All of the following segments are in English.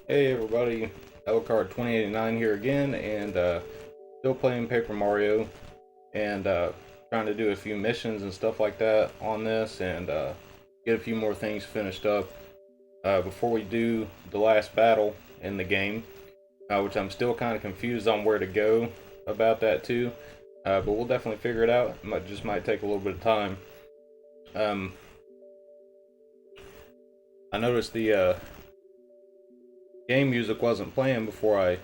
Hey everybody, Elcard 2089 here again, and still playing Paper Mario, and trying to do a few missions and stuff like that on this, and get a few more things finished up before we do the last battle in the game, which I'm still kind of confused on where to go about that too, but we'll definitely figure it out. Just might take a little bit of time. Um, I noticed the game music wasn't playing before I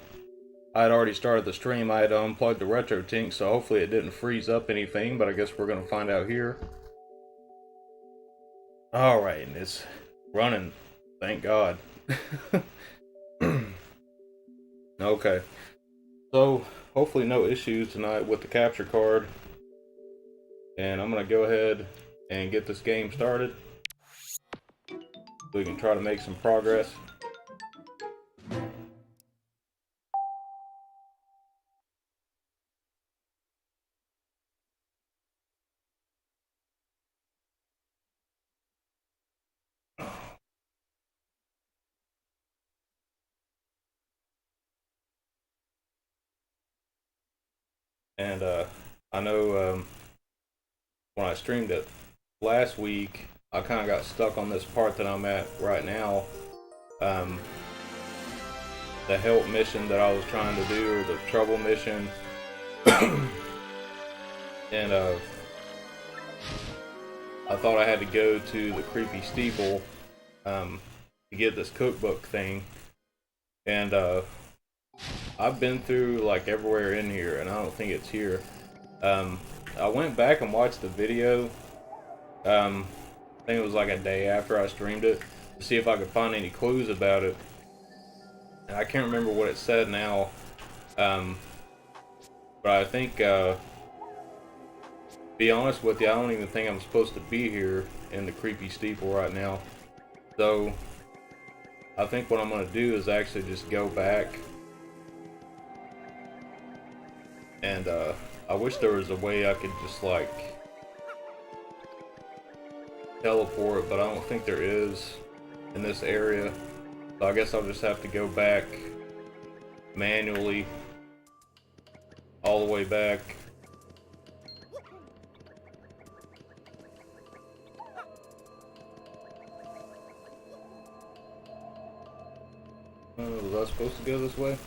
had already started the stream. I had unplugged the retro tink, so hopefully it didn't freeze up anything, but I guess we're gonna find out here. Alright, and it's running. Thank God. Okay. So, hopefully no issues tonight with the capture card. And I'm gonna go ahead and get this game started, so we can try to make some progress. And I know when I streamed it last week, I kind of got stuck on this part that I'm at right now. Um, the help mission that I was trying to do, or the trouble mission. And I thought I had to go to the creepy steeple to get this cookbook thing. And I've been through like everywhere in here, and I don't think it's here. I went back and watched the video. I think it was like a day after I streamed it, to see if I could find any clues about it. And I can't remember what it said now. But I think, be honest with you, I don't even think I'm supposed to be here in the creepy steeple right now. So, I think what I'm going to do is actually just go back. And, I wish there was a way I could just, like, teleport, but I don't think there is in this area. So I guess I'll just have to go back manually all the way back. Was I supposed to go this way?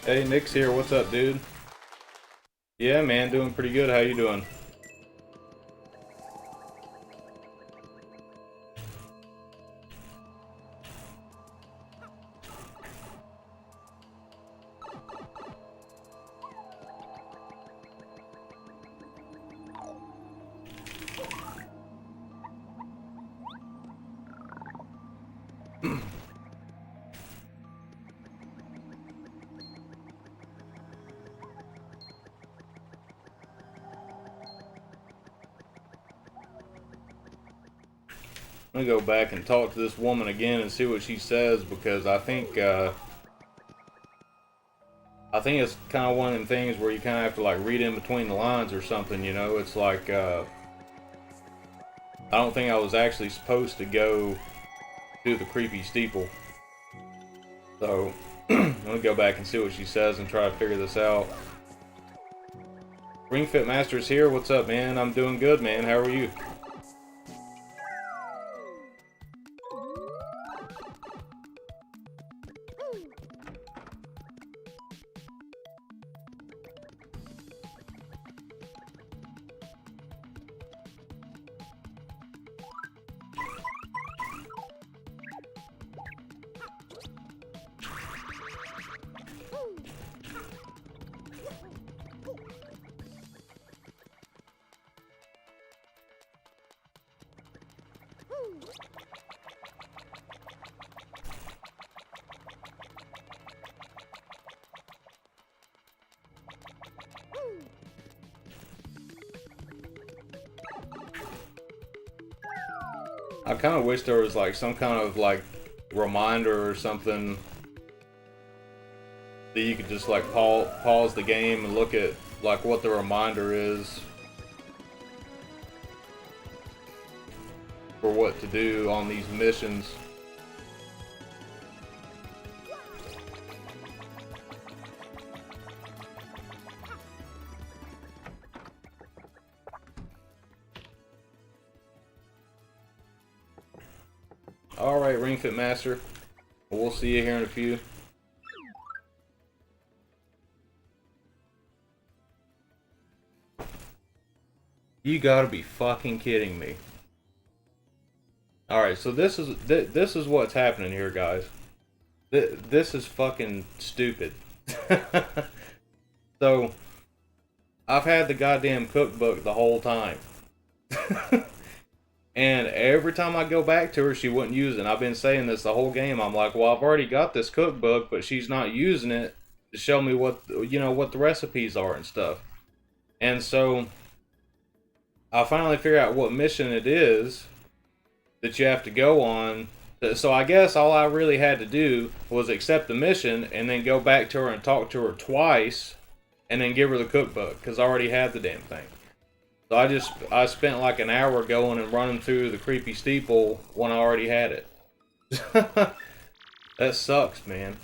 Hey, Nick's here. What's up, dude? Yeah, man, doing pretty good. How you doing? I'm gonna go back and talk to this woman again and see what she says, because I think it's kind of one of them things where you kind of have to like read in between the lines or something, you know. It's like I don't think I was actually supposed to go to the creepy steeple, so I'm gonna go back and see what she says and try to figure this out. Ring Fit Master's here. What's up, man? I'm doing good, man. How are you? I kind of wish there was like some kind of like reminder or something that you could just like pause the game and look at like what the reminder is for what to do on these missions. Alright, Ring Fit Master. We'll see you here in a few. You gotta be fucking kidding me. Alright, so this is what's happening here, guys. This is fucking stupid. So, I've had the goddamn cookbook the whole time. And every time I go back to her, she wouldn't use it. And I've been saying this the whole game. I'm like, well, I've already got this cookbook, but she's not using it to show me what, you know, what the recipes are and stuff. And so, I finally figure out what mission it is that you have to go on. So I guess all I really had to do was accept the mission and then go back to her and talk to her twice and then give her the cookbook, because I already had the damn thing. So I spent like an hour going and running through the creepy steeple when I already had it. That sucks, man.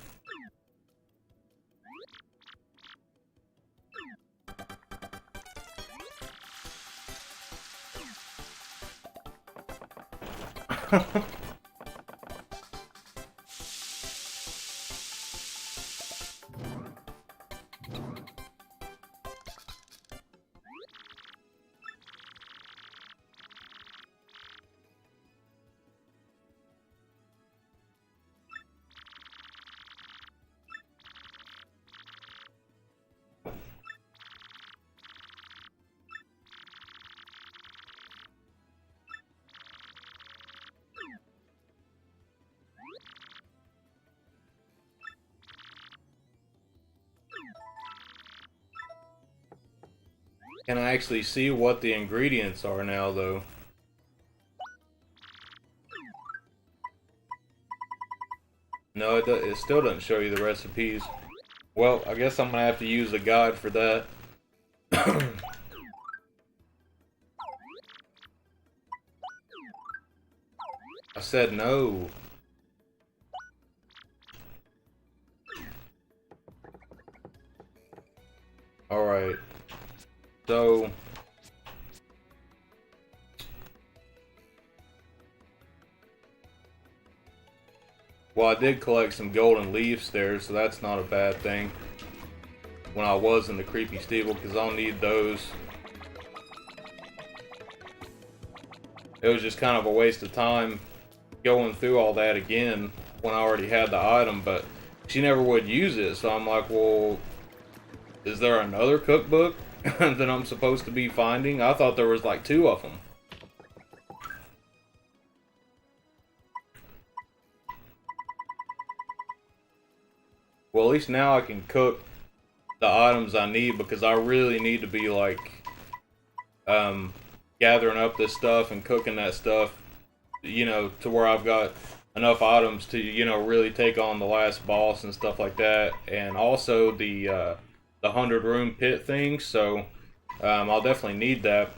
Can I actually see what the ingredients are now, though? No, it still doesn't show you the recipes. Well, I guess I'm gonna have to use a guide for that. I said no. Alright. So... well, I did collect some golden leaves there, so that's not a bad thing. When I was in the creepy steeple, because I'll need those. It was just kind of a waste of time going through all that again when I already had the item, but she never would use it, so I'm like, well, is there another cookbook that I'm supposed to be finding? I thought there was like 2 of them. Well, at least now I can cook the items I need, because I really need to be like gathering up this stuff and cooking that stuff, you know, to where I've got enough items to, you know, really take on the last boss and stuff like that, and also the 100 room pit thing. So I'll definitely need that.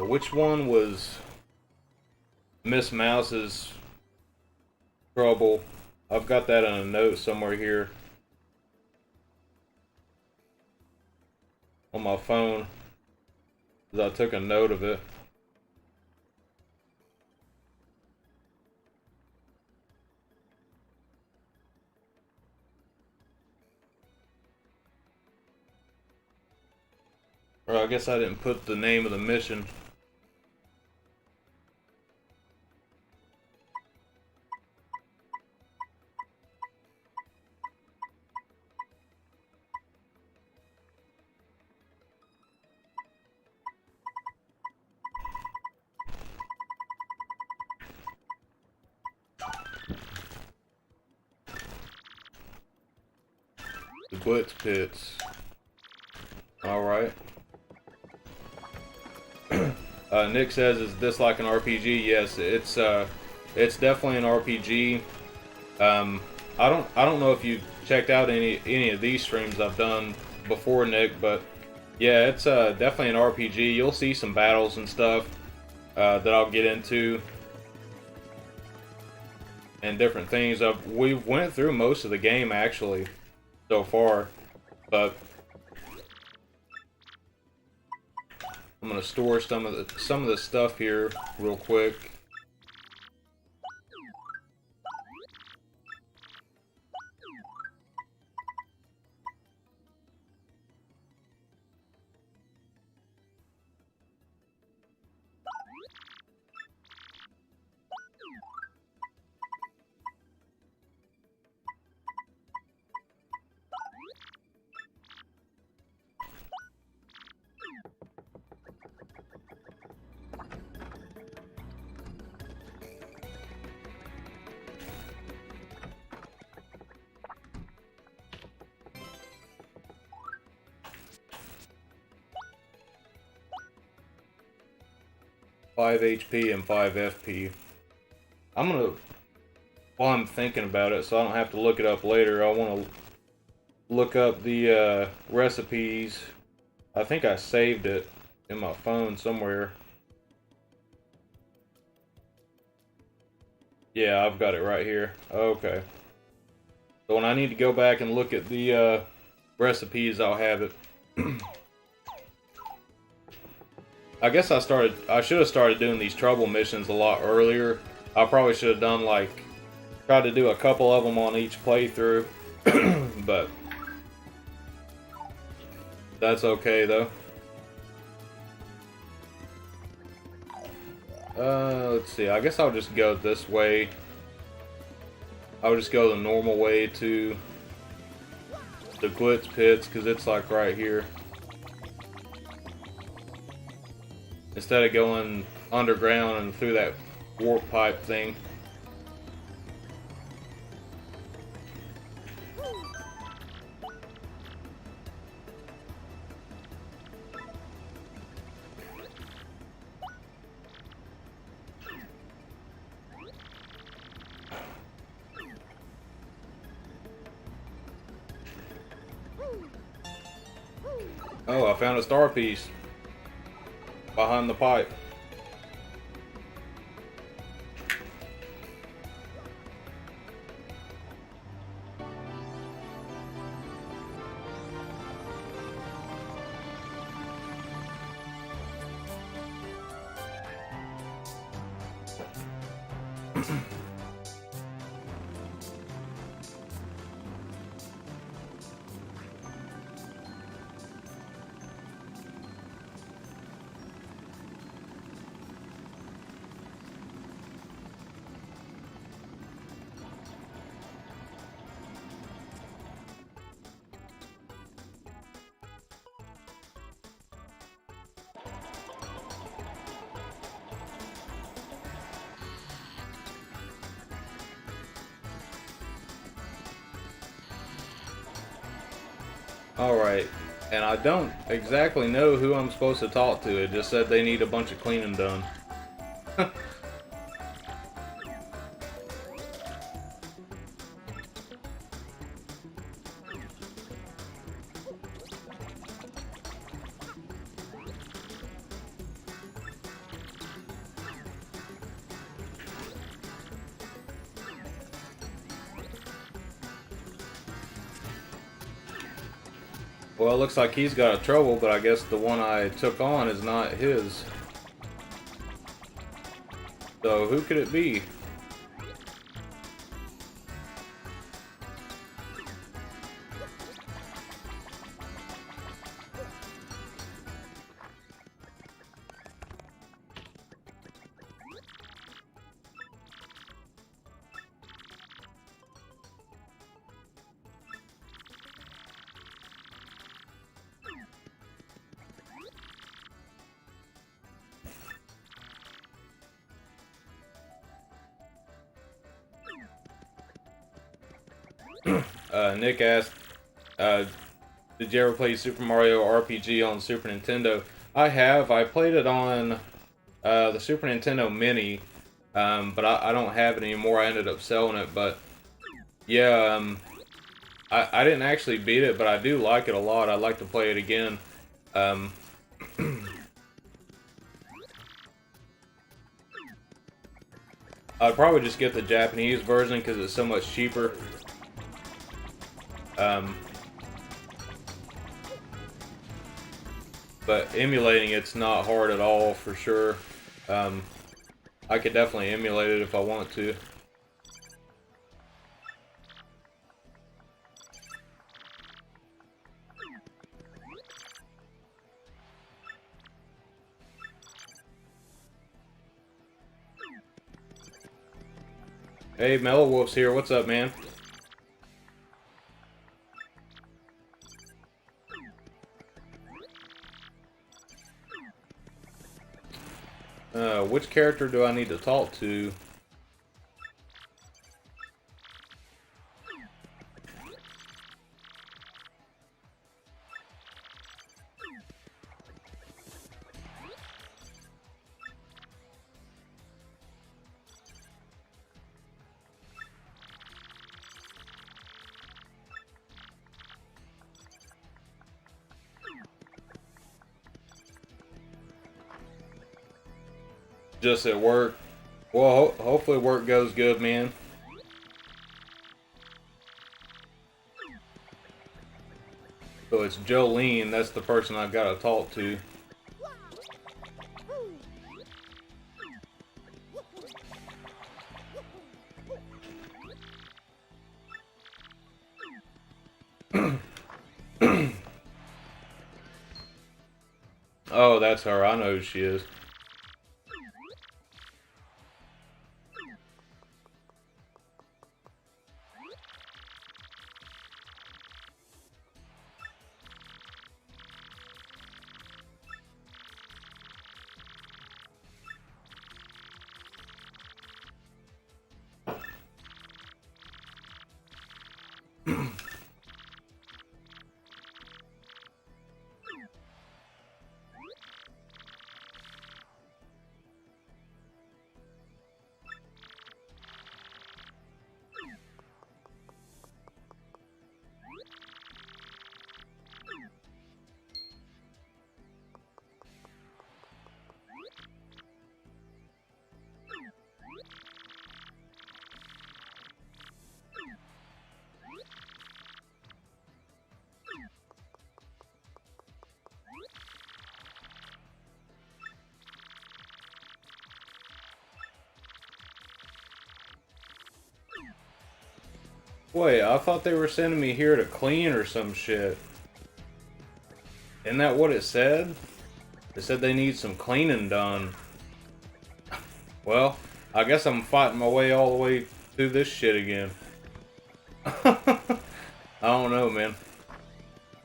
Which one was Miss Mouse's trouble? I've got that in a note somewhere here on my phone, because I took a note of it. Or I guess I didn't put the name of the mission. The Blitz Pits. Alright. Nick says, is this like an RPG? Yes, it's definitely an RPG. I don't know if you checked out any of these streams I've done before, Nick, but yeah, it's definitely an RPG. You'll see some battles and stuff that I'll get into, and different things. We've went through most of the game actually so far, but I'm gonna store some of the stuff here real quick. Five HP and 5 FP. I'm gonna, while I'm thinking about it, so I don't have to look it up later, I want to look up the recipes. I think I saved it in my phone somewhere. Yeah, I've got it right here. Okay. So when I need to go back and look at the recipes, I'll have it. I guess I should have started doing these trouble missions a lot earlier. I probably should have done, like, tried to do a couple of them on each playthrough. But that's okay though. Let's see, I guess I'll just go this way. I'll just go the normal way to the Glitz Pits, because it's like right here. Instead of going underground and through that warp pipe thing. Oh, I found a star piece behind the pipe. Alright, and I don't exactly know who I'm supposed to talk to. It just said they need a bunch of cleaning done. Well, it looks like he's got a trouble, but I guess the one I took on is not his. So who could it be? Nick asked, did you ever play Super Mario RPG on Super Nintendo? I have. I played it on the Super Nintendo Mini, but I don't have it anymore. I ended up selling it, but yeah, I didn't actually beat it, but I do like it a lot. I'd like to play it again. Um, I'd probably just get the Japanese version because it's so much cheaper. But emulating it's not hard at all for sure. I could definitely emulate it if I want to. Hey, Mellow Wolf's here. What's up, man? Which character do I need to talk to? Just at work. Well, hopefully work goes good, man. So it's Jolene, that's the person I've got to talk to. Oh, that's her. I know who she is. Wait, I thought they were sending me here to clean or some shit. Isn't that what it said? It said they need some cleaning done. Well, I guess I'm fighting my way all the way through this shit again. I don't know, man.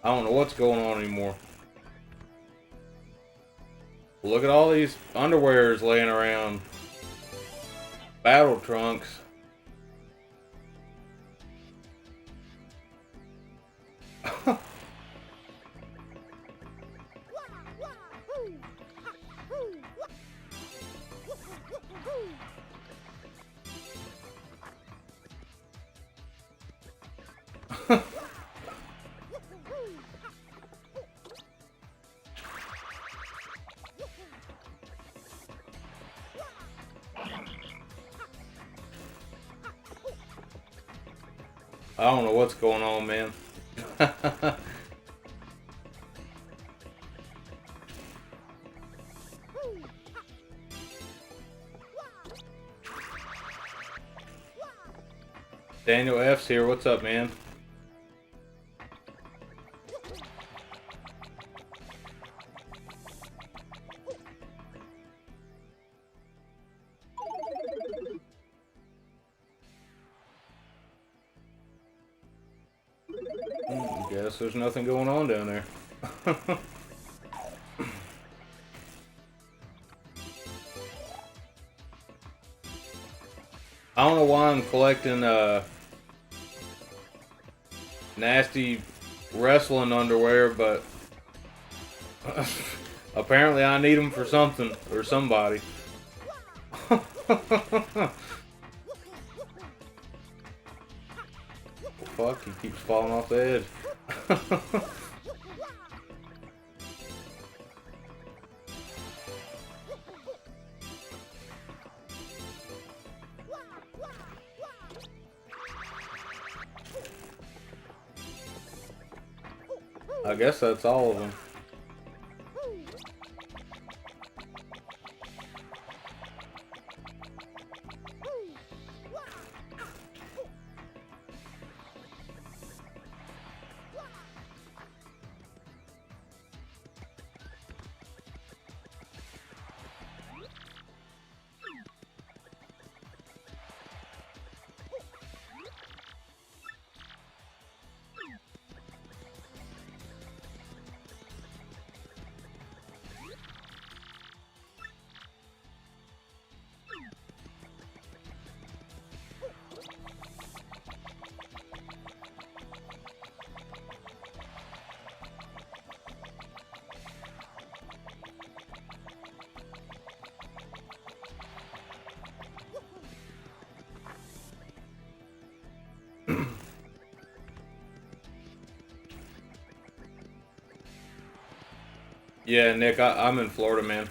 I don't know what's going on anymore. Look at all these underwears laying around. Battle trunks. I don't know what's going on, man. Daniel F's here. What's up, man? Guess there's nothing going on down there. I don't know why I'm collecting nasty wrestling underwear, but apparently I need them for something or somebody. Fuck, he keeps falling off the edge. I guess that's all of them. Yeah, Nick, I'm in Florida, man.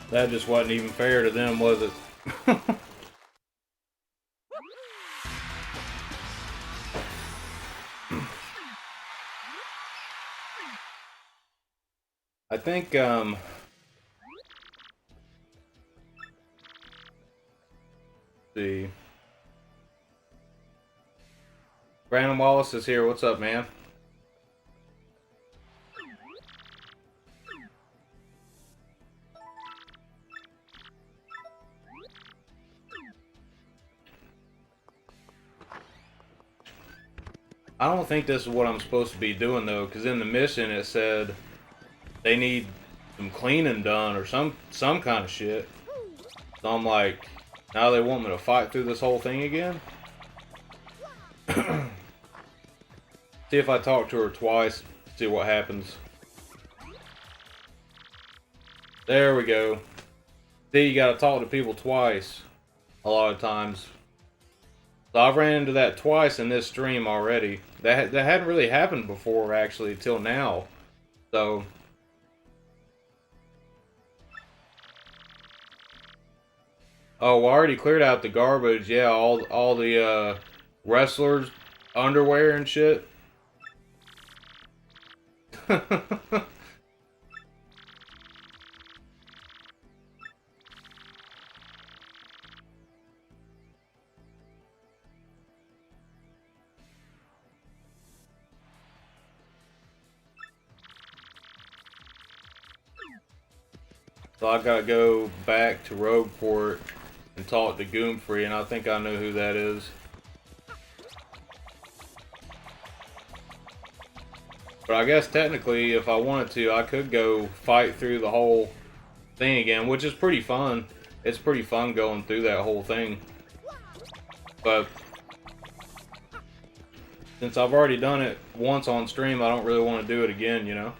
That just wasn't even fair to them, was it? I think, see. Brandon Wallace is here. What's up, man? I don't think this is what I'm supposed to be doing though, because in the mission it said they need some cleaning done or some kind of shit. So I'm like, now they want me to fight through this whole thing again? See if I talk to her twice, see what happens. There we go. See, you gotta talk to people twice a lot of times. So I've ran into that twice in this stream already. That hadn't really happened before, actually, till now. So... Oh, I already cleared out the garbage. Yeah, all the wrestlers' underwear and shit. So I gotta go back to Rogueport and talk to Goomfrey, and I think I know who that is. But I guess technically, if I wanted to, I could go fight through the whole thing again, which is pretty fun. It's pretty fun going through that whole thing. But since I've already done it once on stream, I don't really want to do it again, you know?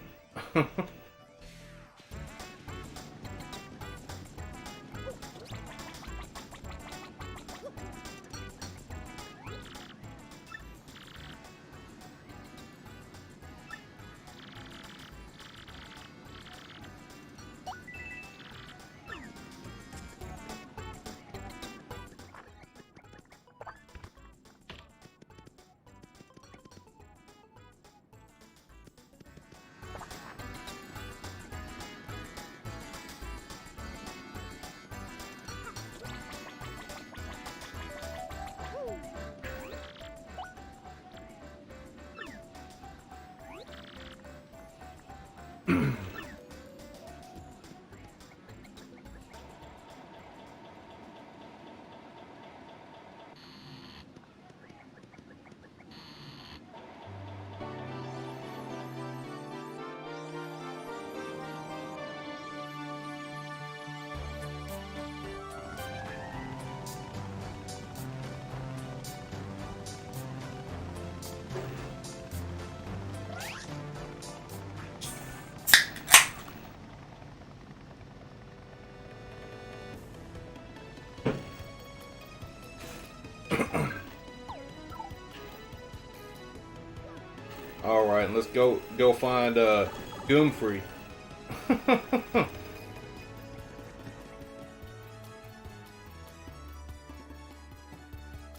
Alright, let's go find Goomfrey.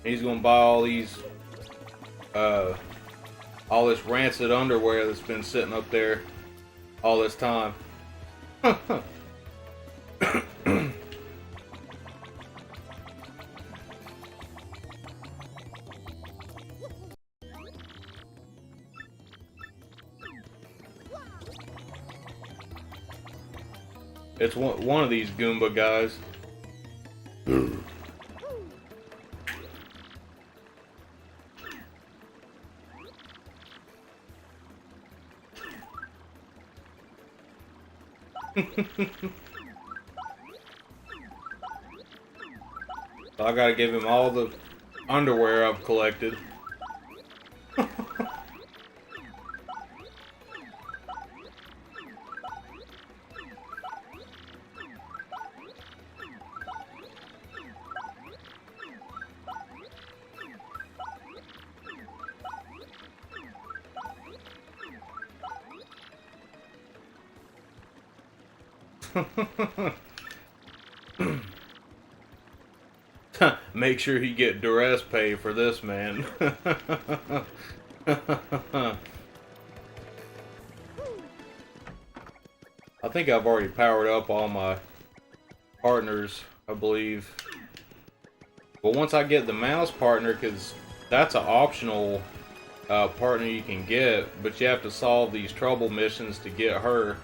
He's gonna buy all these all this rancid underwear that's been sitting up there all this time. It's one of these Goomba guys. So I gotta give him all the underwear I've collected. Make sure you get duress pay for this, man. I think I've already powered up all my partners, I believe. But once I get the mouse partner, because that's an optional partner you can get, but you have to solve these trouble missions to get her.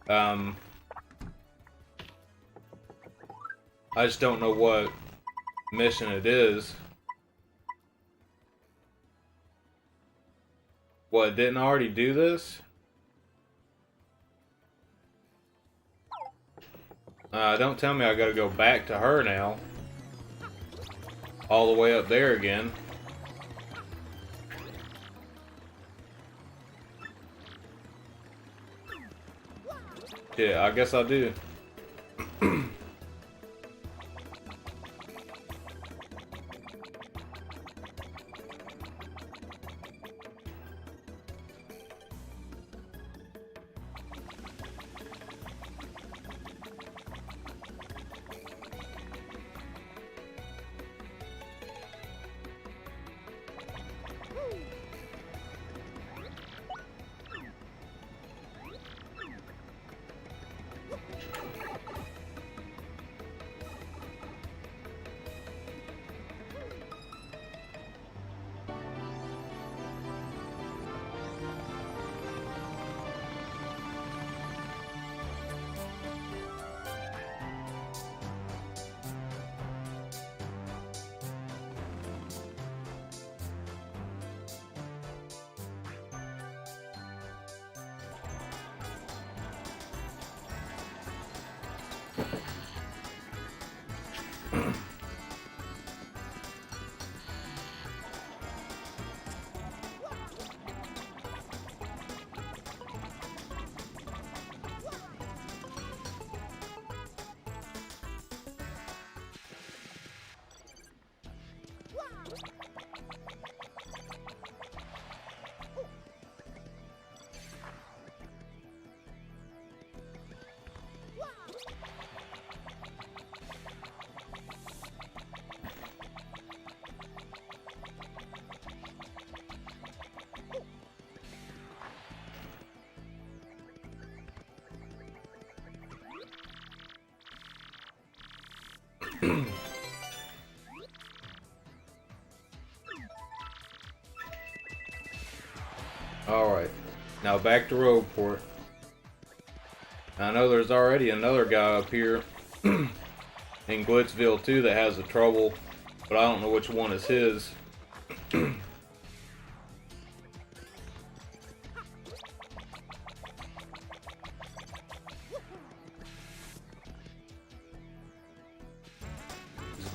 I just don't know what mission it is. What, didn't I already do this? Don't tell me I gotta go back to her now. All the way up there again. Yeah, I guess I do. Alright, now back to Roadport. I know there's already another guy up here in Glitzville too that has the trouble, but I don't know which one is his. It's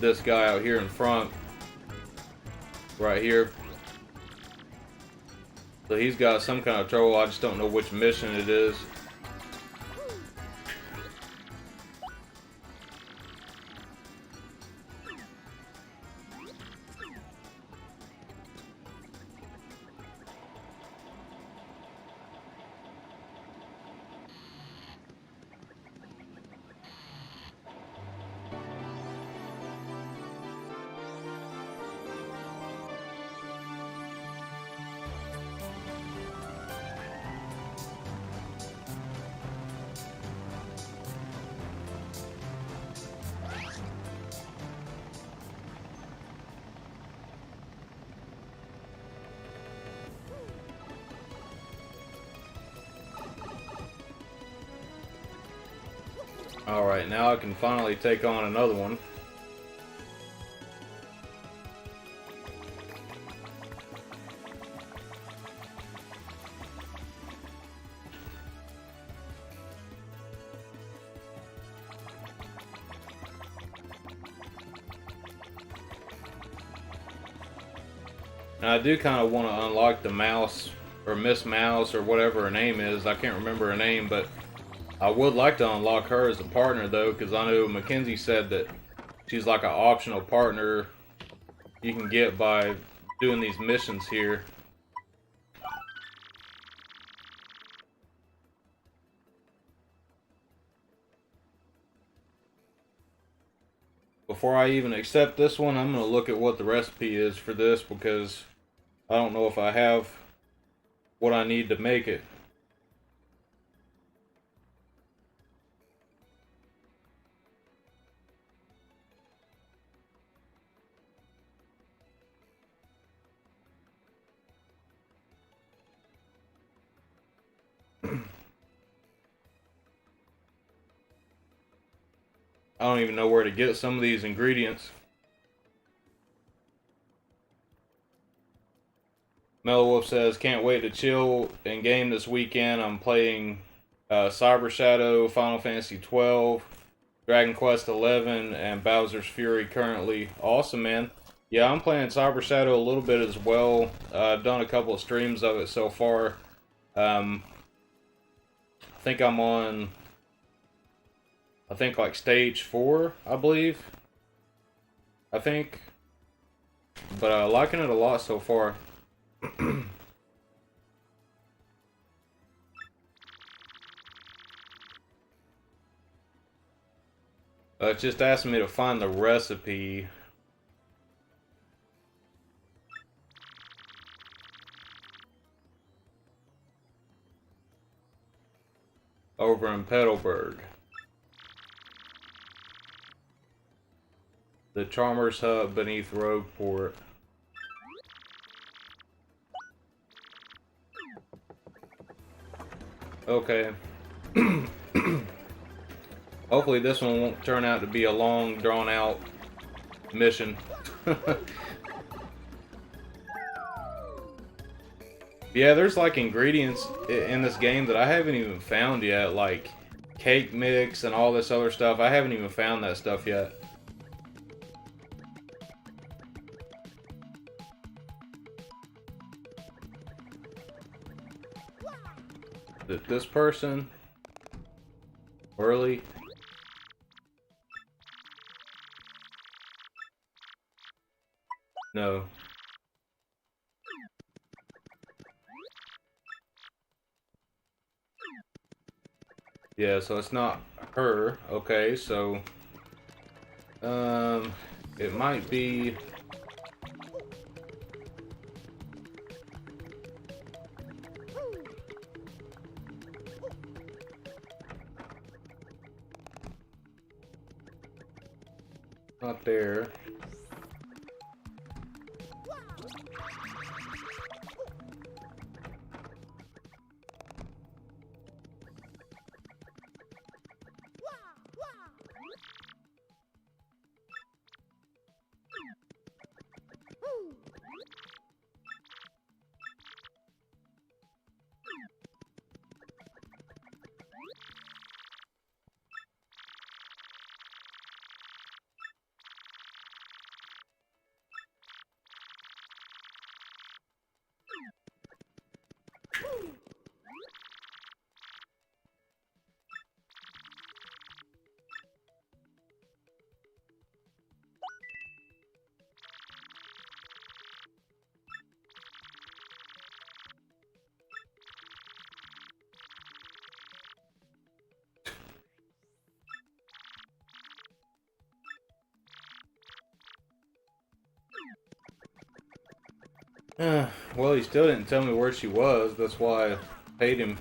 this guy out here in front, right here. So he's got some kind of trouble, I just don't know which mission it is. Alright, now I can finally take on another one. And I do kind of want to unlock the mouse, or Miss Mouse, or whatever her name is. I can't remember her name, but I would like to unlock her as a partner though, because I know Mackenzie said that she's like an optional partner you can get by doing these missions here. Before I even accept this one, I'm going to look at what the recipe is for this, because I don't know if I have what I need to make it. I don't even know where to get some of these ingredients. Mellow Wolf says, can't wait to chill and game this weekend. I'm playing Cyber Shadow, Final Fantasy 12, Dragon Quest 11, and Bowser's Fury currently. Awesome, man. Yeah, I'm playing Cyber Shadow a little bit as well. I've done a couple of streams of it so far. I think I'm on, like stage 4, I believe. I think. But liking it a lot so far. It's just asking me to find the recipe. Over in Petalburg. The Charmers Hub beneath Rogueport. Okay. Hopefully this one won't turn out to be a long, drawn-out mission. Yeah, there's like ingredients in this game that I haven't even found yet, like cake mix and all this other stuff. I haven't even found that stuff yet. This person? Early? No. Yeah, so it's not her. Okay, so it might be not there. Well, he still didn't tell me where she was. That's why I paid him.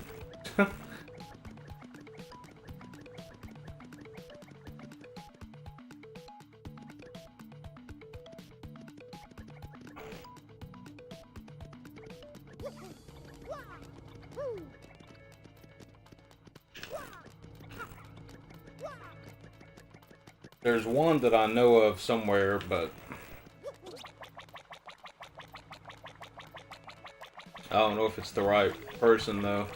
There's one that I know of somewhere, but I don't know if it's the right person, though.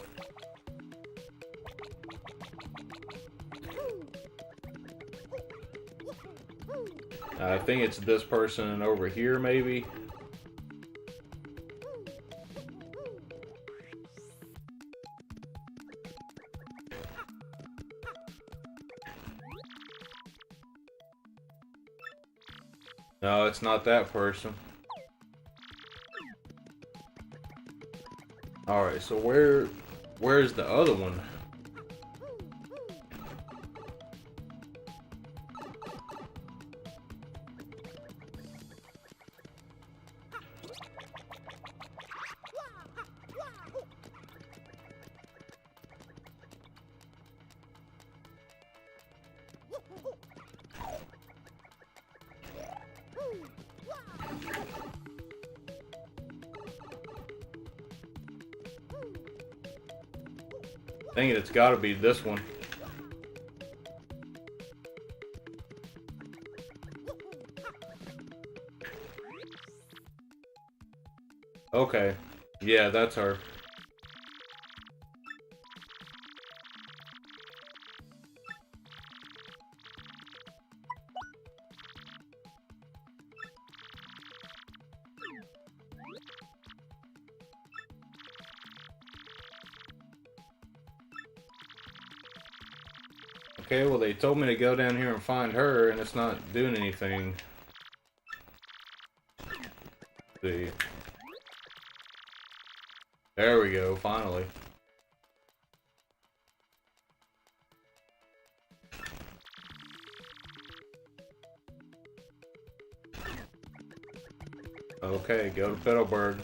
I think it's this person over here, maybe. No, it's not that person. Alright, so where's the other one? Dang it, it's gotta be this one. Okay. Yeah, that's her. Okay, well they told me to go down here and find her, and it's not doing anything. Let's see. There we go, finally. Okay, go to Fiddleburg.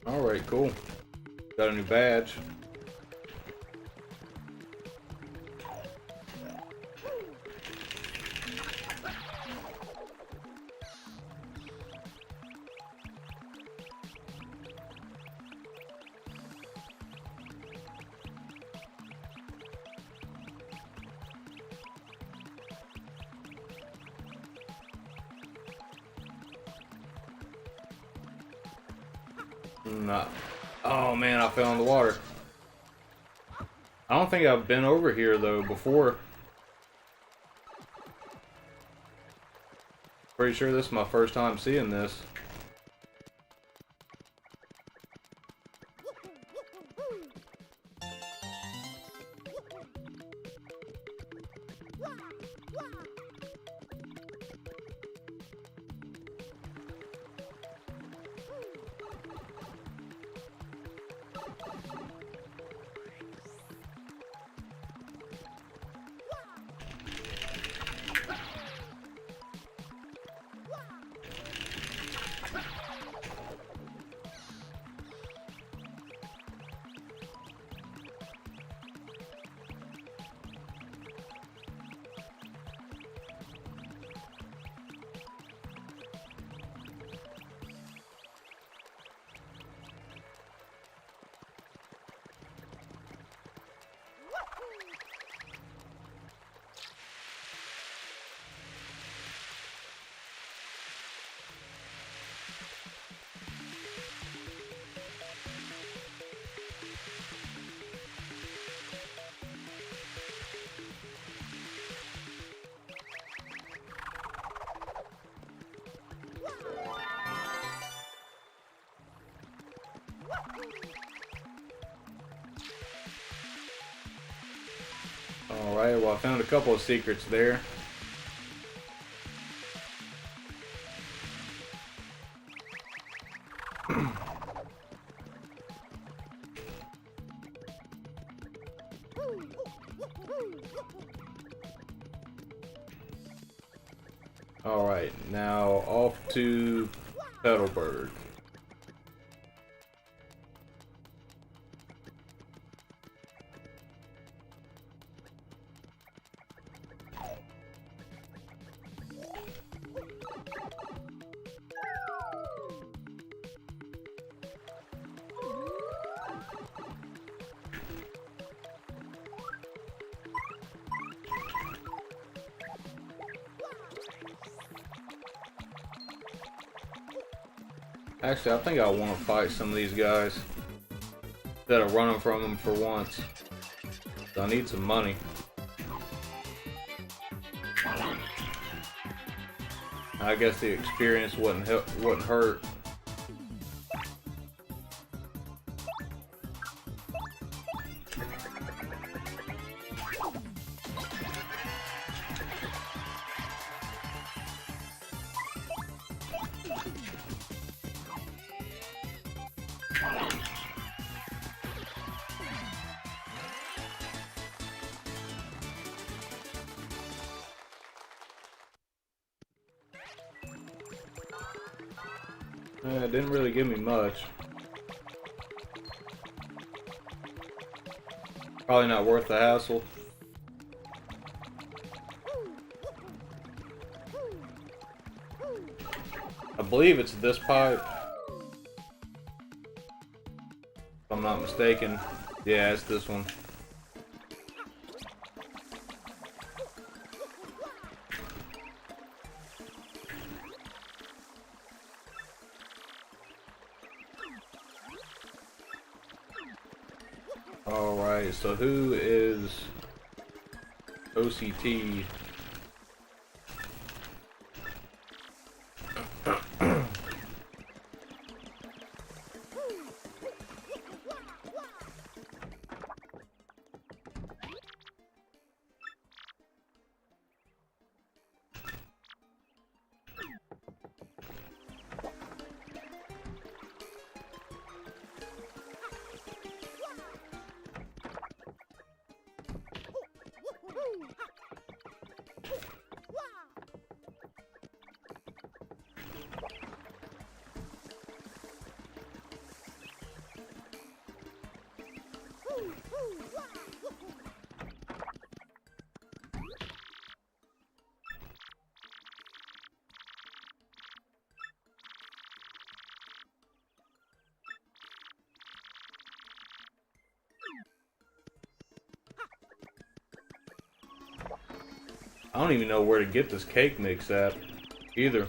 Alright, cool. Got a new badge. Not. Oh man, I fell in the water. I don't think I've been over here though before. Pretty sure this is my first time seeing this. Alright, well I found a couple of secrets there. Alright, now off to Petalburg. Actually, I think I want to fight some of these guys instead of running from them for once. So I need some money. I guess the experience wouldn't hurt. It didn't really give me much. Probably not worth the hassle. I believe it's this pipe, if I'm not mistaken. Yeah, it's this one. Alright, so who is OCT? I don't even know where to get this cake mix at, either.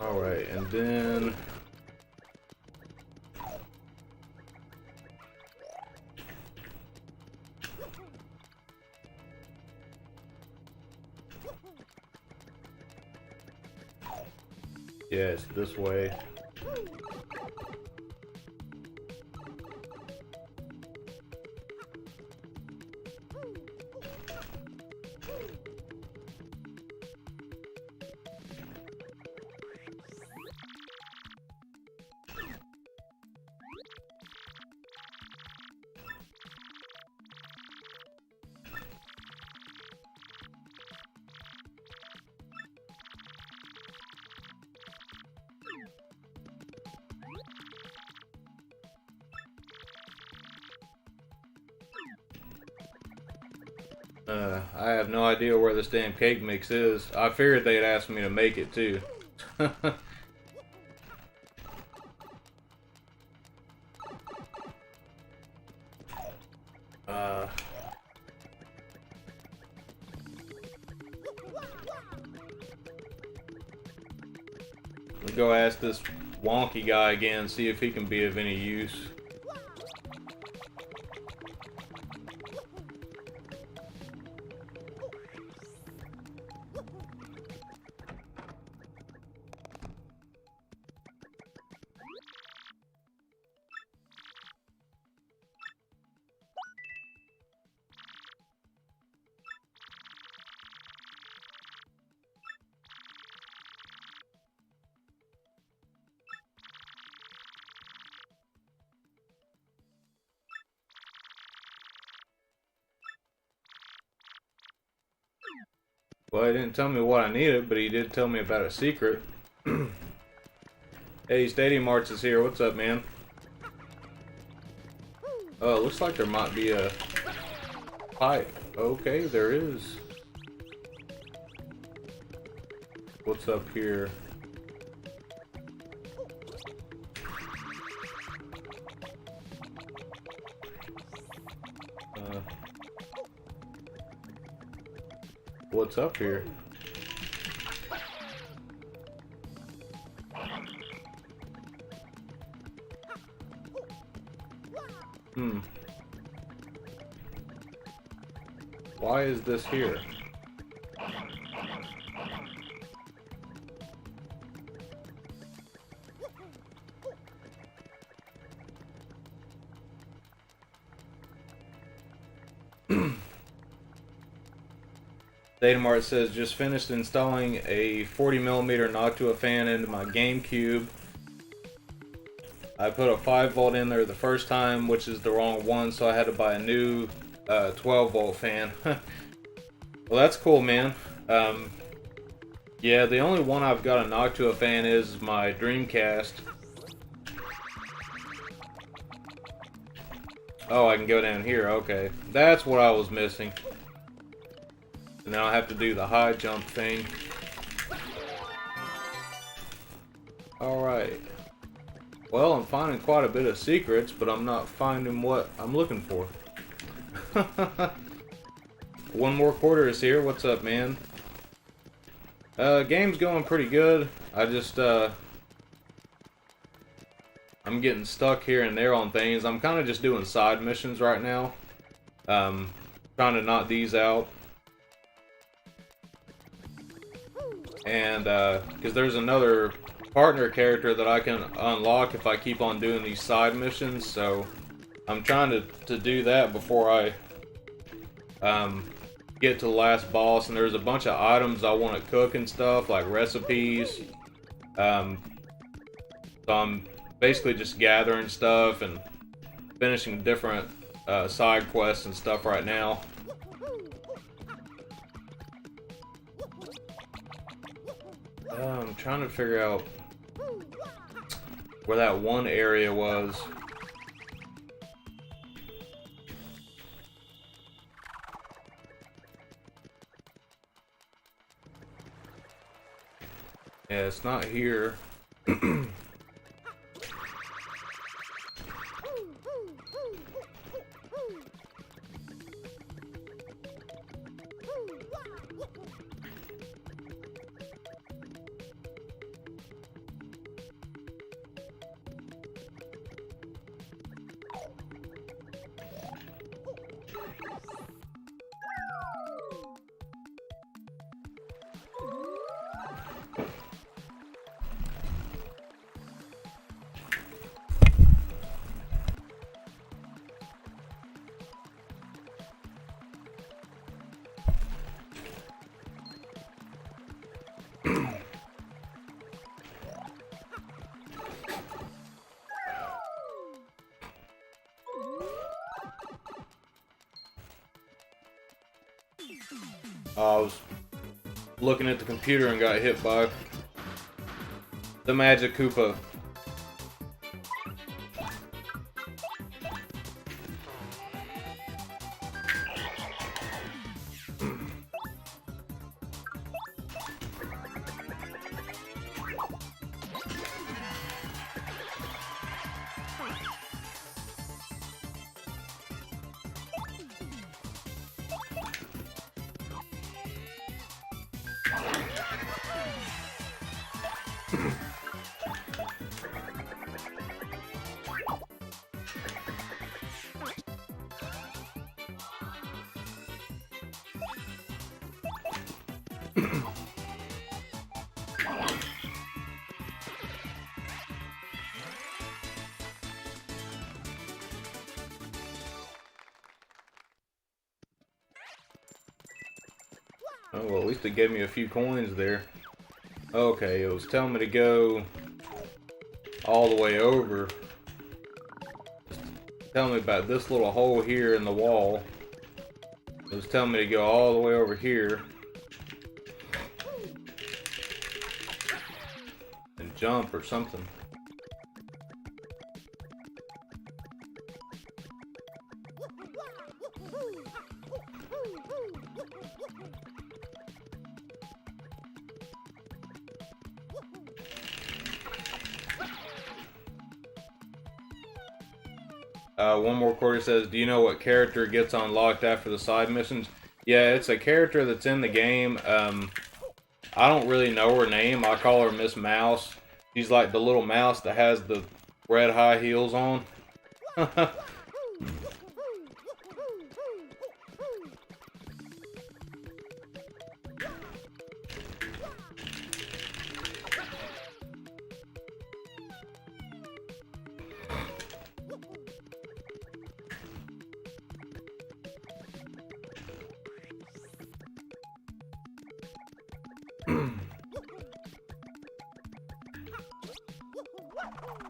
Alright, and then yeah, it's this way. I have no idea where this damn cake mix is. I figured they'd ask me to make it too. Let's go ask this wonky guy again, see if he can be of any use. Well, he didn't tell me what I needed, but he did tell me about a secret. Hey, Stadium Arts is here. What's up, man? Oh, it looks like there might be a pipe. Okay, there is. What's up here? What's up here? Why is this here? Datamart says, just finished installing a 40mm Noctua fan into my Gamecube. I put a 5V in there the first time, which is the wrong one, so I had to buy a new 12V fan. Well, that's cool, man. Yeah, the only one I've got a Noctua fan is my Dreamcast. Oh, I can go down here, okay. That's what I was missing. Now I have to do the high jump thing. Alright. Well, I'm finding quite a bit of secrets, but I'm not finding what I'm looking for. One more quarter is here. What's up, man? Game's going pretty good. I just, I'm getting stuck here and there on things. I'm kind of just doing side missions right now. Trying to knock these out. And, because there's another partner character that I can unlock if I keep on doing these side missions, so I'm trying to do that before I get to the last boss. And there's a bunch of items I want to cook and stuff, like recipes. So I'm basically just gathering stuff and finishing different side quests and stuff right now. I'm trying to figure out where that one area was. Yeah, it's not here. I was looking at the computer and got hit by the Magic Koopa. Oh, well, at least it gave me a few coins there. Okay, it was telling me to go all the way over. Telling me about this little hole here in the wall. It was telling me to go all the way over here. And jump or something. One more quarter says, do you know what character gets unlocked after the side missions? Yeah, it's a character that's in the game. I don't really know her name. I call her Miss Mouse. She's like the little mouse that has the red high heels on.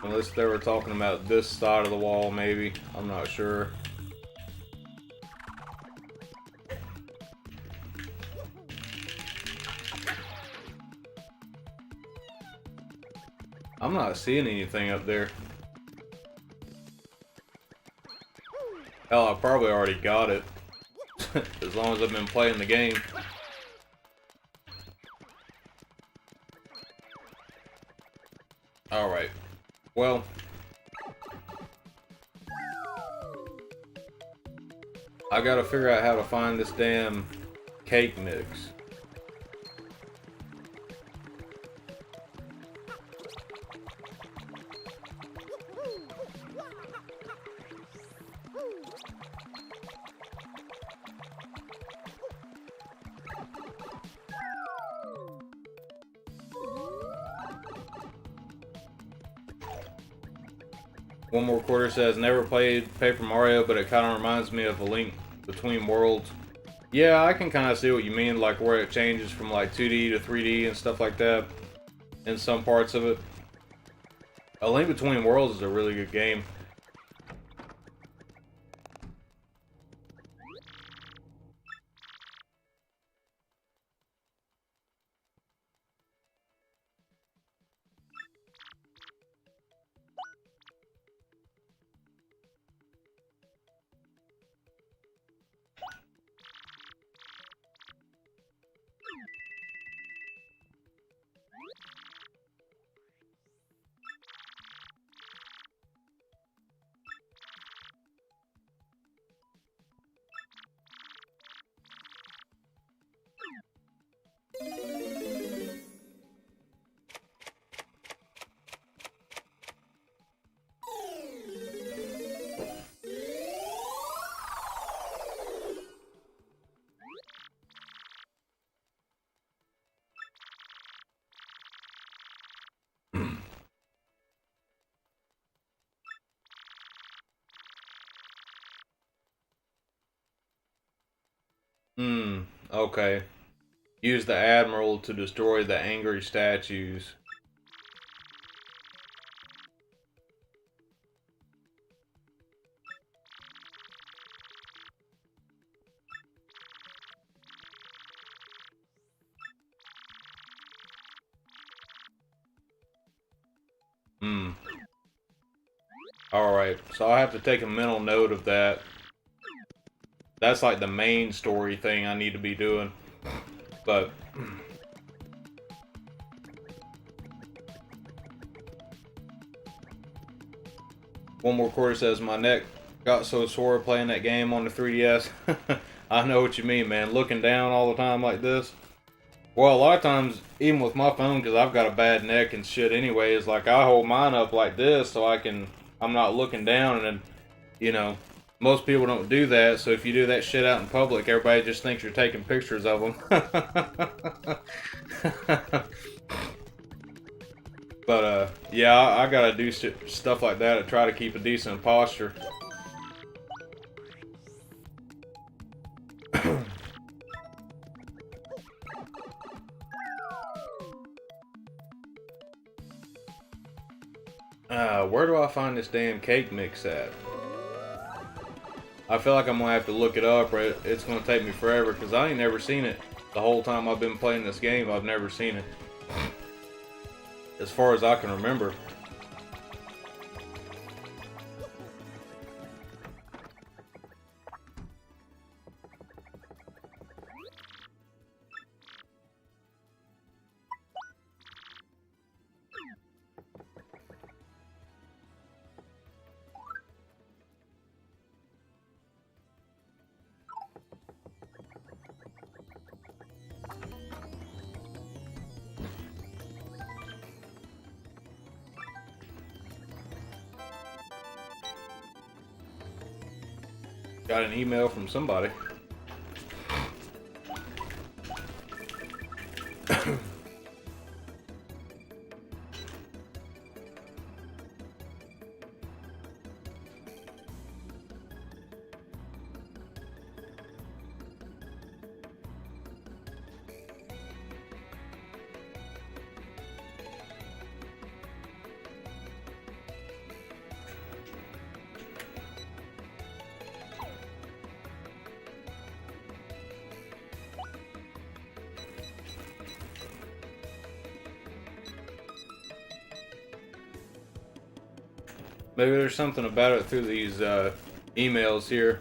Unless they were talking about this side of the wall, maybe. I'm not sure. I'm not seeing anything up there. Hell, I probably already got it. As long as I've been playing the game. Alright. Well. I gotta figure out how to find this damn cake mix. One more quarter says, never played Paper Mario, but it kind of reminds me of A Link Between Worlds. Yeah, I can kind of see what you mean, like where it changes from like 2D to 3D and stuff like that in some parts of it. A Link Between Worlds is a really good game. Okay. Use the Admiral to destroy the angry statues. Alright, so I have to take a mental note of that. That's like the main story thing I need to be doing. But one more quarter says, my neck got so sore playing that game on the 3DS. I know what you mean, man. Looking down all the time like this. Well, a lot of times, even with my phone, because I've got a bad neck and shit anyway, is like I hold mine up like this so I'm not looking down, and then, you know, Most people don't do that, so if you do that shit out in public, everybody just thinks you're taking pictures of them. But yeah, I gotta do stuff like that to try to keep a decent posture. Where do I find this damn cake mix at? I feel like I'm gonna have to look it up, or it's gonna take me forever, because I ain't never seen it. The whole time I've been playing this game, I've never seen it. As far as I can remember. Got an email from somebody. Maybe there's something about it through these emails here.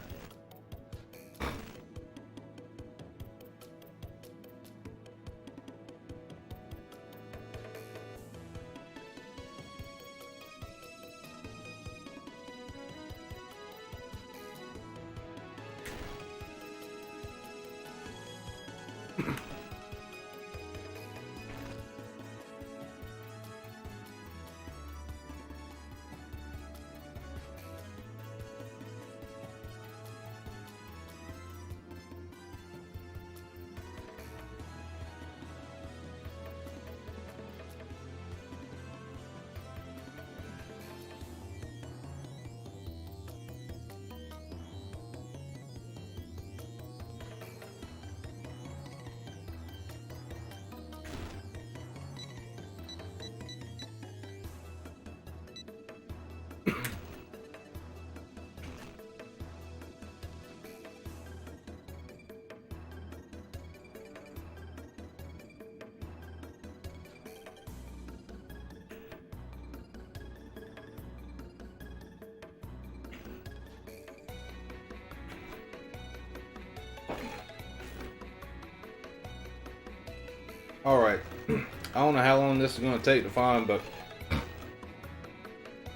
Alright, I don't know how long this is going to take to find, but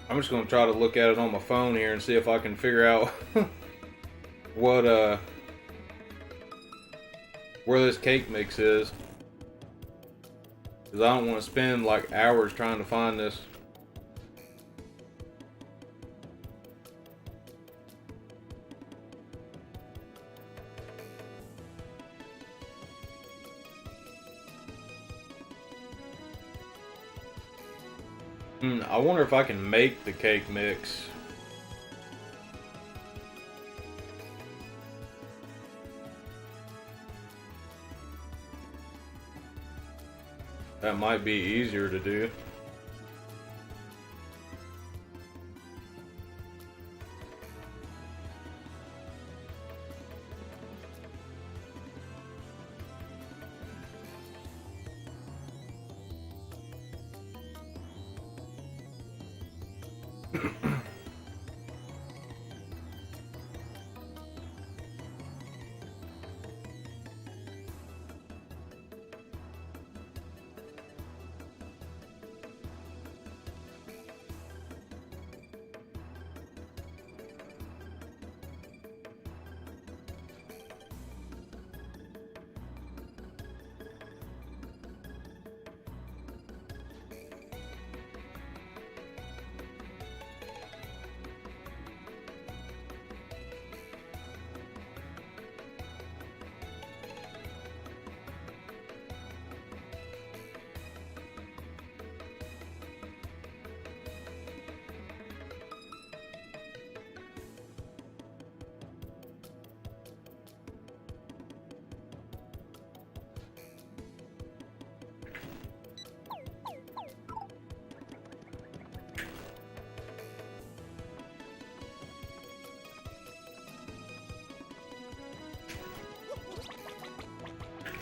I'm just going to try to look at it on my phone here and see if I can figure out what, where this cake mix is. Because I don't want to spend like hours trying to find this. I wonder if I can make the cake mix. That might be easier to do.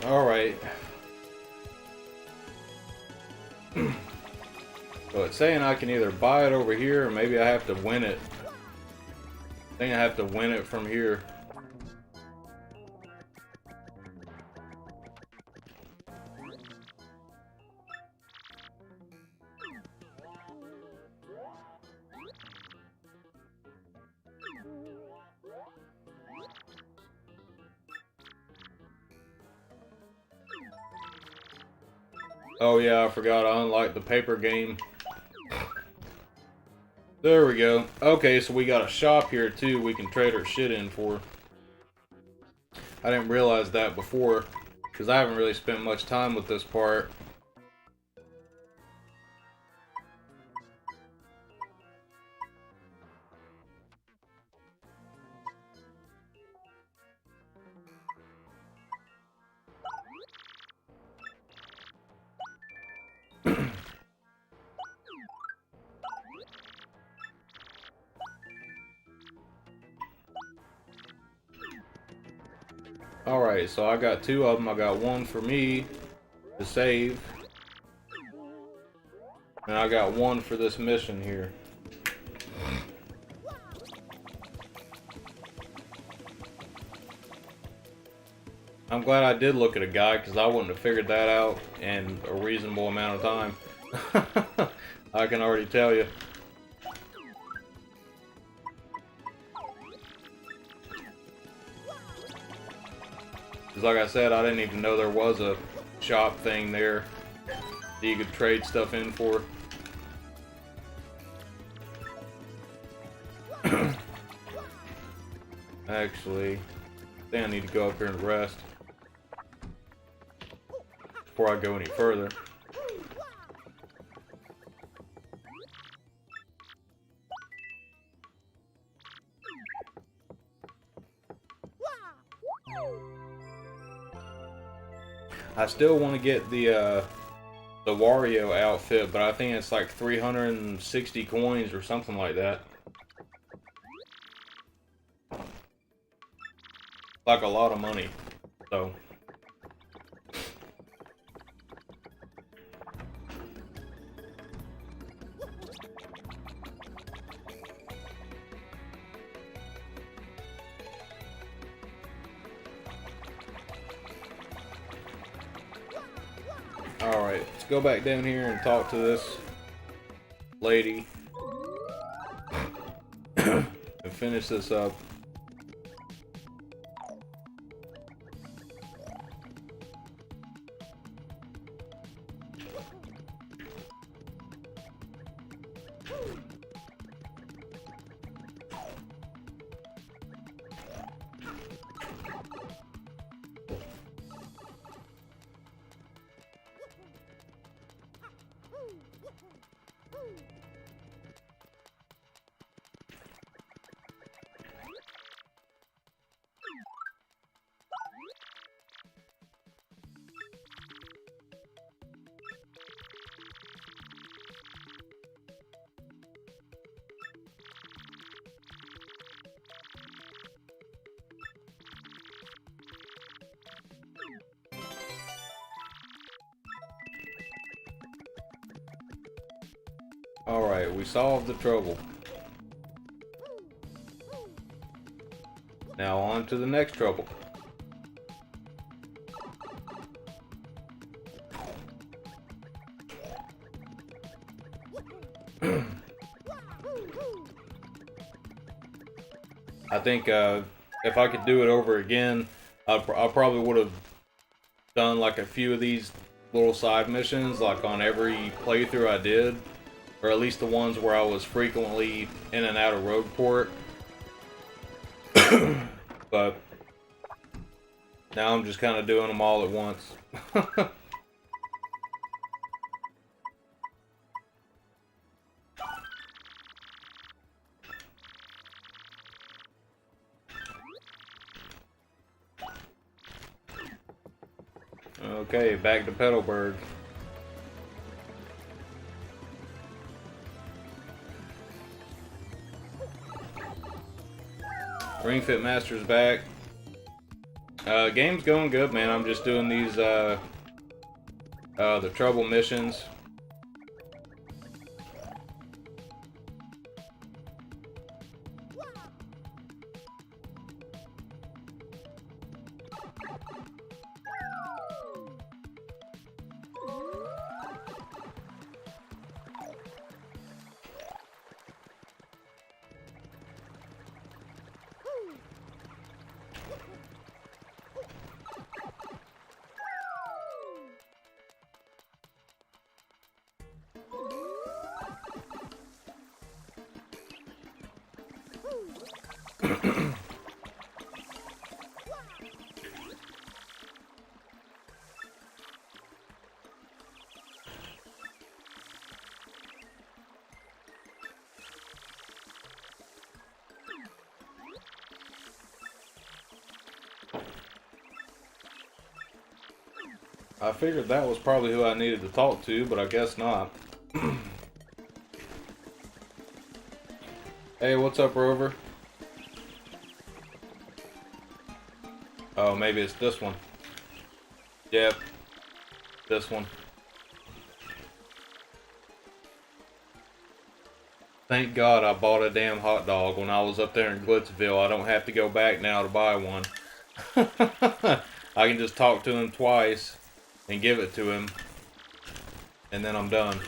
Alright. So it's saying I can either buy it over here, or maybe I have to win it. I think I have to win it from here. Oh yeah, I forgot I unlocked the paper game. There we go. Okay, so we got a shop here too we can trade our shit in for. I didn't realize that before, because I haven't really spent much time with this part. Alright, so I got two of them. I got one for me to save. And I got one for this mission here. I'm glad I did look at a guide, because I wouldn't have figured that out in a reasonable amount of time. I can already tell you. Because like I said, I didn't even know there was a shop thing there that you could trade stuff in for. Actually, I think I need to go up here and rest before I go any further. I still want to get the Wario outfit, but I think it's like 360 coins or something like that. Like a lot of money, so. Alright, let's go back down here and talk to this lady and finish this up. Alright, we solved the trouble. Now on to the next trouble. I think if I could do it over again, I probably would have done like a few of these little side missions, like on every playthrough I did. Or at least the ones where I was frequently in and out of Rogueport. But now I'm just kind of doing them all at once. Okay, back to Petalburg. Ring Fit Master's back. Game's going good, man. I'm just doing these, the trouble missions. I figured that was probably who I needed to talk to, but I guess not. Hey, what's up, Rover? Oh, maybe it's this one. Yep. This one. Thank God I bought a damn hot dog when I was up there in Glitzville. I don't have to go back now to buy one. I can just talk to him twice and give it to him, and then I'm done.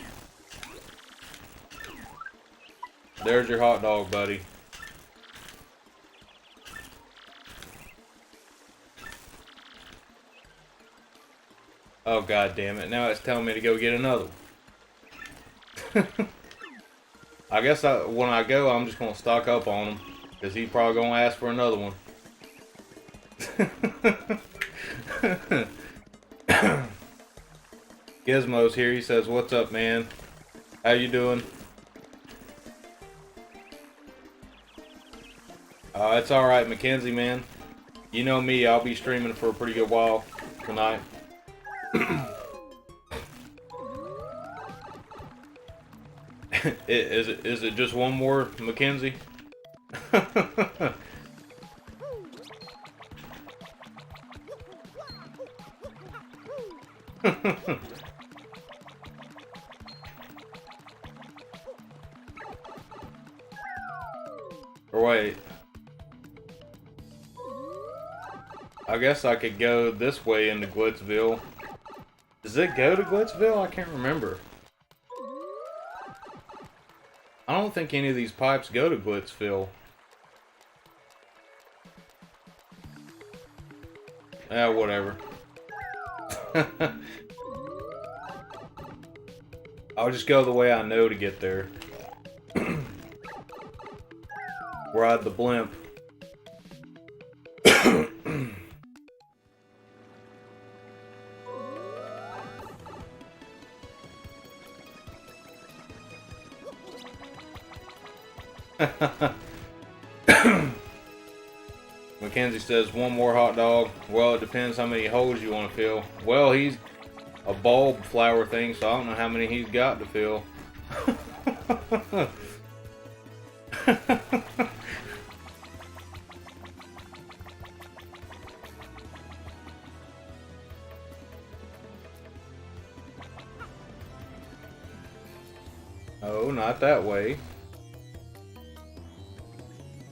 There's your hot dog, buddy. Oh, god damn it. Now it's telling me to go get another one. I guess when I go, I'm just going to stock up on him, because he's probably going to ask for another one. Gizmo's here. He says, "What's up, man? How you doing?" It's alright, Mackenzie, man. You know me, I'll be streaming for a pretty good while tonight. Is it just one more, Mackenzie? Or wait. I guess I could go this way into Glitzville. Does it go to Glitzville? I can't remember. I don't think any of these pipes go to Glitzville. Whatever. I'll just go the way I know to get there. Ride the blimp. Mackenzie says, "One more hot dog." Well, it depends how many holes you want to fill. Well, he's a bulb flower thing, so I don't know how many he's got to fill. Oh, not that way.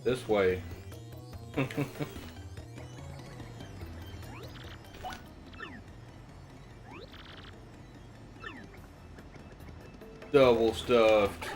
This way. Double stuffed.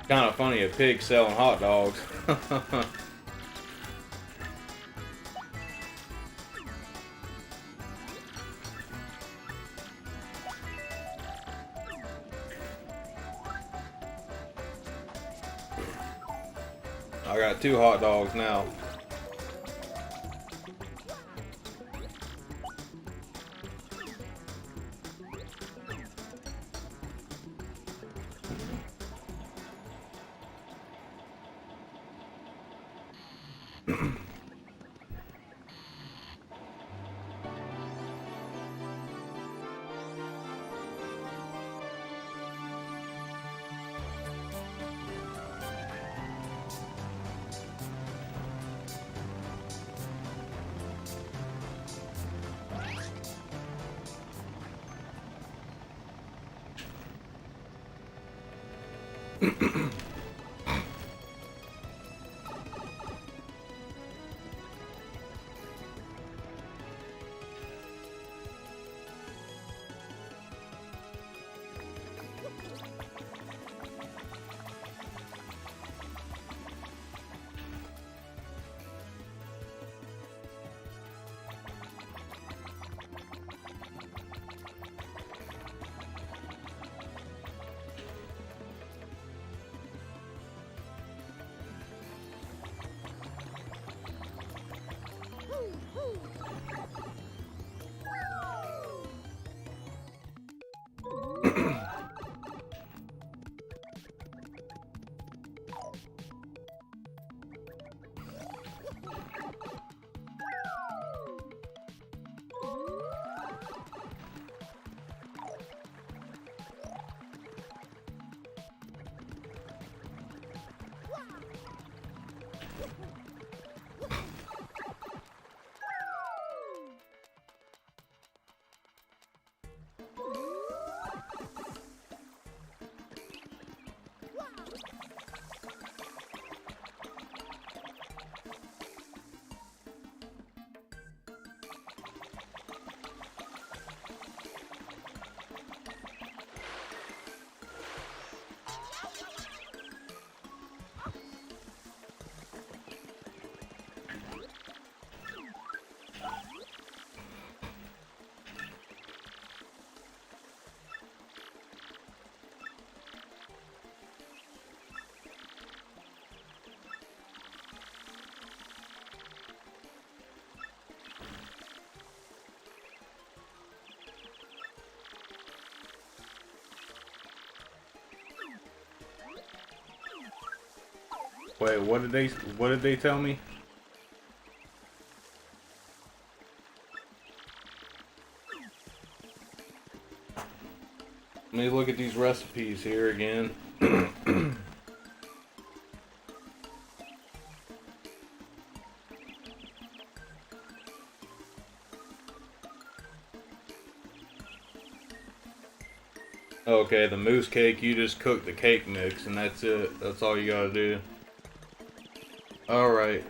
Kind of funny, a pig selling hot dogs. I got 2 hot dogs now. Wait, what did they tell me? Let me look at these recipes here again. Okay, the mousse cake, you just cook the cake mix and that's it. That's all you gotta do. Alright.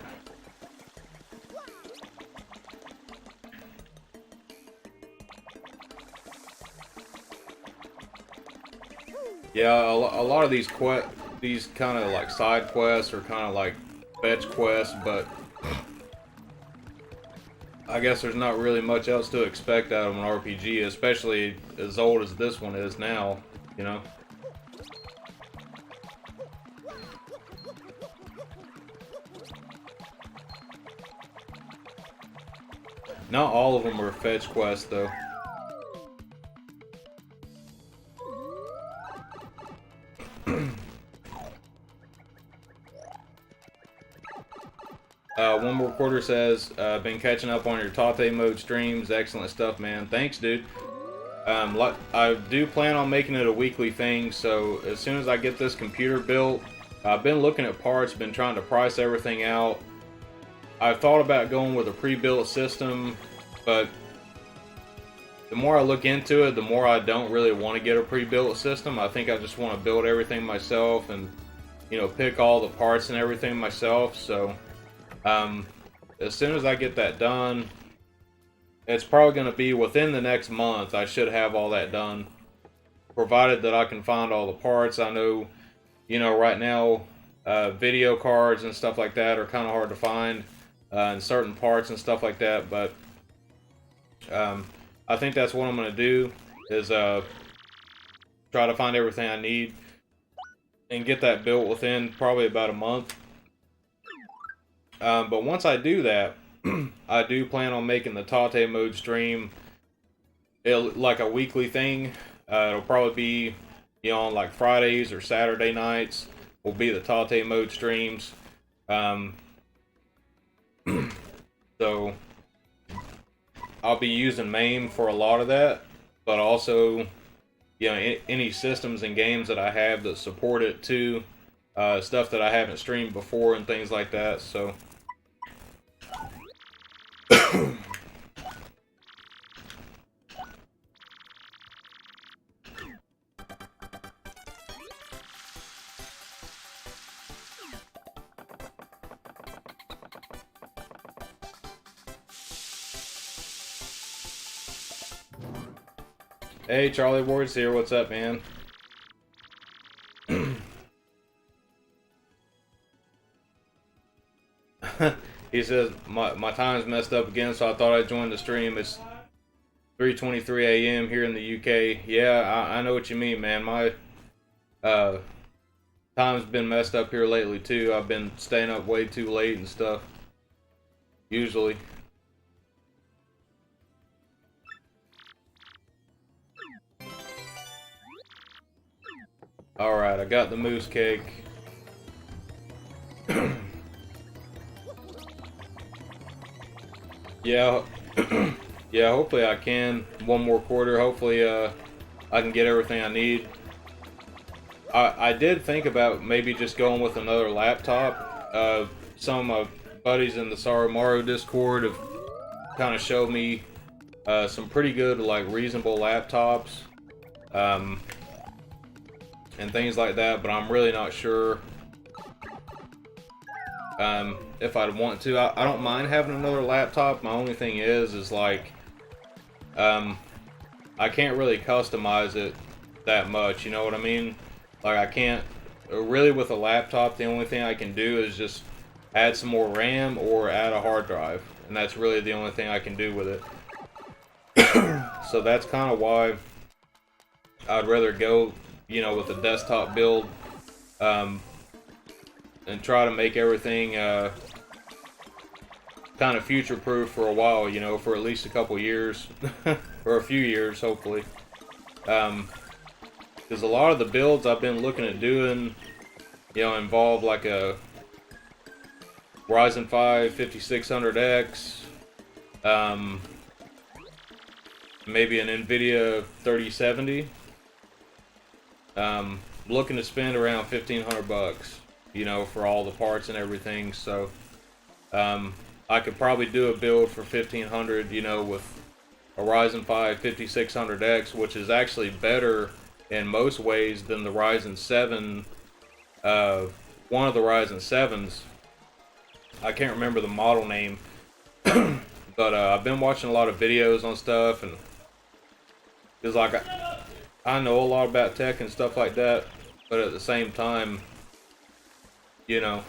Yeah, a lot of these kind of like side quests are kind of like fetch quests, but I guess there's not really much else to expect out of an RPG, especially as old as this one is now, you know? Not all of them were fetch quests, though. One more quarter says, been catching up on your Tate mode streams. Excellent stuff, man. Thanks, dude. I do plan on making it a weekly thing, so as soon as I get this computer built, I've been looking at parts, been trying to price everything out. I've thought about going with a pre-built system, but the more I look into it, the more I don't really want to get a pre-built system. I think I just want to build everything myself and, you know, pick all the parts and everything myself. So as soon as I get that done, it's probably going to be within the next month. I should have all that done, provided that I can find all the parts. I know, you know, right now video cards and stuff like that are kind of hard to find, and certain parts and stuff like that, but I think that's what I'm going to do, is try to find everything I need and get that built within probably about a month. But once I do that, I do plan on making the Tate mode stream like a weekly thing. It'll probably be, on like Fridays or Saturday nights will be the Tate mode streams. So I'll be using MAME for a lot of that, but also, any systems and games that I have that support it too, stuff that I haven't streamed before and things like that. So hey, Charlie Ward's here. What's up, man? He says, my time's messed up again, so I thought I'd join the stream. It's 3:23 a.m. here in the UK. Yeah, I know what you mean, man. My time's been messed up here lately, too. I've been staying up way too late and stuff. Usually. Alright, I got the moose cake. Yeah, yeah, hopefully I can. One more quarter, hopefully I can get everything I need. I did think about maybe just going with another laptop. Some of my buddies in the Soromaru Discord have kind of showed me some pretty good, like, reasonable laptops. And things like that, but I'm really not sure if I'd want to. I don't mind having another laptop. My only thing is like, I can't really customize it that much, you know what I mean? Like, I can't, really with a laptop, the only thing I can do is just add some more RAM or add a hard drive, and that's really the only thing I can do with it. So that's kind of why I'd rather go, with a desktop build, and try to make everything kind of future-proof for a while, for at least a couple years, or a few years, hopefully. Because a lot of the builds I've been looking at doing, involve like a Ryzen 5 5600X, maybe an NVIDIA 3070. Looking to spend around $1,500, for all the parts and everything. So, I could probably do a build for $1,500, with a Ryzen 5 5600X, which is actually better in most ways than the Ryzen 7. One of the Ryzen 7s. I can't remember the model name, but I've been watching a lot of videos on stuff, and it's like I know a lot about tech and stuff like that, but at the same time, it's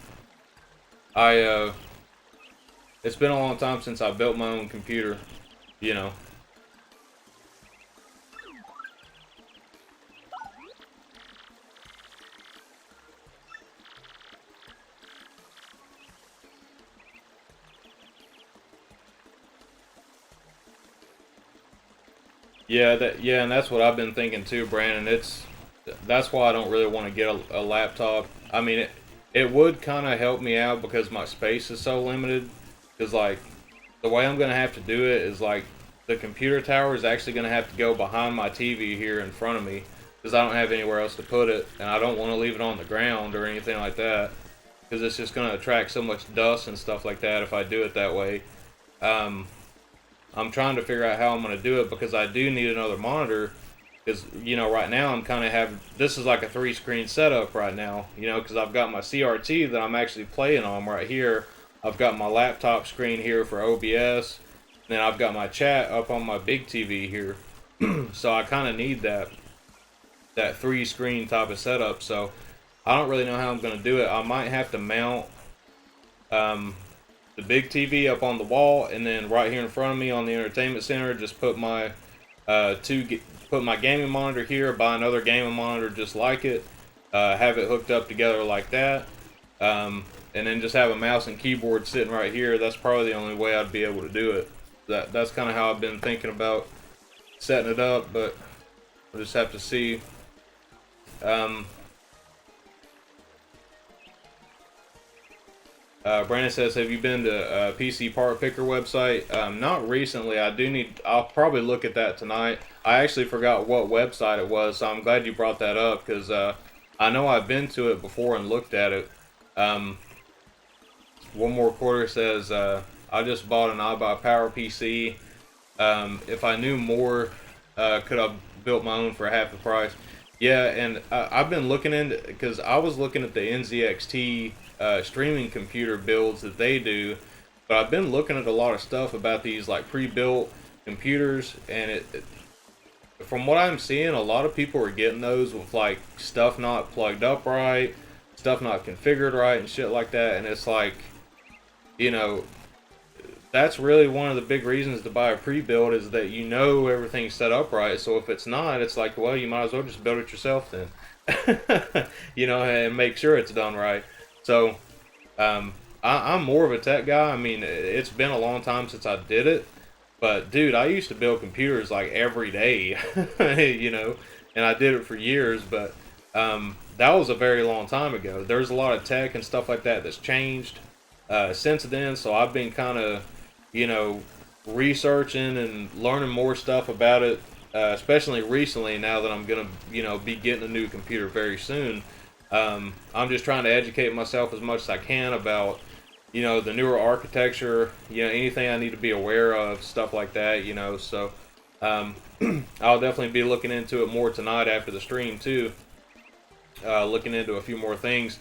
been a long time since I built my own computer, Yeah, and that's what I've been thinking too, Brandon. That's why I don't really want to get a laptop. I mean, it would kind of help me out because my space is so limited. Because, like, the way I'm going to have to do it is, like, the computer tower is actually going to have to go behind my TV here in front of me. Because I don't have anywhere else to put it. And I don't want to leave it on the ground or anything like that. Because it's just going to attract so much dust and stuff like that if I do it that way. I'm trying to figure out how I'm going to do it because I do need another monitor. Because, right now I'm kind of this is like a 3-screen setup right now. Because I've got my CRT that I'm actually playing on right here. I've got my laptop screen here for OBS. Then I've got my chat up on my big TV here. So I kind of need that 3-screen type of setup. So I don't really know how I'm going to do it. I might have to mount the big TV up on the wall, and then right here in front of me on the entertainment center, just put my put my gaming monitor here, buy another gaming monitor just like it, have it hooked up together like that, and and then just have a mouse and keyboard sitting right here, that's probably the only way I'd be able to do it. That's kind of how I've been thinking about setting it up, but we'll just have to see. Brandon says, have you been to PC Part Picker website? Not recently. I'll probably look at that tonight. I actually forgot what website it was, so I'm glad you brought that up, because I know I've been to it before and looked at it. One More Quarter says, I just bought an iBuyPower PC. If I knew more, could I built my own for half the price? Yeah, and I've been looking into, because I was looking at the NZXT streaming computer builds that they do, but I've been looking at a lot of stuff about these like pre-built computers, and from what I'm seeing, a lot of people are getting those with like stuff not plugged up right, stuff not configured right, and shit like that. And it's like, you know, that's really one of the big reasons to buy a pre-built, is that you know everything's set up right. So if it's not, it's like, well, you might as well just build it yourself then. You know, and make sure it's done right. So I'm more of a tech guy. I mean, it's been a long time since I did it, but dude, I used to build computers like every day. You know, and I did it for years, but that was a very long time ago. There's a lot of tech and stuff like that that's changed since then, so I've been kind of, you know, researching and learning more stuff about it, especially recently, now that I'm gonna, you know, be getting a new computer very soon. I'm just trying to educate myself as much as I can about, you know, the newer architecture, you know, anything I need to be aware of, stuff like that, you know. So I'll definitely be looking into it more tonight after the stream too, looking into a few more things.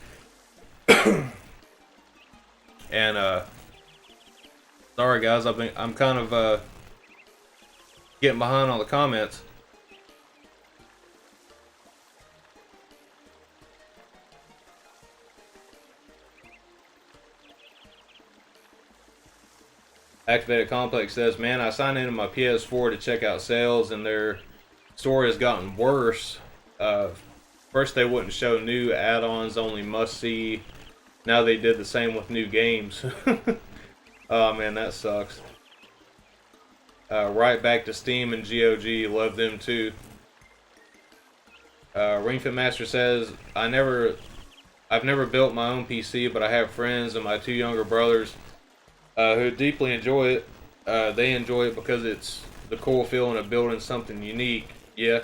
And sorry guys, I'm kind of getting behind on the comments. Activated Complex says, man, I signed into my PS4 to check out sales, and their store has gotten worse. First they wouldn't show new add-ons, only must-see. Now they did the same with new games. Oh man, that sucks. Right back to Steam and GOG, love them too. Ring Fit Master says, I've never built my own PC, but I have friends and my two younger brothers who deeply enjoy it. They enjoy it because it's the cool feeling of building something unique. Yeah.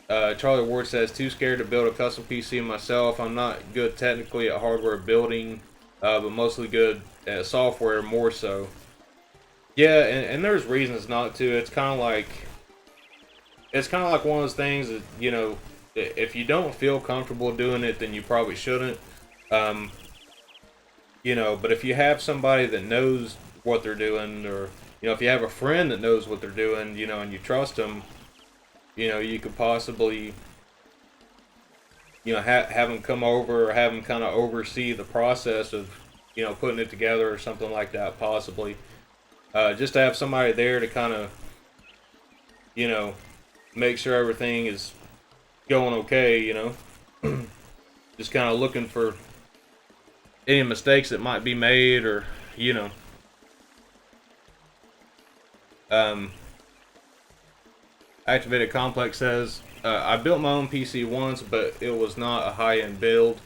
Charlie Ward says, too scared to build a custom PC myself. I'm not good technically at hardware building, but mostly good at software, more so. Yeah, and there's reasons not to. It's kind of like one of those things that, you know, if you don't feel comfortable doing it, then you probably shouldn't. You know, but if you have somebody that knows what they're doing, or, you know, if you have a friend that knows what they're doing, you know, and you trust them, you know, you could possibly, you know, have them come over, or have them kind of oversee the process of, you know, putting it together or something like that, possibly. Just to have somebody there to kind of, you know, make sure everything is going okay, you know. Just kind of looking for any mistakes that might be made, or, you know. Activated Complex says, I built my own PC once, but it was not a high-end build.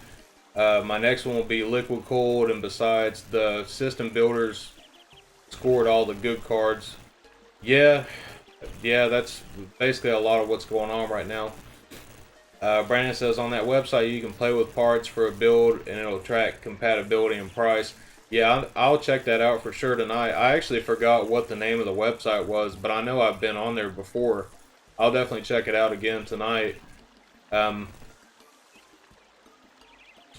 My next one will be liquid cooled, and besides, the system builders scored all the good cards. Yeah, that's basically a lot of what's going on right now. Brandon says, on that website you can play with parts for a build and it'll track compatibility and price. Yeah, I'll check that out for sure tonight. I actually forgot what the name of the website was, but I know I've been on there before. I'll definitely check it out again tonight.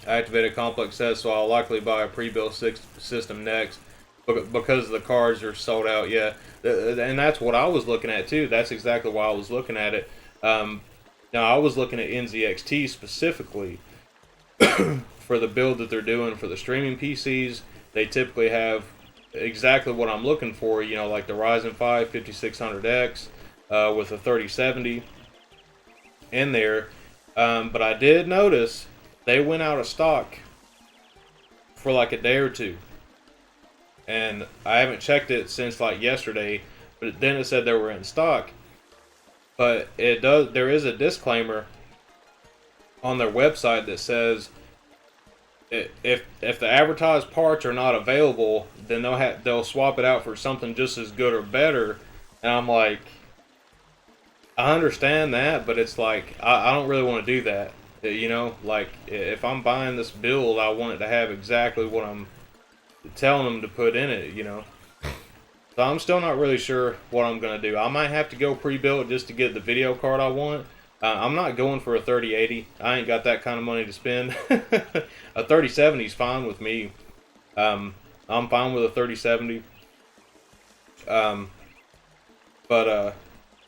Activated Complex says, so I'll likely buy a pre-built system next because the cards are sold out. Yeah, and that's what I was looking at too. That's exactly why I was looking at it. Now, I was looking at NZXT specifically for the build that they're doing for the streaming PCs. They typically have exactly what I'm looking for, you know, like the Ryzen 5 5600X with a 3070 in there. But I did notice they went out of stock for like a day or two, and I haven't checked it since like yesterday. But then it said they were in stock. But there is a disclaimer on their website that says if the advertised parts are not available, then they'll swap it out for something just as good or better. And I'm like, I understand that, but it's like I don't really want to do that. You know, like if I'm buying this build, I want it to have exactly what I'm telling them to put in it. You know, so I'm still not really sure what I'm gonna do. I might have to go pre-built just to get the video card I want. I'm not going for a 3080. I ain't got that kind of money to spend. A 3070 is fine with me. I'm fine with a 3070. But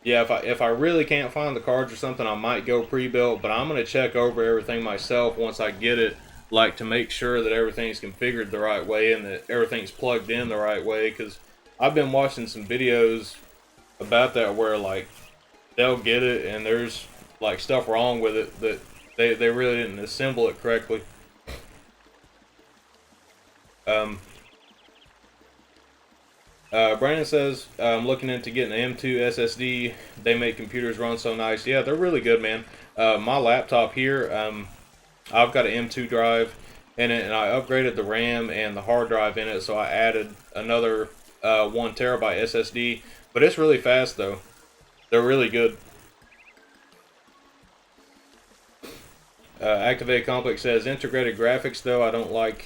yeah, if I really can't find the cards or something, I might go pre-built. But I'm gonna check over everything myself once I get it, like to make sure that everything's configured the right way and that everything's plugged in the right way. Because I've been watching some videos about that where like they'll get it and there's like stuff wrong with it that they really didn't assemble it correctly. Brandon says, I'm looking into getting an M2 SSD. They make computers run so nice. Yeah, they're really good, man. My laptop here, I've got an M2 drive in it, and I upgraded the RAM and the hard drive in it, so I added another 1 terabyte SSD. But it's really fast, though. They're really good. Activated Complex says, integrated graphics, though, I don't like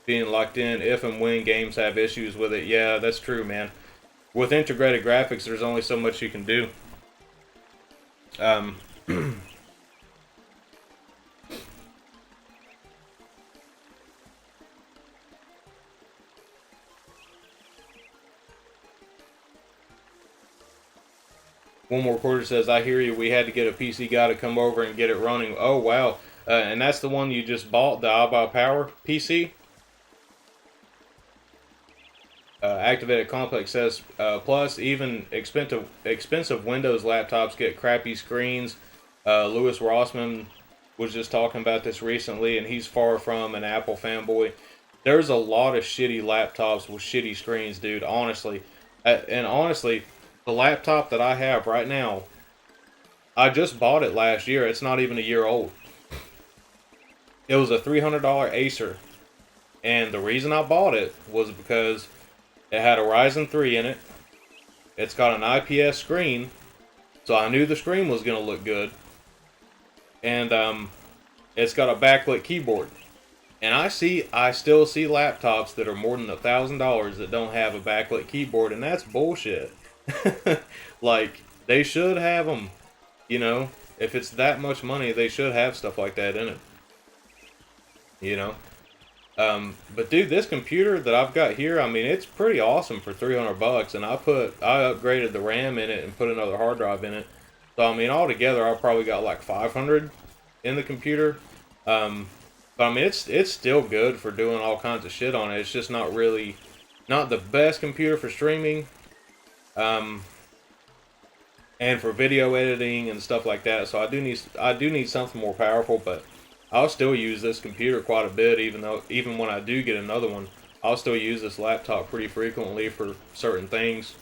being locked in if and when games have issues with it. Yeah, that's true, man. With integrated graphics, there's only so much you can do. One more quarter says, I hear you. We had to get a PC guy to come over and get it running. Oh, wow. And that's the one you just bought, the iBuyPower PC? Activated Complex says, plus even expensive Windows laptops get crappy screens. Lewis Rossman was just talking about this recently, and he's far from an Apple fanboy. There's a lot of shitty laptops with shitty screens, dude, honestly. And honestly, the laptop that I have right now, I just bought it last year. It's not even a year old. It was a $300 Acer. And the reason I bought it was because it had a Ryzen 3 in it. It's got an IPS screen, so I knew the screen was going to look good. And it's got a backlit keyboard. And I still see laptops that are more than $1,000 that don't have a backlit keyboard, and that's bullshit. Like, they should have them, you know? If it's that much money, they should have stuff like that in it. You know? But dude, this computer that I've got here, I mean, it's pretty awesome for $300, and I upgraded the RAM in it and put another hard drive in it. So I mean, altogether, I probably got like 500 in the computer. But I mean, it's still good for doing all kinds of shit on it. It's just not the best computer for streaming, and for video editing and stuff like that. So I do need something more powerful, but I'll still use this computer quite a bit, even when I do get another one, I'll still use this laptop pretty frequently for certain things.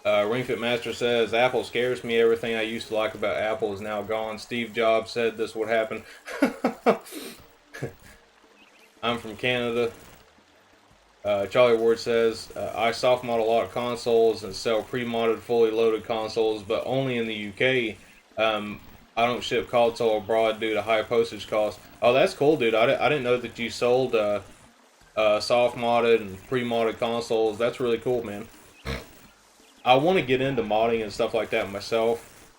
Ring Fit Master says, Apple scares me. Everything I used to like about Apple is now gone. Steve Jobs said this would happen. I'm from Canada. Charlie Ward says, I soft mod a lot of consoles and sell pre-modded, fully loaded consoles, but only in the UK. I don't ship console abroad due to high postage costs. Oh, that's cool, dude. I didn't know that you sold soft modded and pre-modded consoles. That's really cool, man. I want to get into modding and stuff like that myself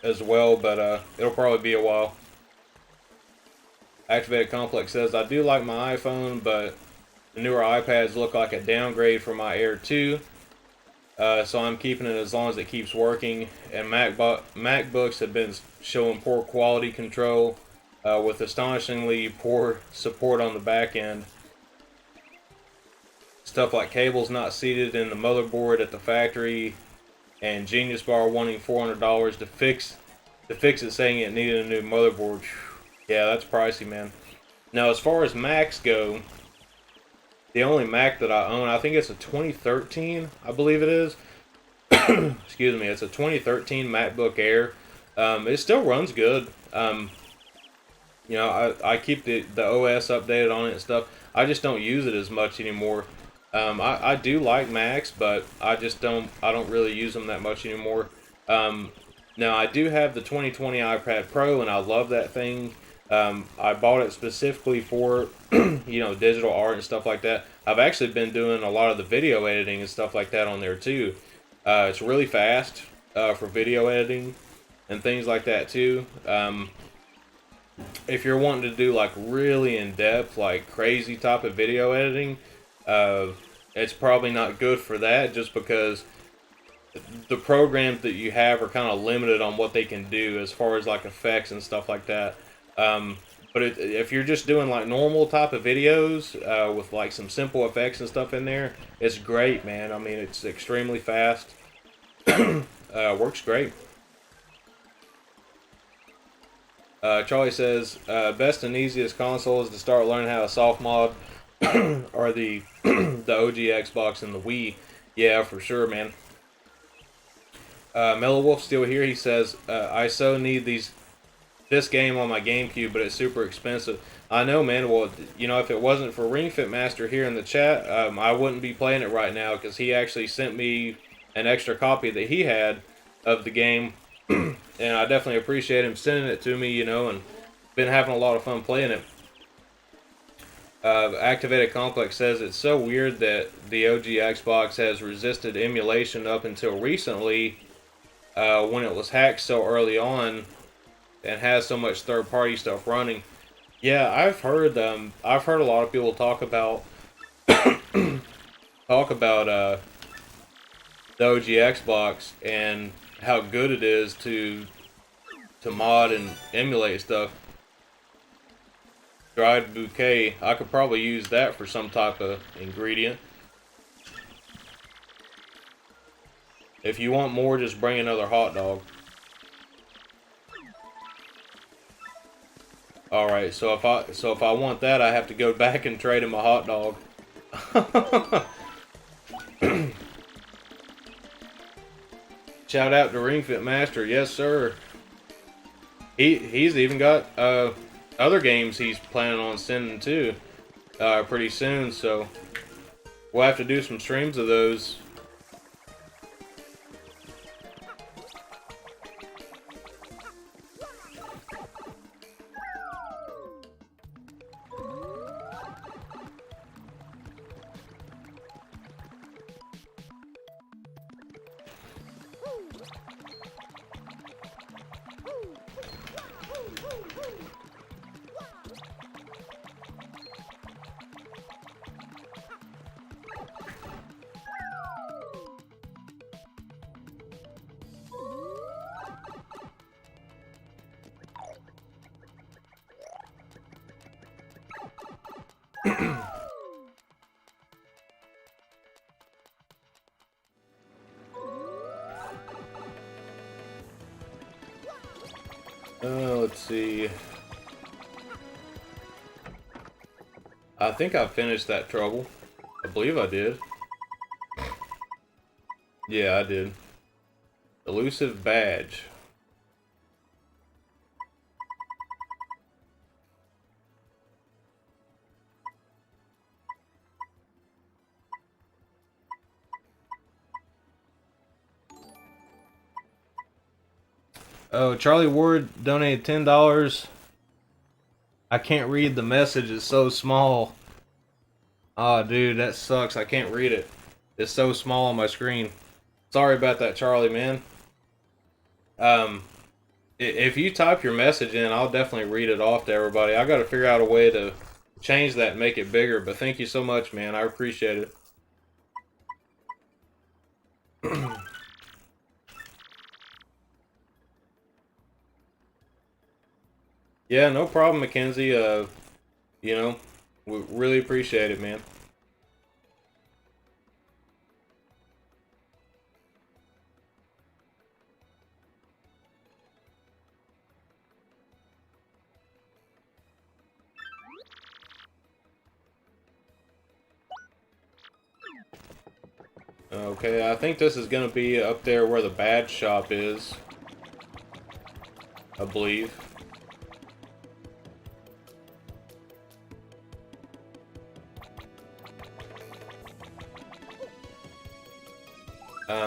as well, but it'll probably be a while. Activated Complex says, I do like my iPhone, but the newer iPads look like a downgrade for my Air 2. So I'm keeping it as long as it keeps working. And MacBooks have been showing poor quality control with astonishingly poor support on the back end. stuff like cables not seated in the motherboard at the factory, and Genius Bar wanting $400 to fix it, saying it needed a new motherboard. Yeah, that's pricey, man. Now, as far as Macs go, the only Mac that I own, I think it's a 2013, I believe it is. Excuse me, it's a 2013 MacBook Air. It still runs good. You know, I keep the OS updated on it and stuff. I just don't use it as much anymore. I do like Macs, but I don't really use them that much anymore. Now, I do have the 2020 iPad Pro, and I love that thing. I bought it specifically for, you know, digital art and stuff like that. I've actually been doing a lot of the video editing and stuff like that on there too. It's really fast for video editing and things like that too. If you're wanting to do like really in-depth, like crazy type of video editing, it's probably not good for that, just because the programs that you have are kind of limited on what they can do as far as like effects and stuff like that. But if you're just doing like normal type of videos with like some simple effects and stuff in there, it's great, man. I mean, it's extremely fast. Works great. Charlie says, best and easiest consoles to start learning how to soft mod are the the OG Xbox and the Wii. Yeah, for sure, man. Mellow Wolf still here. He says, I so need this game on my Gamecube, but it's super expensive. I know, man. Well, you know, if it wasn't for Ring Fit Master here in the chat, I wouldn't be playing it right now, because he actually sent me an extra copy that he had of the game, and I definitely appreciate him sending it to me, you know, and been having a lot of fun playing it. Activated Complex says it's so weird that the OG Xbox has resisted emulation up until recently, when it was hacked so early on and has so much third-party stuff running. Yeah, I've heard a lot of people talk about the OG Xbox and how good it is to mod and emulate stuff. Dried bouquet, I could probably use that for some type of ingredient. If you want more, just bring another hot dog. Alright, so if I want that, I have to go back and trade him a hot dog. Shout out to Ring Fit Master, yes sir. He's even got other games he's planning on sending too, pretty soon, so we'll have to do some streams of those. Let's see. I think I finished that trouble. I believe I did. Yeah, I did. Elusive badge. Oh, Charlie Ward donated $10. I can't read the message, it's so small. Ah, dude, that sucks. I can't read it. It's so small on my screen. Sorry about that, Charlie, man. If you type your message in, I'll definitely read it off to everybody. I gotta figure out a way to change that and make it bigger, but thank you so much, man. I appreciate it. Yeah, no problem, Mackenzie. You know, we really appreciate it, man. Okay, I think this is gonna be up there where the badge shop is, I believe.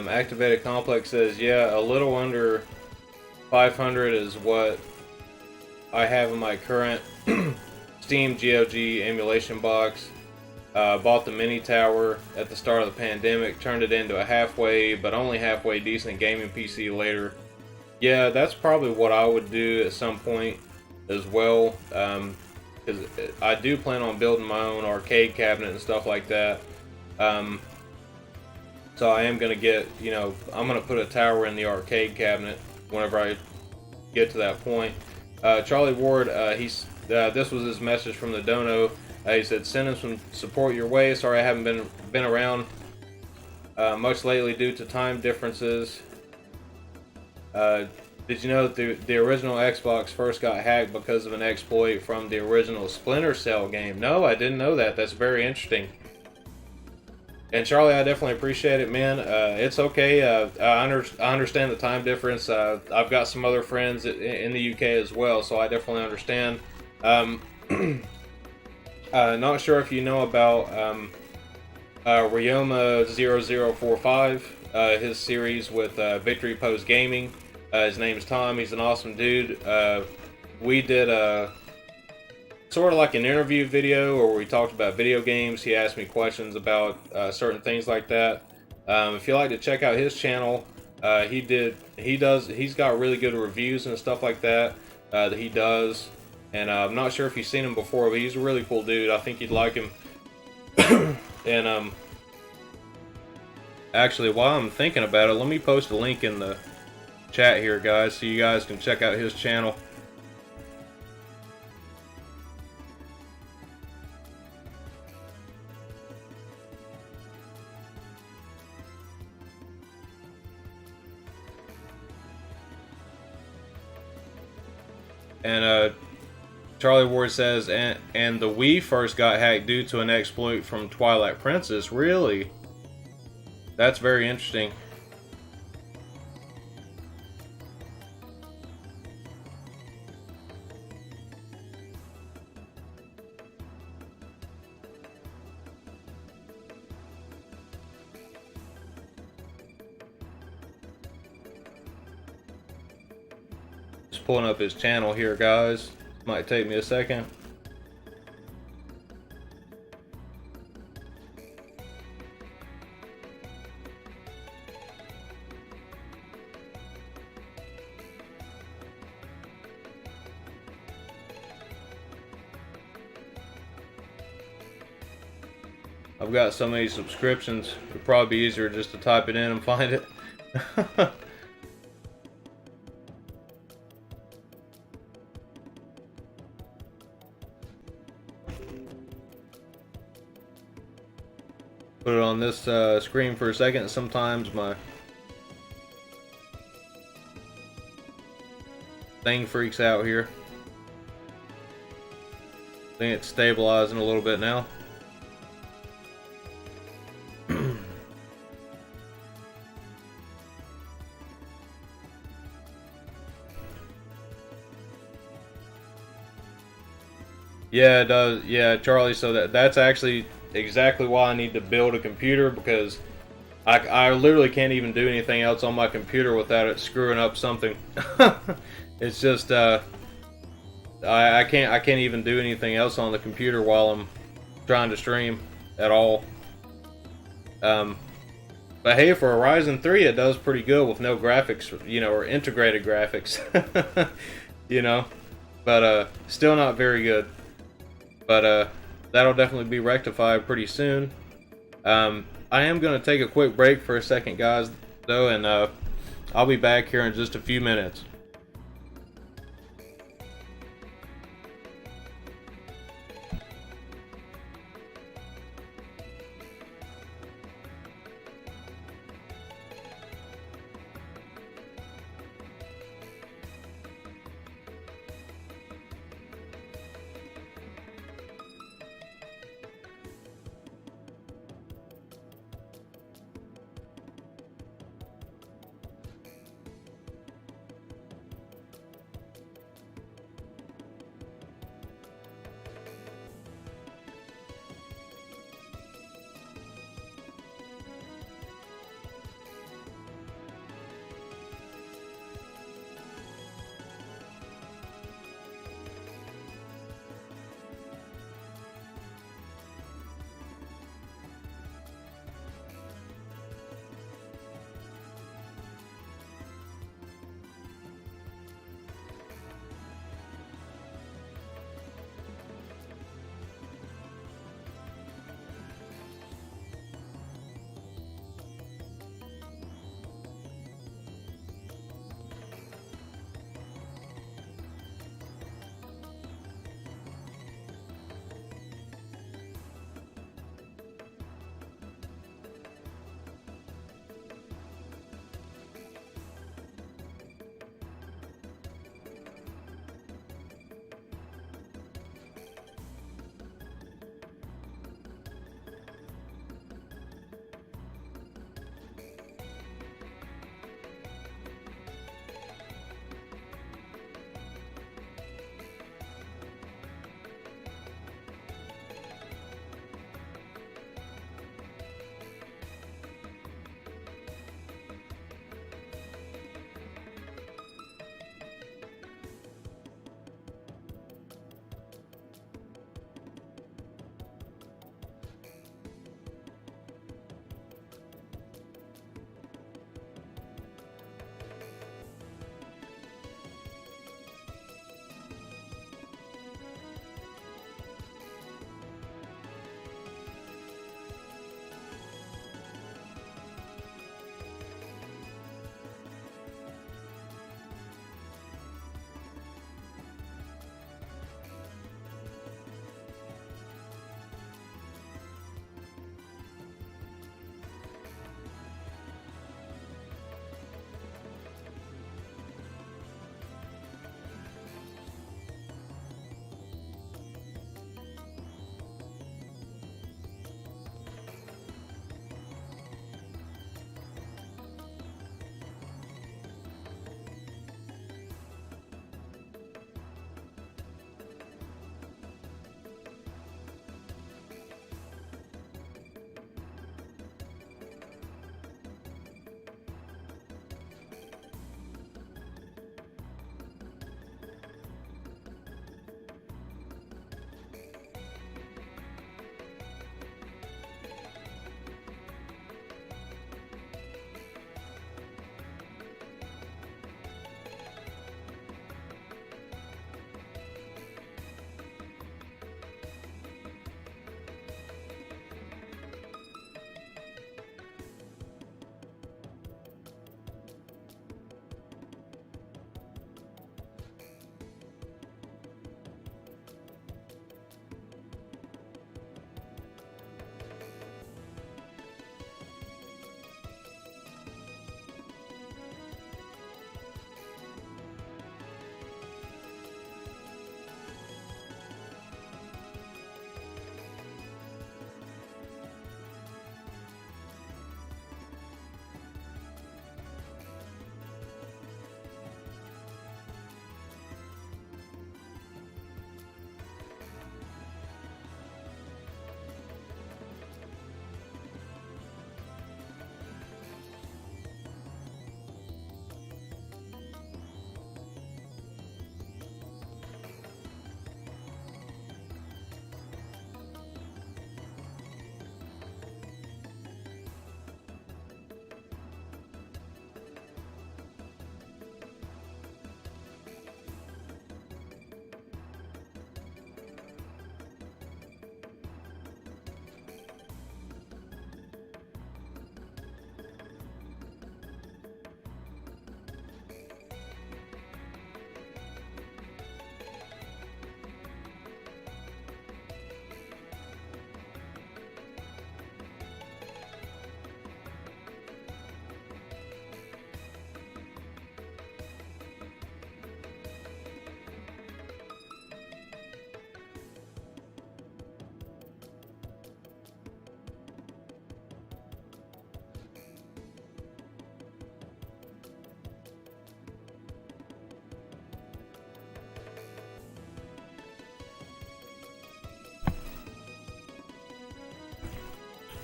Activated Complex says, yeah, a little under 500 is what I have in my current Steam GOG emulation box. Bought the mini tower at the start of the pandemic, turned it into a halfway, but only halfway decent gaming PC later. Yeah, that's probably what I would do at some point as well. Because I do plan on building my own arcade cabinet and stuff like that. So I am going to get, I'm going to put a tower in the arcade cabinet whenever I get to that point. Charlie Ward, this was his message from the dono. He said, send him some support your way. Sorry I haven't been around much lately due to time differences. Did you know that the original Xbox first got hacked because of an exploit from the original Splinter Cell game? No, I didn't know that. That's very interesting. And Charlie, I definitely appreciate it, man. It's okay. I understand the time difference. I've got some other friends in the UK as well, so I definitely understand. Not sure if you know about Ryoma0045, his series with Victory Pose Gaming. His name's Tom. He's an awesome dude. We did sort of like an interview video where we talked about video games. He asked me questions about certain things like that. If you'd like to check out his channel, he's got really good reviews and stuff like that that he does. And I'm not sure if you've seen him before, but he's a really cool dude. I think you'd like him. And actually, while I'm thinking about it, let me post a link in the chat here, guys, so you guys can check out his channel. And Charlie Ward says, and the Wii first got hacked due to an exploit from Twilight Princess. Really? That's very interesting. Just pulling up his channel here, guys. Might take me a second. I've got so many subscriptions, it'd probably be easier just to type it in and find it. Put it on this screen for a second. Sometimes my thing freaks out here. I think it's stabilizing a little bit now. Yeah, it does. Yeah, Charlie, so that's actually exactly why I need to build a computer, because I literally can't even do anything else on my computer without it screwing up something. It's just I can't even do anything else on the computer while I'm trying to stream at all. But hey, for a Ryzen 3 it does pretty good with no graphics, or integrated graphics. But still not very good. But that'll definitely be rectified pretty soon. I am going to take a quick break for a second, guys, though, and I'll be back here in just a few minutes.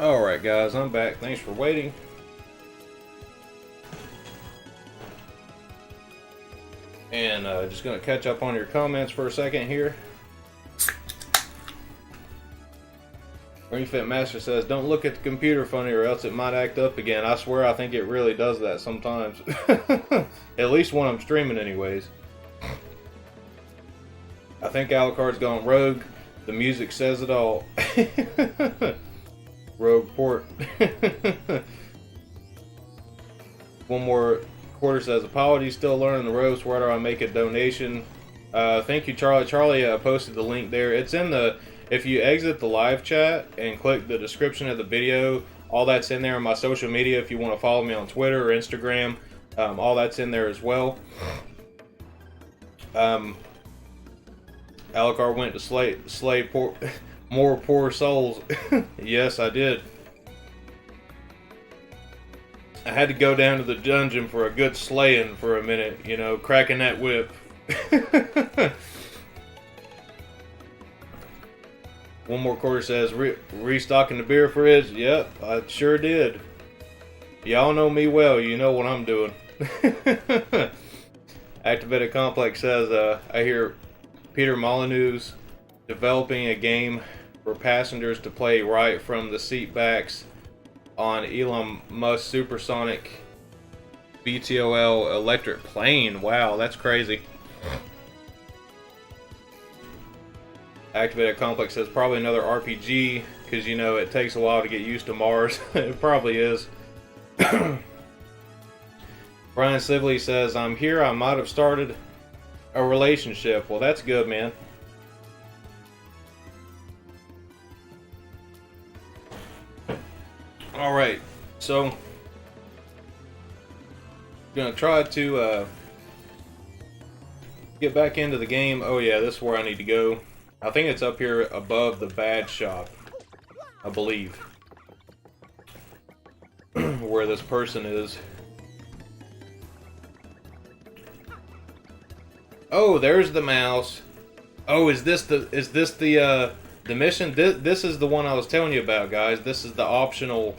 Alright guys, I'm back. Thanks for waiting. And just going to catch up on your comments for a second here. Ring Fit Master says, don't look at the computer funny or else it might act up again. I swear I think it really does that sometimes. At least when I'm streaming anyways. I think Alucard's gone rogue. The music says it all. Rogue port. One more quarter says, apologies, still learning the ropes. Where do I make a donation? Thank you, Charlie. Charlie posted the link there. It's in the, if you exit the live chat and click the description of the video, all that's in there on my social media. If you want to follow me on Twitter or Instagram, all that's in there as well. Alucard went to slay more poor souls. Yes, I did. I had to go down to the dungeon for a good slaying for a minute, you know, cracking that whip. One more quarter says, restocking the beer fridge. Yep, I sure did. Y'all know me well, you know what I'm doing. Activated Complex says, I hear Peter Molyneux's developing a game for passengers to play right from the seat backs on Elon Musk's supersonic VTOL electric plane. Wow, that's crazy. Activated Complex says probably another RPG because, you know, it takes a while to get used to Mars. It probably is. Brian Sibley says, I'm here. I might have started a relationship. Well, that's good, man. Alright, so I'm gonna try to get back into the game. Oh yeah, this is where I need to go. I think it's up here above the badge shop, I believe. Where this person is. Oh, there's the mouse. Oh, is this the mission? This is the one I was telling you about, guys. This is the optional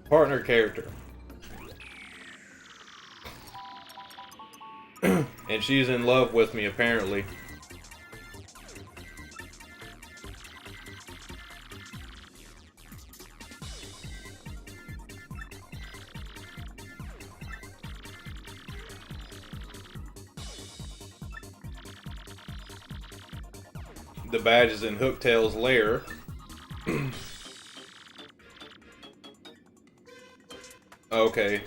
partner character. And she's in love with me, apparently. The badge is in Hooktail's lair. Okay.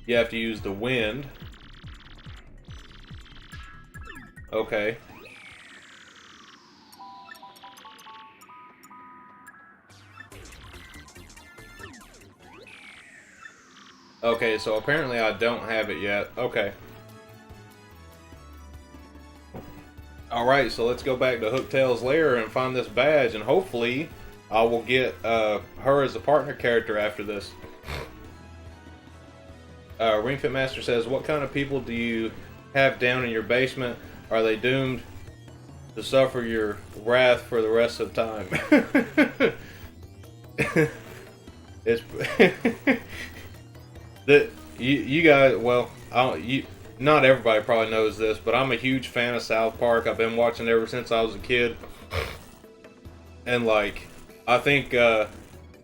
You have to use the wind. Okay. Okay, so apparently I don't have it yet. Okay. Alright, so let's go back to Hooktail's lair and find this badge, and hopefully I will get her as a partner character after this. Ring Fit Master says, what kind of people do you have down in your basement? Are they doomed to suffer your wrath for the rest of time? It's that you guys, well, not everybody probably knows this, but I'm a huge fan of South Park. I've been watching it ever since I was a kid. And like, I think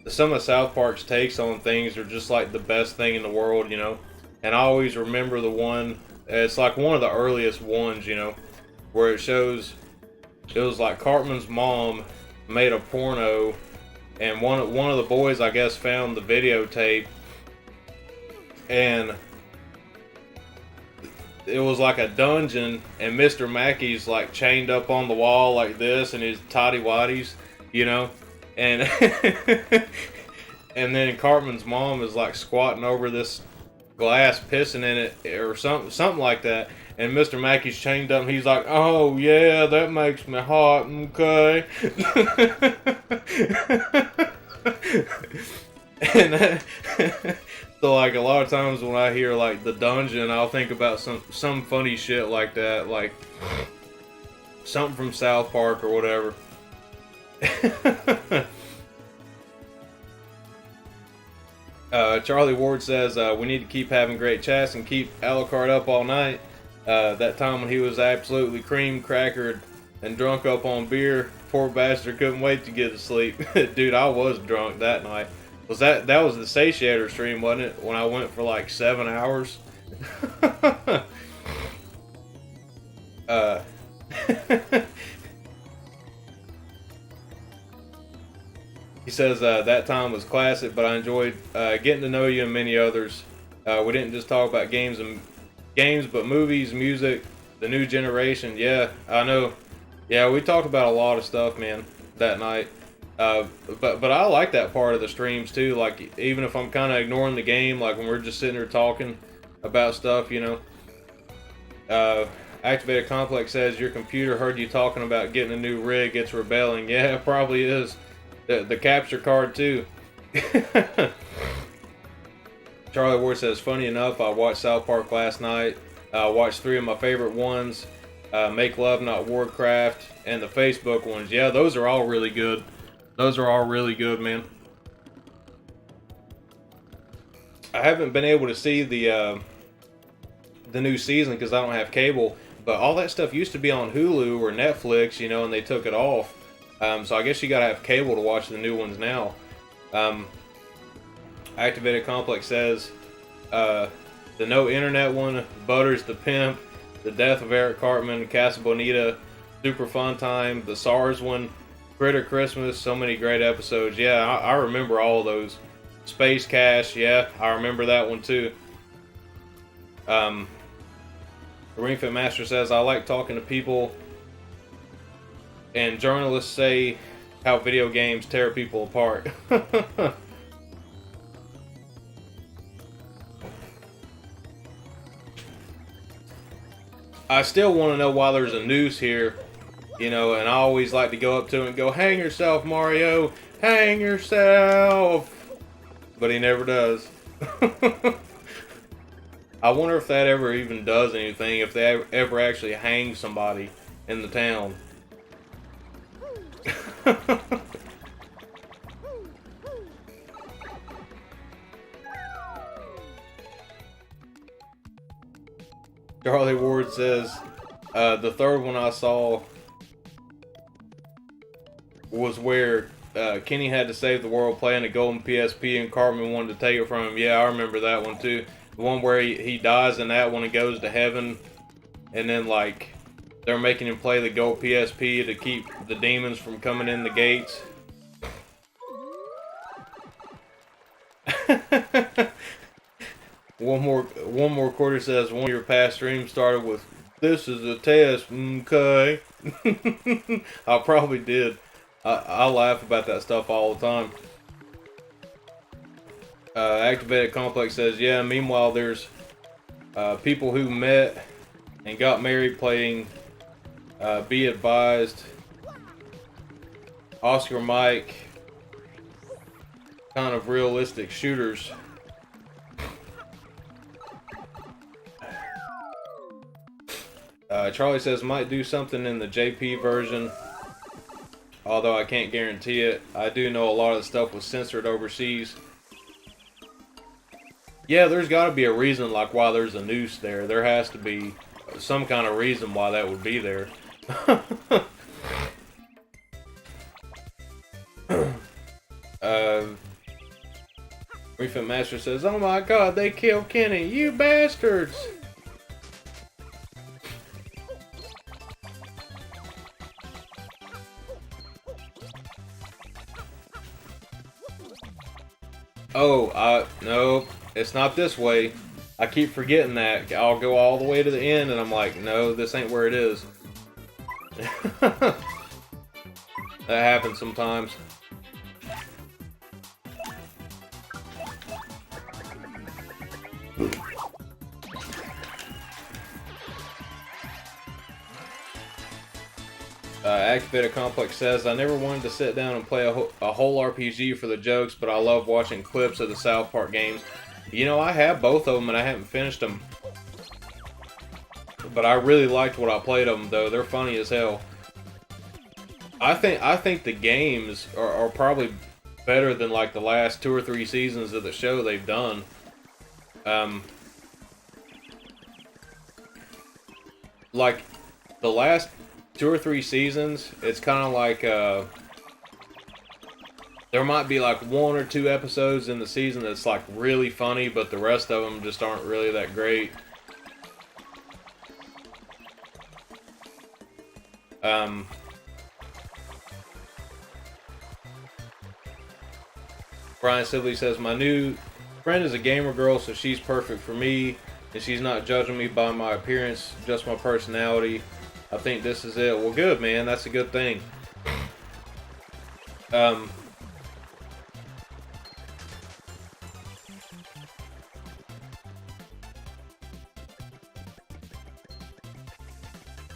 some of South Park's takes on things are just like the best thing in the world, you know. And I always remember the one, it's like one of the earliest ones, you know, where it shows, it was like Cartman's mom made a porno, and one of the boys, I guess, found the videotape, and it was like a dungeon, and Mr. Mackey's like chained up on the wall like this, and his TTYDs, you know, and and then Cartman's mom is like squatting over this glass, pissing in it, or something like that, and Mr. Mackey's chained up, and he's like, oh yeah, that makes me hot, okay. And So like a lot of times when I hear like the dungeon, I'll think about some funny shit like that, like something from South Park or whatever. Charlie Ward says we need to keep having great chats and keep Alucard up all night. That time when he was absolutely cream crackered and drunk up on beer, poor bastard couldn't wait to get to sleep. Dude, I was drunk that night. That was the Satiator stream, wasn't it? When I went for like 7 hours. He says that time was classic, but I enjoyed getting to know you and many others. We didn't just talk about games, but movies, music, the new generation. Yeah, I know. Yeah, we talked about a lot of stuff, man, that night. But I like that part of the streams too. Like even if I'm kind of ignoring the game, like when we're just sitting there talking about stuff, you know. Activated Complex says your computer heard you talking about getting a new rig. It's rebelling. Yeah, it probably is. The capture card too. Charlie Ward says, funny enough, I watched South Park last night. Watched 3 of my favorite ones. Make Love Not Warcraft and the Facebook ones. Yeah, those are all really good. Those are all really good, man. I haven't been able to see the new season because I don't have cable. But all that stuff used to be on Hulu or Netflix, you know, and they took it off. So I guess you gotta have cable to watch the new ones now. Activated Complex says the no internet one, Butters the Pimp, the death of Eric Cartman, Casa Bonita, Super Fun Time, the SARS one, Critter Christmas, so many great episodes. Yeah, I remember all of those. Space Cash, yeah, I remember that one too. Ring Fit Master says, I like talking to people and journalists say how video games tear people apart. I still want to know why there's a noose here, you know, and I always like to go up to him and go, hang yourself, Mario, hang yourself. But he never does. I wonder if that ever even does anything, if they ever actually hang somebody in the town. Charlie Ward says, the third one I saw was where Kenny had to save the world playing the golden PSP and Cartman wanted to take it from him. Yeah, I remember that one too. The one where he dies in that one and goes to heaven, and then like they're making him play the gold PSP to keep the demons from coming in the gates. One more quarter says one of your past streams started with "This is a test, okay." I probably did. I laugh about that stuff all the time. Activated Complex says, yeah, meanwhile there's people who met and got married playing Be Advised, Oscar Mike, kind of realistic shooters. Charlie says, might do something in the JP version, although I can't guarantee it. I do know a lot of the stuff was censored overseas. Yeah, there's got to be a reason, like why there's a noose there. There has to be some kind of reason why that would be there. Refit Master says, oh my god, they killed Kenny, you bastards! Oh, no, it's not this way. I keep forgetting that. I'll go all the way to the end and I'm like, no, this ain't where it is. That happens sometimes. Activated Complex says, I never wanted to sit down and play a whole RPG for the jokes, but I love watching clips of the South Park games. You know, I have both of them and I haven't finished them. But I really liked what I played of them, though. They're funny as hell. I think the games are probably better than like the last 2 or 3 seasons of the show they've done. Like the last 2 or 3 seasons, it's kind of like there might be like 1 or 2 episodes in the season that's like really funny, but the rest of them just aren't really that great. Brian Sibley says, my new friend is a gamer girl, so she's perfect for me, and she's not judging me by my appearance, just my personality. I think this is it. Well, good, man. That's a good thing. Sorry,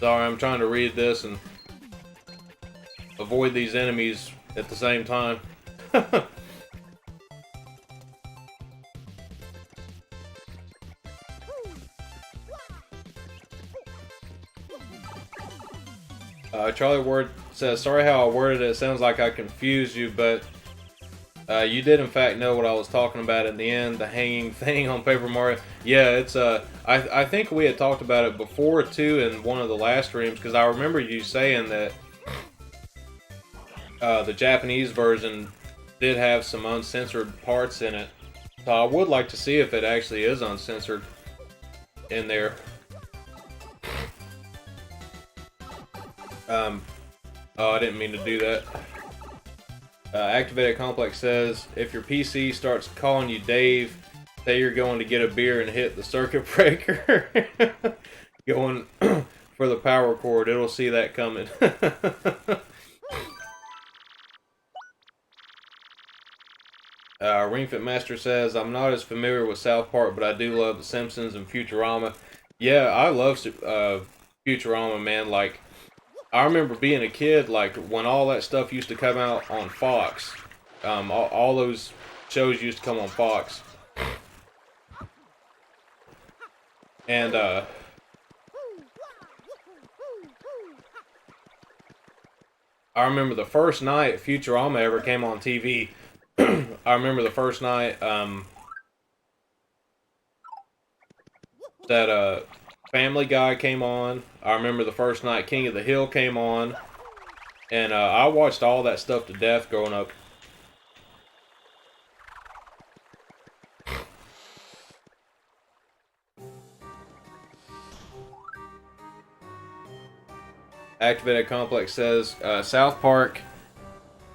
I'm trying to read this and avoid these enemies at the same time. Charlie Ward says, sorry how I worded it. It sounds like I confused you, but you did in fact know what I was talking about at the end, the hanging thing on Paper Mario. Yeah, it's I think we had talked about it before too in one of the last streams, because I remember you saying that the Japanese version did have some uncensored parts in it. So I would like to see if it actually is uncensored in there. Oh, I didn't mean to do that. Activated Complex says, if your PC starts calling you Dave, say you're going to get a beer and hit the circuit breaker. Going for the power cord, it'll see that coming. Ring Fit Master says, I'm not as familiar with South Park, but I do love The Simpsons and Futurama. Yeah, I love Futurama, man. Like, I remember being a kid, like, when all that stuff used to come out on Fox. All those shows used to come on Fox. And, I remember the first night Futurama ever came on TV. I remember the first night, that, Family Guy came on. I remember the first night King of the Hill came on. And I watched all that stuff to death growing up. Activated Complex says, South Park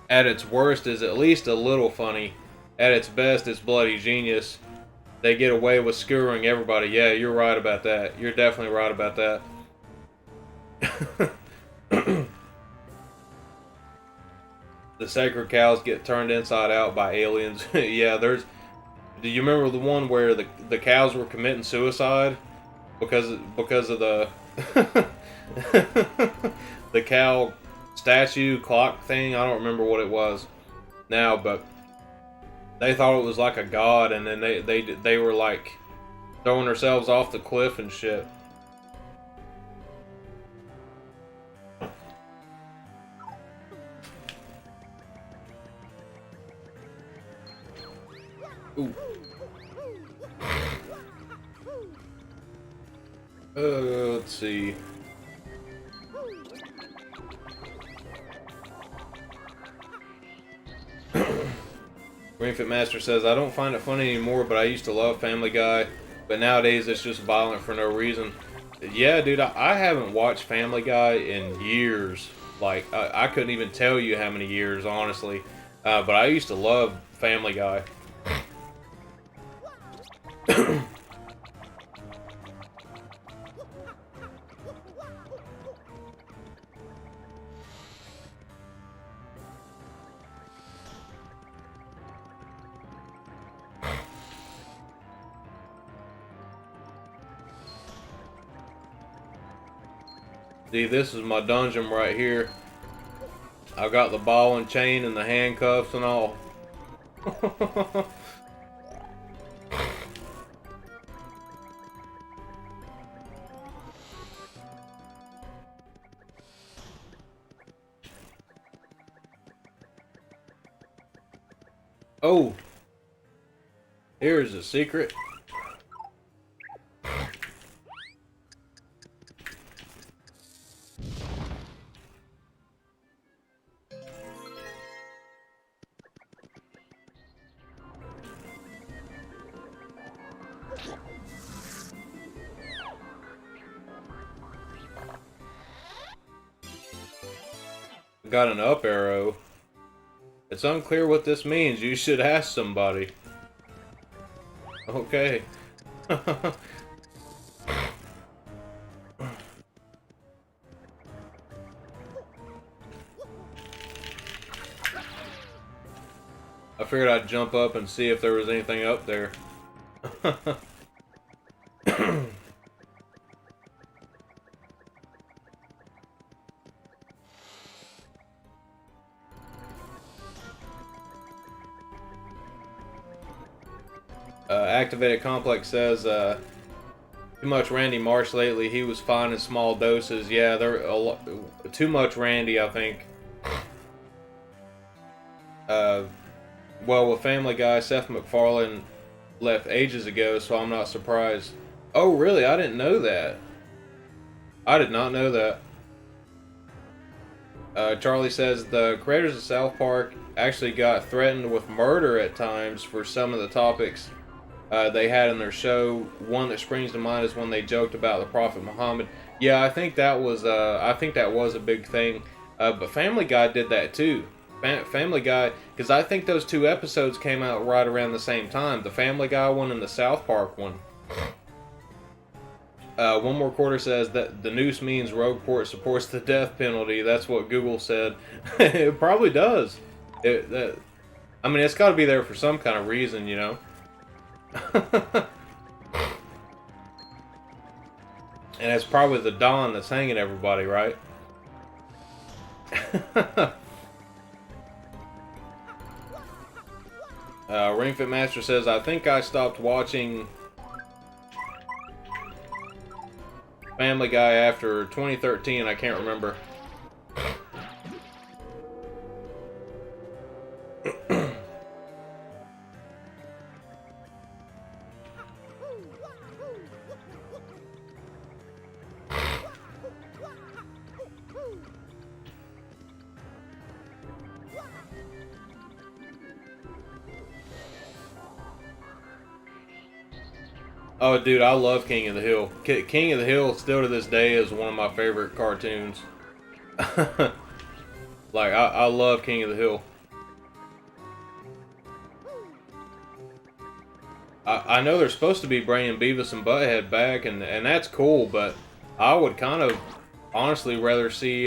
at its worst is at least a little funny. At its best, it's bloody genius. They get away with skewering everybody. Yeah, you're right about that. You're definitely right about that. The sacred cows get turned inside out by aliens. Yeah, do you remember the one where the cows were committing suicide because of the the cow statue clock thing? I don't remember what it was now, but they thought it was like a god, and then they were like throwing themselves off the cliff and shit. Ooh. Let's see. Greenfit Master says, I don't find it funny anymore, but I used to love Family Guy, but nowadays it's just violent for no reason. Yeah, dude, I haven't watched Family Guy in years. Like, I couldn't even tell you how many years, honestly. But I used to love Family Guy. See, this is my dungeon right here. I've got the ball and chain and the handcuffs and all. Oh, here's a secret. Got an up arrow. It's unclear what this means. You should ask somebody. Okay. I figured I'd jump up and see if there was anything up there. Activated Complex says, too much Randy Marsh lately. He was fine in small doses. Yeah, too much Randy, I think. Well, with Family Guy, Seth MacFarlane left ages ago, so I'm not surprised. Oh, really? I didn't know that. I did not know that. Charlie says the creators of South Park actually got threatened with murder at times for some of the topics they had in their show. One that springs to mind is when they joked about the Prophet Muhammad. Yeah, I think that was a big thing. But Family Guy did that too. Family Guy, because I think those two episodes came out right around the same time. The Family Guy one and the South Park one. One more quarter says that the noose means Rogueport supports the death penalty. That's what Google said. It probably does. I mean, it's got to be there for some kind of reason, you know. And it's probably the Don that's hanging everybody, right? Ring Fit Master says, I think I stopped watching Family Guy after 2013. I can't remember. Oh, dude, I love King of the Hill. King of the Hill, still to this day, is one of my favorite cartoons. Like, I love King of the Hill. I know they're supposed to be bringing Beavis and Butthead back, and that's cool, but I would kind of honestly rather see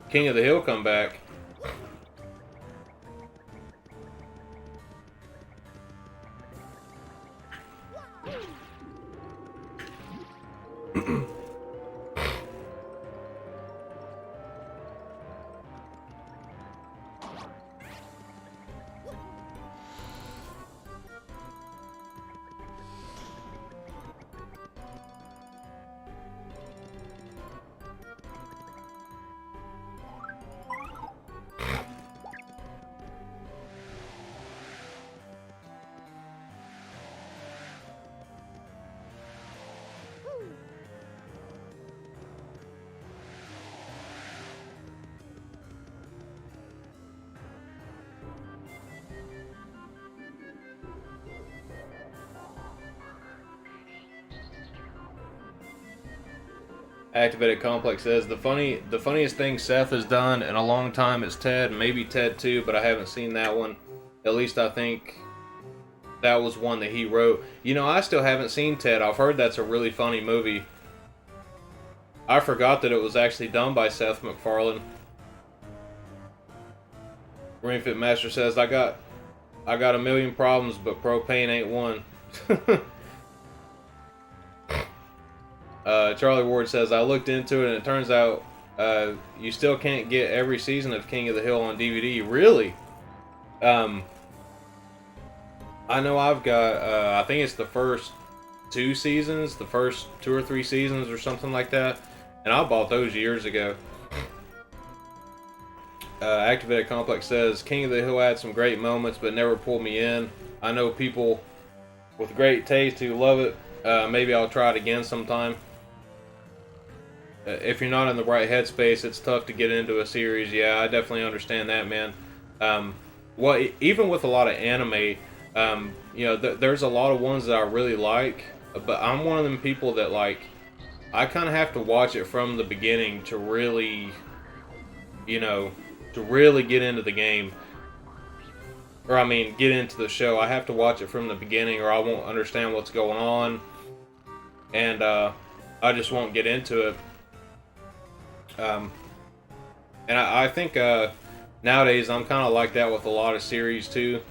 King of the Hill come back. Activated Complex says the funniest thing Seth has done in a long time is Ted, maybe Ted 2, but I haven't seen that one. At least I think that was one that he wrote. You know, I still haven't seen Ted. I've heard that's a really funny movie. I forgot that it was actually done by Seth MacFarlane. Ring Fit Master says I got a million problems, but propane ain't one. Charlie Ward says, I looked into it and it turns out you still can't get every season of King of the Hill on DVD. Really? I know I've got, I think it's the first 2 seasons, the first 2 or 3 seasons or something like that. And I bought those years ago. Activated Complex says, King of the Hill had some great moments, but never pulled me in. I know people with great taste who love it. Maybe I'll try it again sometime. If you're not in the right headspace, it's tough to get into a series. Yeah, I definitely understand that, man. Well, even with a lot of anime, there's a lot of ones that I really like, but I'm one of them people that, like, I kind of have to watch it from the beginning to really, to really get into the game. Or, I mean, get into the show. I have to watch it from the beginning or I won't understand what's going on. And, I just won't get into it. And I think, nowadays I'm kind of like that with a lot of series too.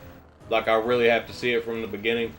Like, I really have to see it from the beginning.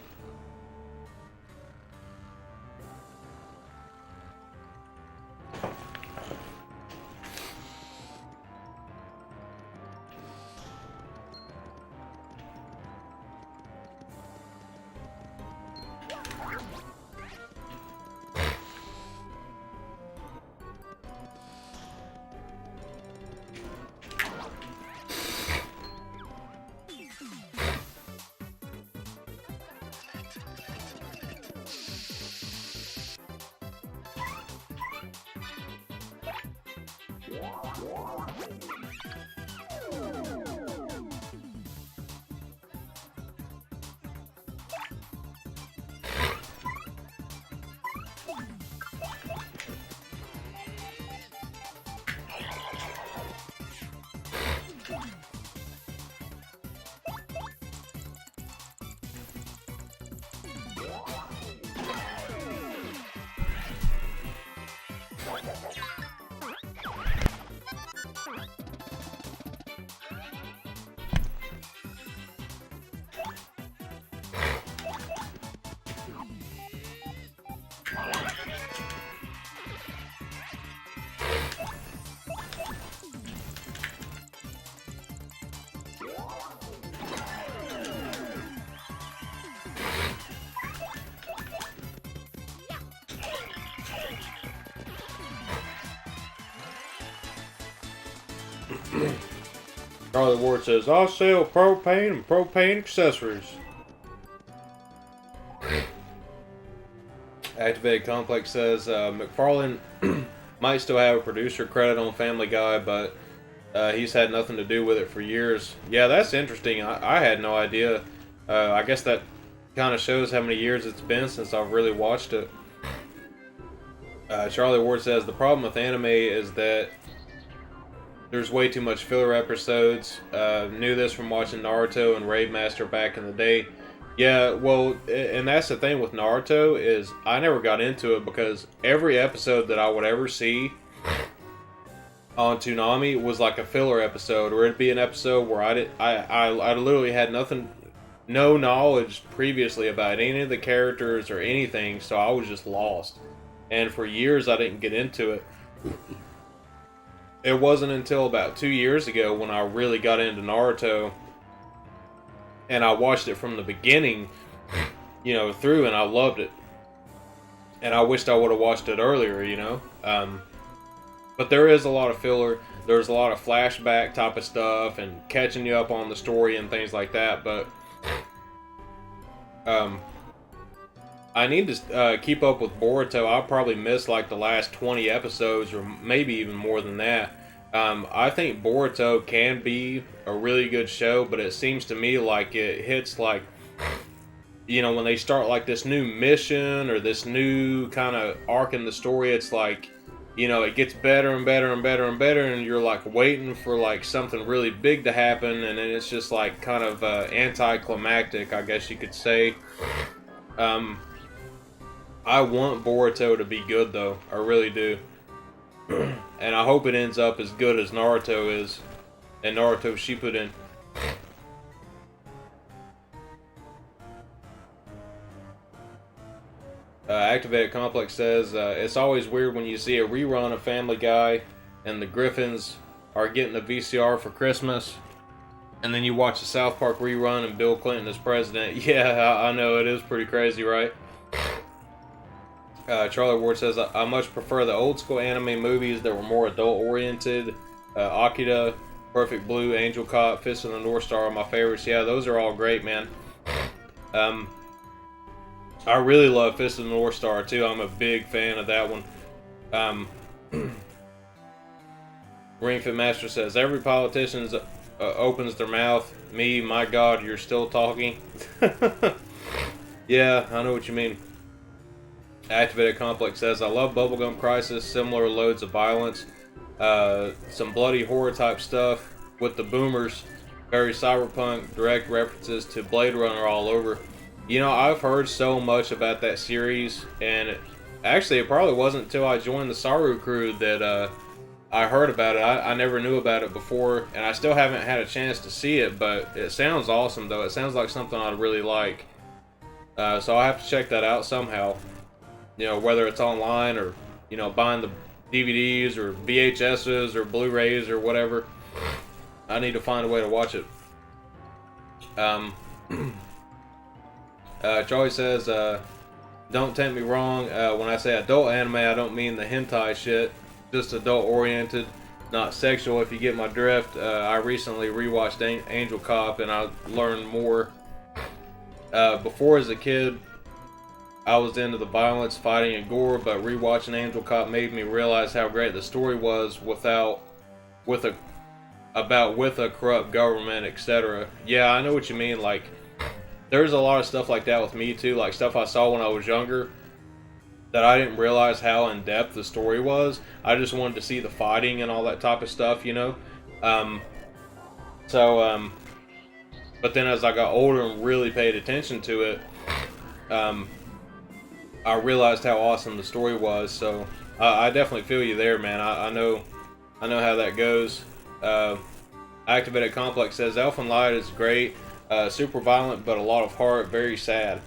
Charlie Ward says, I'll sell propane and propane accessories. Activated Complex says, McFarlane might still have a producer credit on Family Guy, but he's had nothing to do with it for years. Yeah, that's interesting. I had no idea. I guess that kind of shows how many years it's been since I've really watched it. Charlie Ward says, the problem with anime is that there's way too much filler episodes. Knew this from watching Naruto and Raid Master back in the day. Yeah, well, and that's the thing with Naruto is I never got into it because every episode that I would ever see on Toonami was like a filler episode, or it'd be an episode where I literally had no knowledge previously about any of the characters or anything, so I was just lost. And for years I didn't get into it. It wasn't until about 2 years ago when I really got into Naruto and I watched it from the beginning, through, and I loved it. And I wished I would have watched it earlier, But there is a lot of filler. There's a lot of flashback type of stuff and catching you up on the story and things like that, but I need to keep up with Boruto. I'll probably miss like the last 20 episodes or maybe even more than that. I think Boruto can be a really good show, but it seems to me like it hits like, when they start like this new mission or this new kind of arc in the story, it's like, it gets better and better and better and better, and you're like waiting for like something really big to happen, and then it's just like kind of anticlimactic, I guess you could say. I want Boruto to be good though, I really do. And I hope it ends up as good as Naruto is, and Naruto Shippuden. Activated Complex says, it's always weird when you see a rerun of Family Guy and the Griffins are getting a VCR for Christmas, and then you watch the South Park rerun and Bill Clinton is president. Yeah, I know, it is pretty crazy, right? Charlie Ward says, I much prefer the old school anime movies that were more adult oriented. Akira Perfect Blue, Angel Cop, Fist of the North Star are my favorites. Yeah, those are all great, man. I really love Fist of the North Star too. I'm a big fan of that one. Ring Fit Master says every politician opens their mouth. Me, my God, you're still talking. Yeah, I know what you mean. Activated Complex says I love Bubblegum Crisis. Similar loads of violence, some bloody horror type stuff with the boomers. Very cyberpunk, direct references to Blade Runner all over. You know, I've heard so much about that series, and it probably wasn't until I joined the Saru crew that I heard about it. I never knew about it before, and I still haven't had a chance to see it, but it sounds awesome, though. It sounds like something I'd really like. So I'll have to check that out somehow. You know, whether it's online or, you know, buying the DVDs or VHSs or Blu-rays or whatever. I need to find a way to watch it. Charlie says, don't tempt me wrong. When I say adult anime, I don't mean the hentai shit. Just adult oriented, not sexual, if you get my drift. I recently rewatched Angel Cop and I learned more. Before, as a kid, I was into the violence, fighting, and gore, but rewatching Angel Cop made me realize how great the story was with a corrupt government, etc. Yeah, I know what you mean. Like, there's a lot of stuff like that with me too, like stuff I saw when I was younger that I didn't realize how in depth the story was. I just wanted to see the fighting and all that type of stuff, you know. But then as I got older and really paid attention to it, I realized how awesome the story was. So I definitely feel you there, man. I know how that goes. Activated Complex says Elfen Light is great, super violent, but a lot of heart, very sad.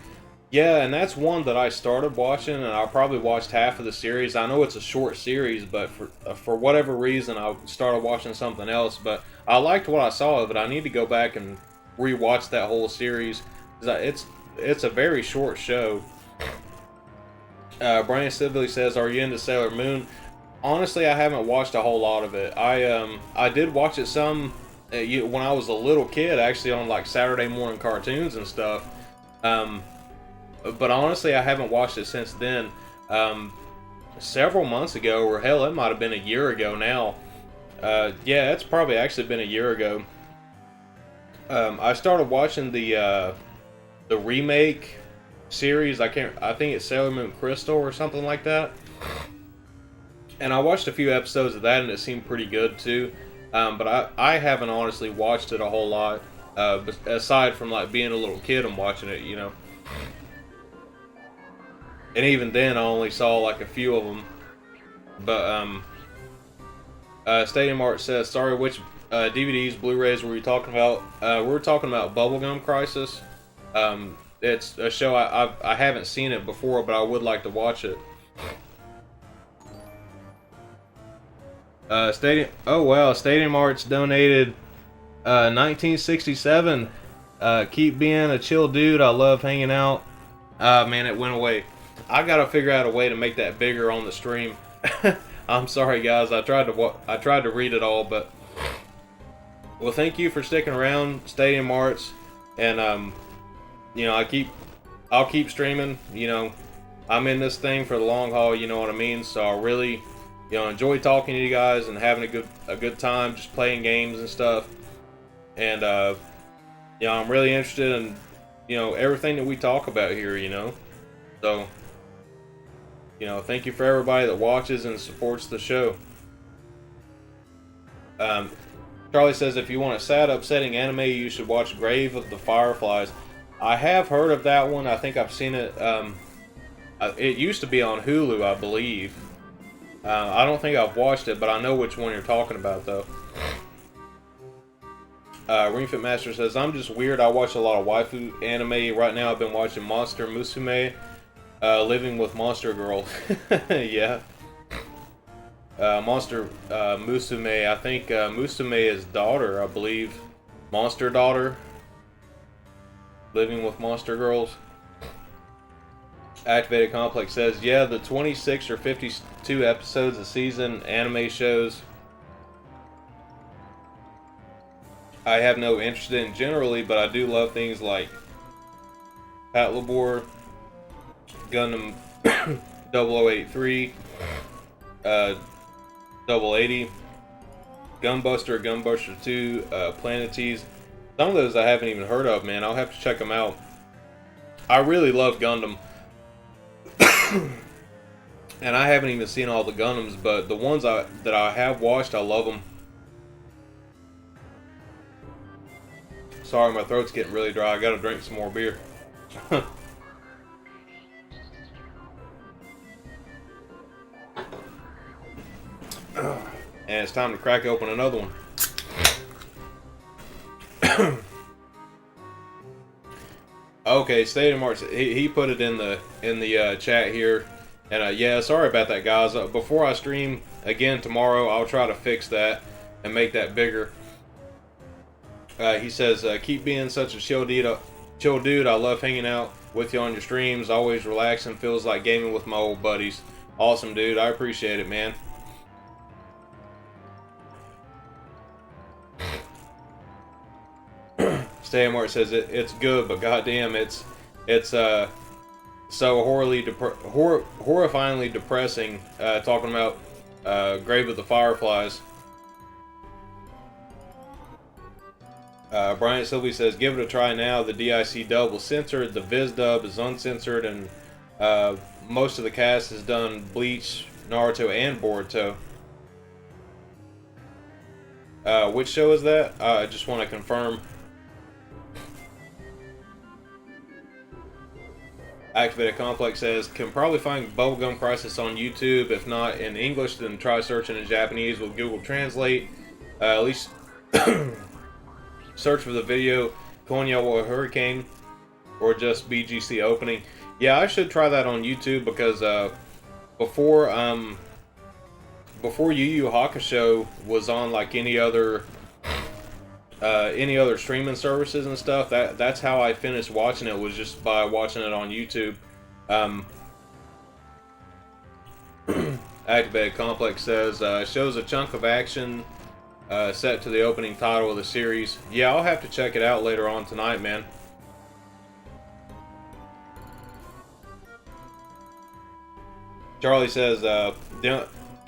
Yeah, and that's one that I started watching, and I probably watched half of the series. I know it's a short series, but for whatever reason, I started watching something else. But I liked what I saw of it. I need to go back and rewatch that whole series. It's a very short show. Brian Sibley says, "Are you into Sailor Moon?" Honestly, I haven't watched a whole lot of it. I did watch it some when I was a little kid, actually, on like Saturday morning cartoons and stuff. But honestly, I haven't watched it since then. Several months ago, or hell, it might have been a year ago now. Yeah, it's probably actually been a year ago. I started watching the remake series. I think it's Sailor Moon Crystal or something like that. And I watched a few episodes of that, and it seemed pretty good too. But I haven't honestly watched it a whole lot, aside from like being a little kid and watching it, you know. And even then, I only saw like a few of them. But Stadium Art says, "Sorry, which DVDs, Blu-rays were you talking about?" We were talking about Bubblegum Crisis. It's a show I haven't seen it before, but I would like to watch it. Stadium Arts donated 1967. Keep being a chill dude. I love hanging out. Man, it went away. I gotta figure out a way to make that bigger on the stream. I'm sorry, guys. I tried to read it all, but well, thank you for sticking around, Stadium Arts, and you know, I'll keep streaming. You know, I'm in this thing for the long haul. You know what I mean? So I really, you know, enjoy talking to you guys and having a good time, just playing games and stuff. And you know, I'm really interested in, you know, everything that we talk about here. You know, so. You know, thank you for everybody that watches and supports the show. Charlie says, if you want a sad, upsetting anime, you should watch Grave of the Fireflies. I have heard of that one. I think I've seen it. It used to be on Hulu, I believe. I don't think I've watched it, but I know which one you're talking about, though. Ringfit Master says, I'm just weird. I watch a lot of waifu anime. Right now, I've been watching Monster Musume. Living with Monster Girl. Yeah. Monster Musume. I think Musume is daughter, I believe. Monster daughter. Living with Monster Girls. Activated Complex says, yeah, the 26 or 52 episodes a season anime shows. I have no interest in generally, but I do love things like Patlabor, Gundam 0083, 8080, Gunbuster, Gunbuster 2, Planetes. Some of those I haven't even heard of, man. I'll have to check them out. I really love Gundam. And I haven't even seen all the Gundams, but the ones that I have watched, I love them. Sorry, my throat's getting really dry. I gotta drink some more beer. And it's time to crack open another one. Okay, Stadium Arts. He put it in the chat here, and yeah, sorry about that, guys. Before I stream again tomorrow, I'll try to fix that and make that bigger. He says, keep being such a chill dude. I love hanging out with you on your streams. Always relaxing. Feels like gaming with my old buddies. Awesome, dude. I appreciate it, man. Staying where it says it's good, but goddamn, it's so horrifyingly depressing. Talking about Grave of the Fireflies. Bryant Sylvie says, give it a try now. The DIC dub was censored, the Viz dub is uncensored, and most of the cast has done Bleach, Naruto, and Boruto. Which show is that? I just want to confirm. Activated Complex says, can probably find Bubblegum Crisis on YouTube. If not in English, then try searching in Japanese with Google Translate. At least search for the video Konyawa Hurricane or just BGC opening. Yeah, I should try that on YouTube because before Yu Yu Hakusho was on like any other streaming services and stuff, that's how I finished watching it, was just by watching it on YouTube. Activated Complex says, shows a chunk of action set to the opening title of the series. Yeah, I'll have to check it out later on tonight, man. Charlie says, the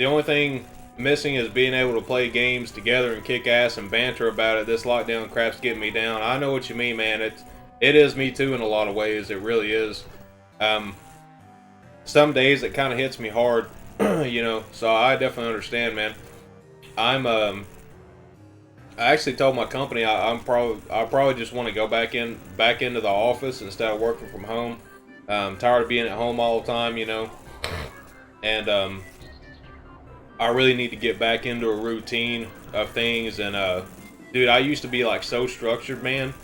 only thing missing is being able to play games together and kick ass and banter about it. This lockdown crap's getting me down. I know what you mean, man. It is me too in a lot of ways. It really is. Some days it kind of hits me hard, you know. So I definitely understand, man. I actually told my company I probably just want to go back into the office instead of working from home. I'm tired of being at home all the time, you know. And I really need to get back into a routine of things. And dude, I used to be like so structured, man.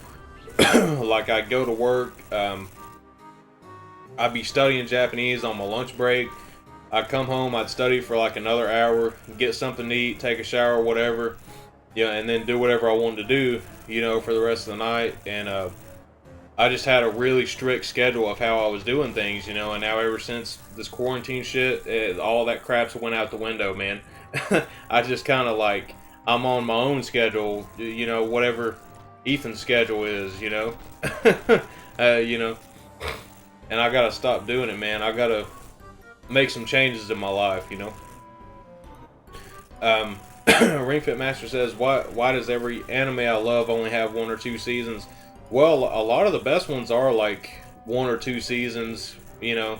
Like I'd go to work, I'd be studying Japanese on my lunch break. I'd come home, I'd study for like another hour, get something to eat, take a shower, whatever, yeah, and then do whatever I wanted to do, you know, for the rest of the night. And I just had a really strict schedule of how I was doing things, you know. And now ever since this quarantine shit, all that crap's went out the window, man. I just kind of like, I'm on my own schedule, you know, whatever Ethan's schedule is, you know. You know, and I gotta stop doing it, man. I gotta make some changes in my life, you know. Ring Fit Master says, why does every anime I love only have 1 or 2 seasons? Well, a lot of the best ones are like 1 or 2 seasons, you know,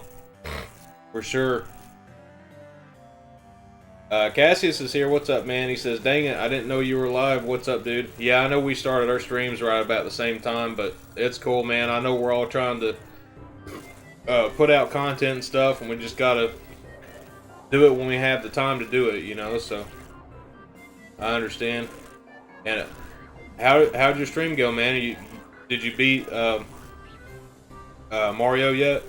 for sure. Cassius is here. What's up, man? He says, dang it, I didn't know you were live. What's up, dude? Yeah, I know we started our streams right about the same time, but it's cool, man. I know we're all trying to put out content and stuff, and we just gotta do it when we have the time to do it, you know, so I understand. And how'd your stream go, man? Did you beat Mario yet?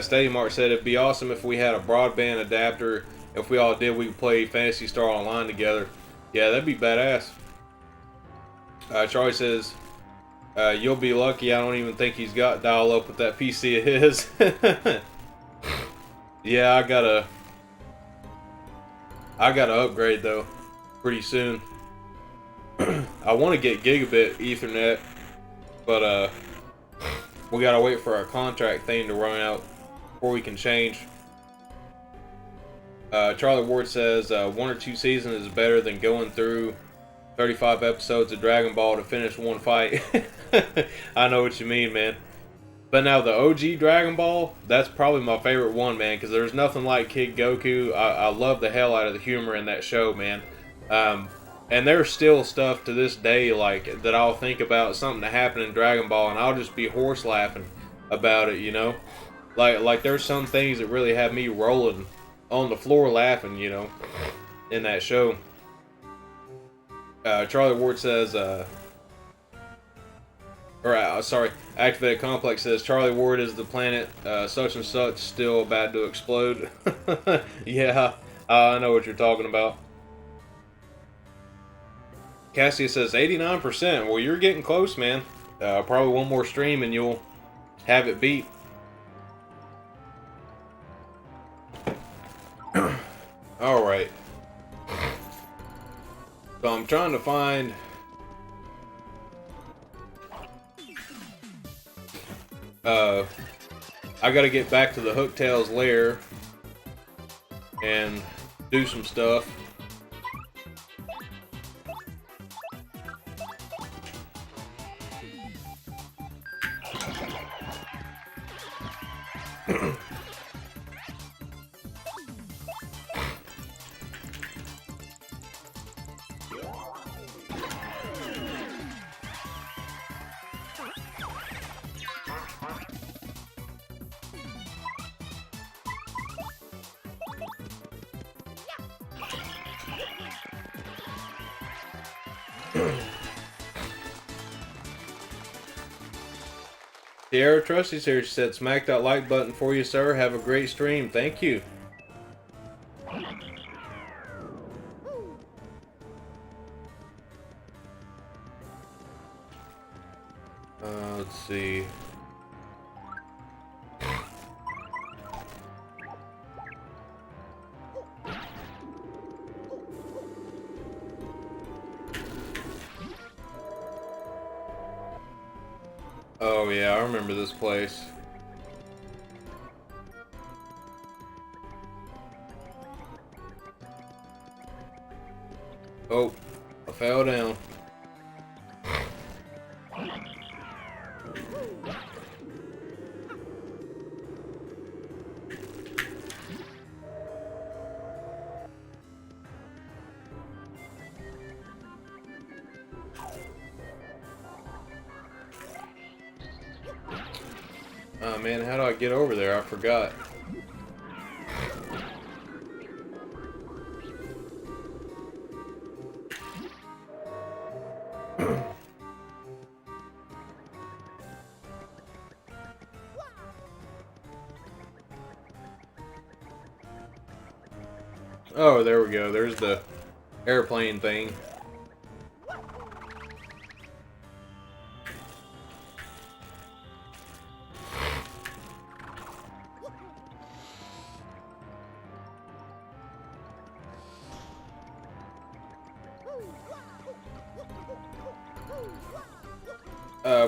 Stadium Mark said it'd be awesome if we had a broadband adapter. If we all did, we could play Phantasy Star Online together. Yeah, that'd be badass. Charlie says, You'll be lucky. I don't even think he's got dial-up with that PC of his. Yeah, I gotta upgrade though, pretty soon. I want to get gigabit Ethernet, but we gotta wait for our contract thing to run out before we can change. Charlie Ward says 1 or 2 seasons is better than going through 35 episodes of Dragon Ball to finish one fight. I know what you mean, man. But now the OG Dragon Ball, that's probably my favorite one, man, because there's nothing like Kid Goku. I love the hell out of the humor in that show, man. And there's still stuff to this day like that I'll think about something that happened in Dragon Ball, and I'll just be horse laughing about it, you know. Like there's some things that really have me rolling on the floor laughing, you know, in that show. Charlie Ward says, sorry, Activated Complex says Charlie Ward is the planet such and such still about to explode. Yeah, I know what you're talking about. Cassia says 89%. Well, you're getting close, man. Probably one more stream and you'll have it beat. Alright. So I'm trying to find... I gotta get back to the Hooktail's lair and do some stuff. Sierra Trusty's here. She said, smack that like button for you, sir. Have a great stream. Thank you. Let's see. Oh yeah, I remember this place. Oh, I fell down. Oh man, how do I get over there? I forgot. Oh, there we go. There's the airplane thing.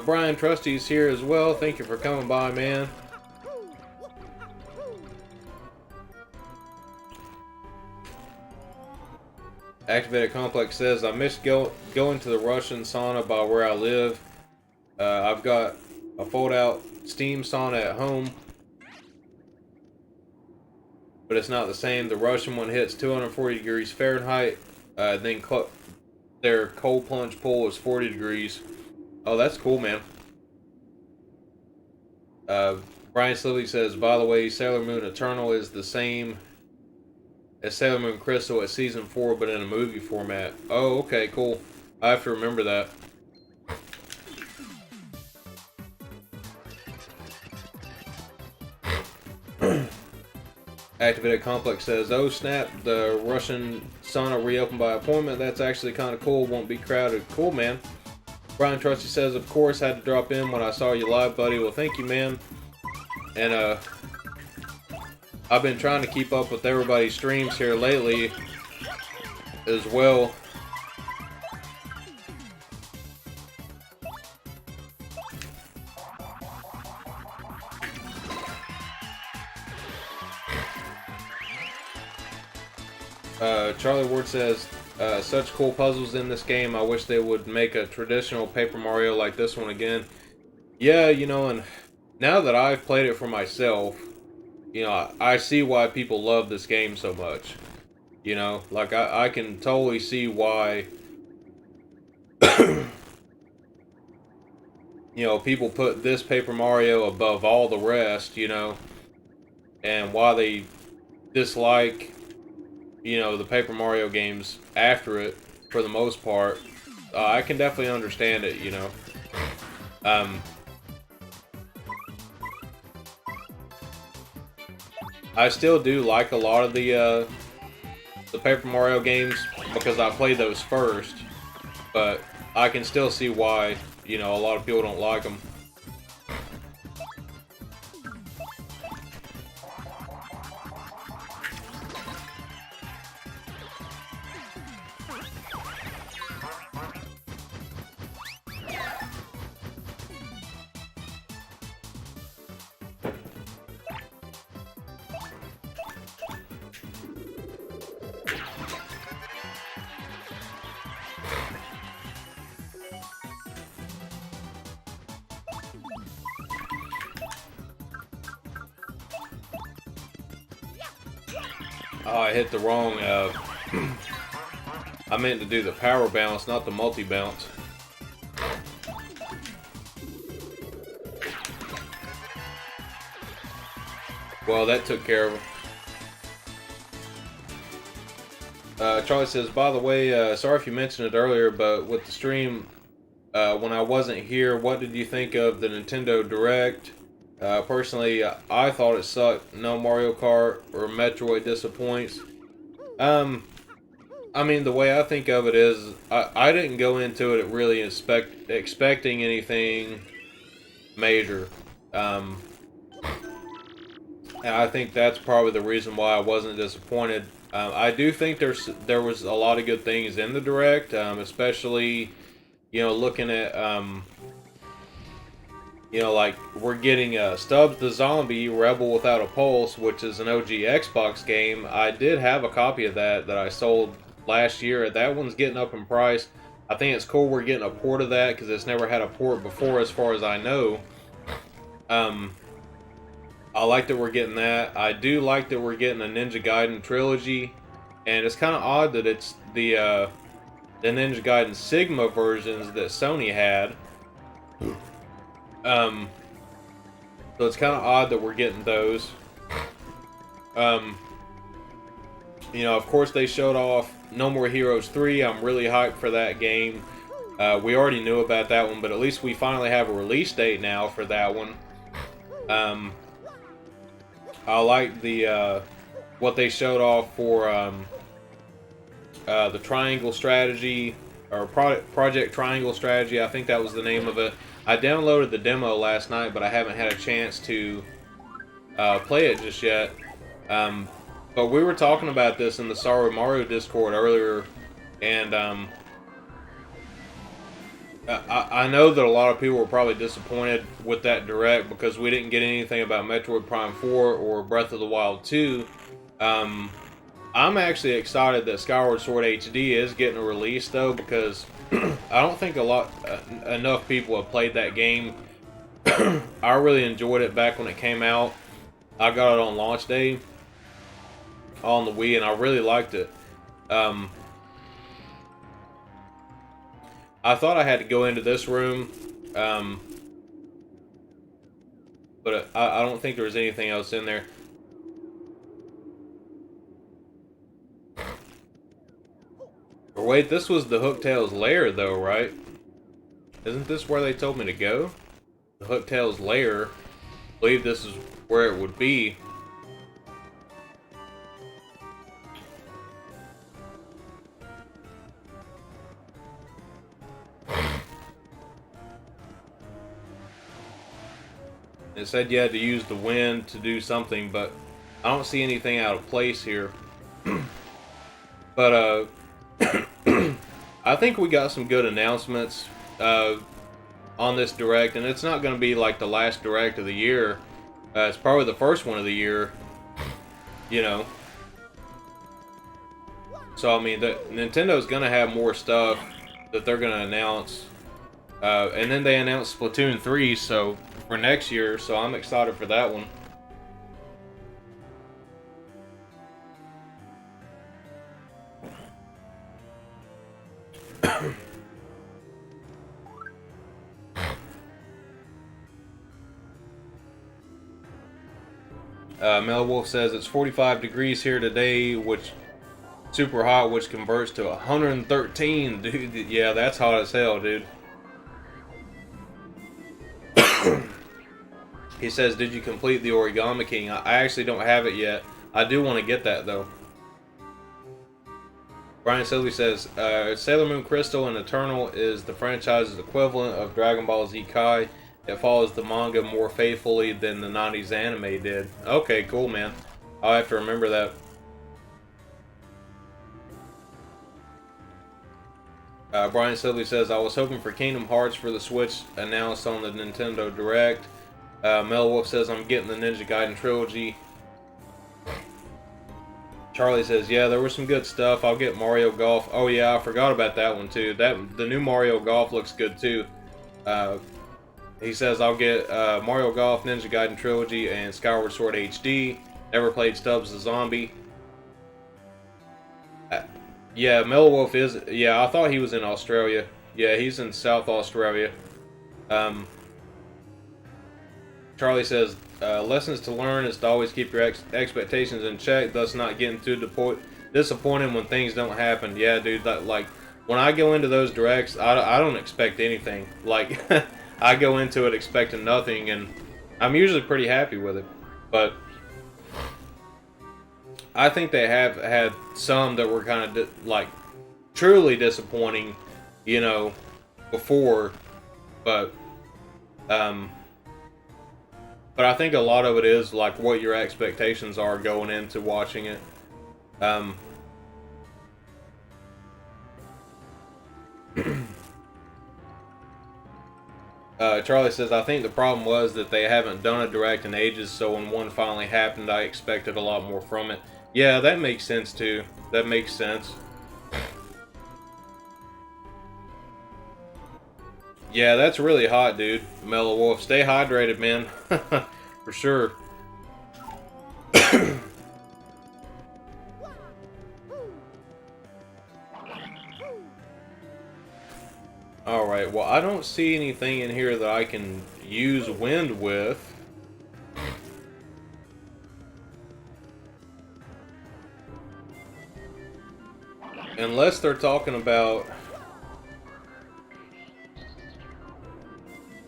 Brian Trusty's here as well. Thank you for coming by, man. Activated Complex says, I miss going to the Russian sauna by where I live. I've got a fold-out steam sauna at home, but it's not the same. The Russian one hits 240 degrees Fahrenheit. Then their cold plunge pool is 40 degrees. Oh, that's cool, man. Brian Slively says, by the way, Sailor Moon Eternal is the same as Sailor Moon Crystal at Season 4, but in a movie format. Oh, okay, cool. I have to remember that. Activated Complex says, oh snap, the Russian sauna reopened by appointment. That's actually kind of cool. Won't be crowded. Cool, man. Brian Trusty says, of course, had to drop in when I saw you live, buddy. Well, thank you, man. And I've been trying to keep up with everybody's streams here lately as well. Charlie Ward says, such cool puzzles in this game. I wish they would make a traditional Paper Mario like this one again. Yeah, you know, and now that I've played it for myself, you know, I see why people love this game so much. You know, like, I can totally see why, you know, people put this Paper Mario above all the rest, you know, and why they dislike, you know, the Paper Mario games after it, for the most part. I can definitely understand it, you know. I still do like a lot of the Paper Mario games because I played those first, but I can still see why, you know, a lot of people don't like them. Oh, I hit the wrong, I meant to do the power bounce, not the multi-bounce. Well, that took care of him. Charlie says, by the way, sorry if you mentioned it earlier, but with the stream, when I wasn't here, what did you think of the Nintendo Direct? Personally, I thought it sucked. No Mario Kart or Metroid disappoints. I mean, the way I think of it is, I didn't go into it really expecting anything major. And I think that's probably the reason why I wasn't disappointed. I do think there was a lot of good things in the Direct, especially, you know, looking at, you know, like, we're getting Stubbs the Zombie, Rebel Without a Pulse, which is an OG Xbox game. I did have a copy of that I sold last year. That one's getting up in price. I think it's cool we're getting a port of that, because it's never had a port before as far as I know. I like that we're getting that. I do like that we're getting a Ninja Gaiden trilogy. And it's kind of odd that it's the Ninja Gaiden Sigma versions that Sony had. So it's kind of odd that we're getting those. You know, of course they showed off No More Heroes 3. I'm really hyped for that game. We already knew about that one, but at least we finally have a release date now for that one. I like the what they showed off for the Triangle Strategy, or Project Triangle Strategy. I think that was the name of it. I downloaded the demo last night, but I haven't had a chance to play it just yet. But we were talking about this in the Sorry Mario Discord earlier, and I know that a lot of people were probably disappointed with that Direct because we didn't get anything about Metroid Prime 4 or Breath of the Wild 2. I'm actually excited that Skyward Sword HD is getting a release, though, because I don't think enough people have played that game. I really enjoyed it back when it came out. I got it on launch day on the Wii, and I really liked it. I thought I had to go into this room, but I don't think there was anything else in there. Or wait, this was the Hooktails lair, though, right? Isn't this where they told me to go? The Hooktails lair. I believe this is where it would be. It said you had to use the wind to do something, but I don't see anything out of place here. But I think we got some good announcements on this direct, and it's not going to be like the last direct of the year. It's probably the first one of the year, you know. So I mean, Nintendo's going to have more stuff that they're going to announce, and then they announced Splatoon 3, so for next year. So I'm excited for that one. Mel Wolf says it's 45 degrees here today, which super hot, which converts to 113, dude. Yeah, that's hot as hell, dude. He says, did you complete the Origami King? I actually don't have it yet. I do want to get that, though. Brian Silvey says, Sailor Moon Crystal and Eternal is the franchise's equivalent of Dragon Ball Z Kai. It follows the manga more faithfully than the 90s anime did. Okay, cool, man. I'll have to remember that. Brian Silvey says, I was hoping for Kingdom Hearts for the Switch announced on the Nintendo Direct. Mel Wolf says, I'm getting the Ninja Gaiden trilogy. Charlie says, yeah, there was some good stuff. I'll get Mario Golf. Oh yeah, I forgot about that one too. The new Mario Golf looks good too. He says, I'll get Mario Golf, Ninja Gaiden trilogy, and Skyward Sword HD. Never played Stubbs the Zombie. Yeah, Mel Wolf is... Yeah, I thought he was in Australia. Yeah, he's in South Australia. Charlie says, lessons to learn is to always keep your expectations in check, thus not getting too disappointed when things don't happen. Yeah, dude, like, when I go into those directs, I don't expect anything. Like, I go into it expecting nothing, and I'm usually pretty happy with it. But I think they have had some that were kind of, like, truly disappointing, you know, before. But I think a lot of it is, like, what your expectations are going into watching it. Charlie says, I think the problem was that they haven't done a direct in ages, so when one finally happened, I expected a lot more from it. Yeah, that makes sense, too. That makes sense. Yeah, that's really hot, dude. Mellow Wolf, stay hydrated, man. For sure. Alright, well, I don't see anything in here that I can use wind with. Unless they're talking about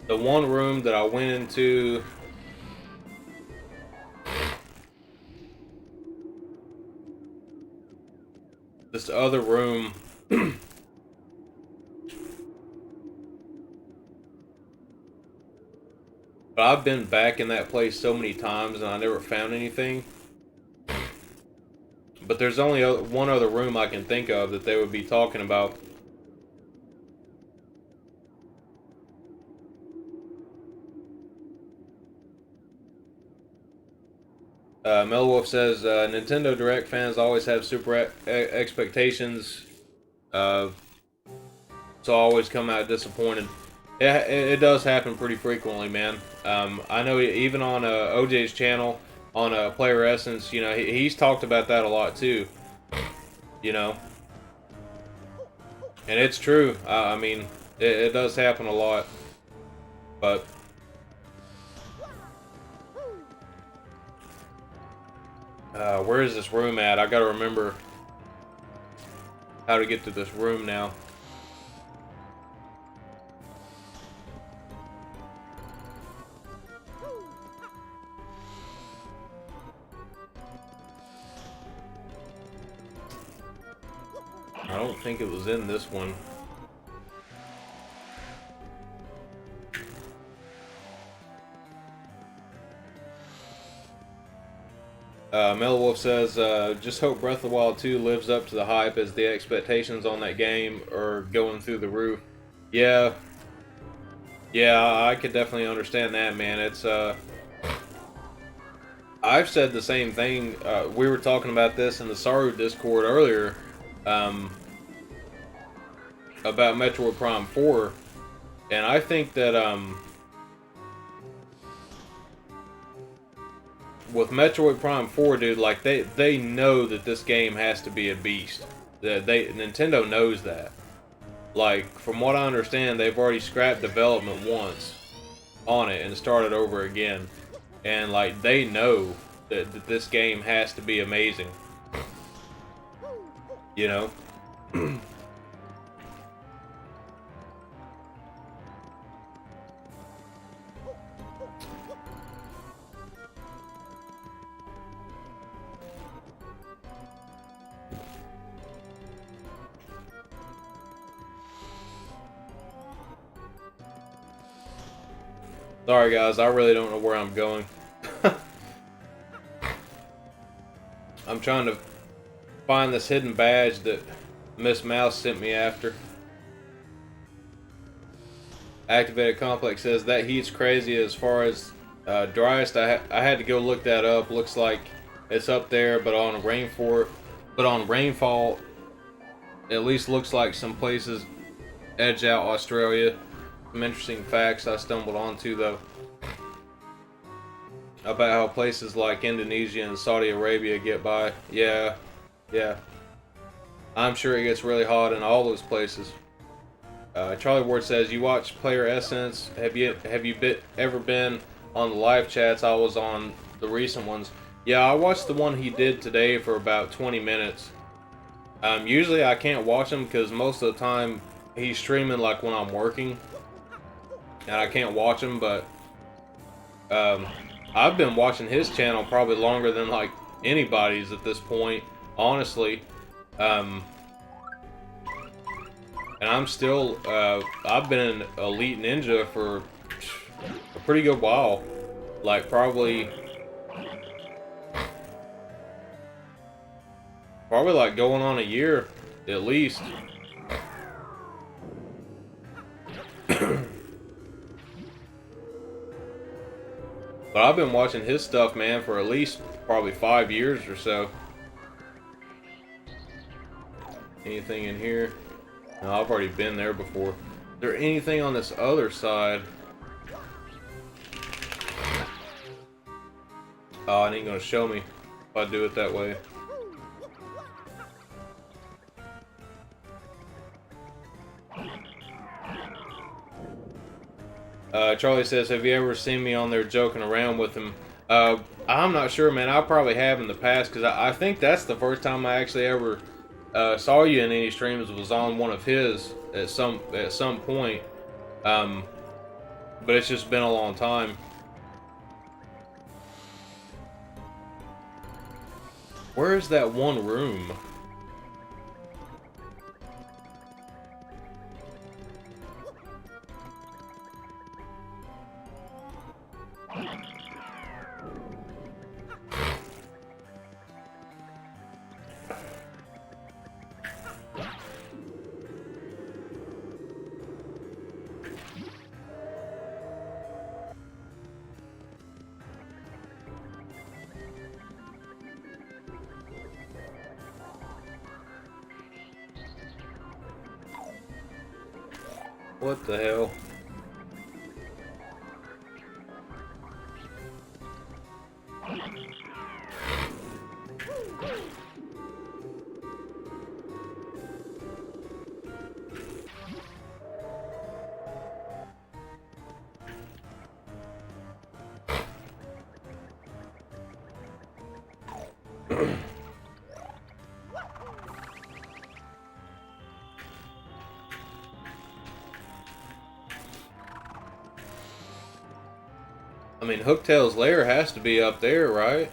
the one room that I went into. This other room. But I've been back in that place so many times and I never found anything. But there's only one other room I can think of that they would be talking about. Melwolf says, Nintendo Direct fans always have super expectations, so always come out disappointed. It does happen pretty frequently, man. I know even on OJ's channel, on Player Essence, you know, he's talked about that a lot too. You know, and it's true. I mean, it does happen a lot, but. Where is this room at? I gotta remember how to get to this room now. I don't think it was in this one. Mellow Wolf says, just hope Breath of the Wild 2 lives up to the hype as the expectations on that game are going through the roof. Yeah, yeah, I could definitely understand that, man. It's, I've said the same thing. We were talking about this in the Saru Discord earlier, um, about Metroid Prime 4, and I think that, with Metroid Prime 4, dude, like they know that this game has to be a beast. That Nintendo knows that. Like from what I understand, they've already scrapped development once on it and started over again. And like they know that this game has to be amazing. You know? Sorry guys, I really don't know where I'm going. I'm trying to find this hidden badge that Miss Mouse sent me after. Activated Complex says that heat's crazy as far as driest. I had to go look that up. Looks like it's up there, but on rainfall, at least looks like some places edge out Australia. Some interesting facts I stumbled onto though about how places like Indonesia and Saudi Arabia get by. Yeah, yeah. I'm sure it gets really hot in all those places. Charlie Ward says, "You watch Player Essence? Have you ever been on the live chats? I was on the recent ones. Yeah, I watched the one he did today for about 20 minutes. Usually I can't watch him because most of the time he's streaming like when I'm working, and I can't watch him. But I've been watching his channel probably longer than like anybody's at this point, honestly. And I'm still, I've been an Elite Ninja for a pretty good while. Like, probably like going on a year, at least. But I've been watching his stuff, man, for at least probably 5 years or so. Anything in here? No, I've already been there before. Is there anything on this other side? Oh, it ain't gonna show me if I do it that way. Charlie says, "Have you ever seen me on there joking around with him?" I'm not sure, man. I probably have in the past, because I think that's the first time I actually ever saw you in any streams was on one of his at some point. But it's just been a long time. Where is that one room? What the hell? I mean, Hooktail's lair has to be up there, right?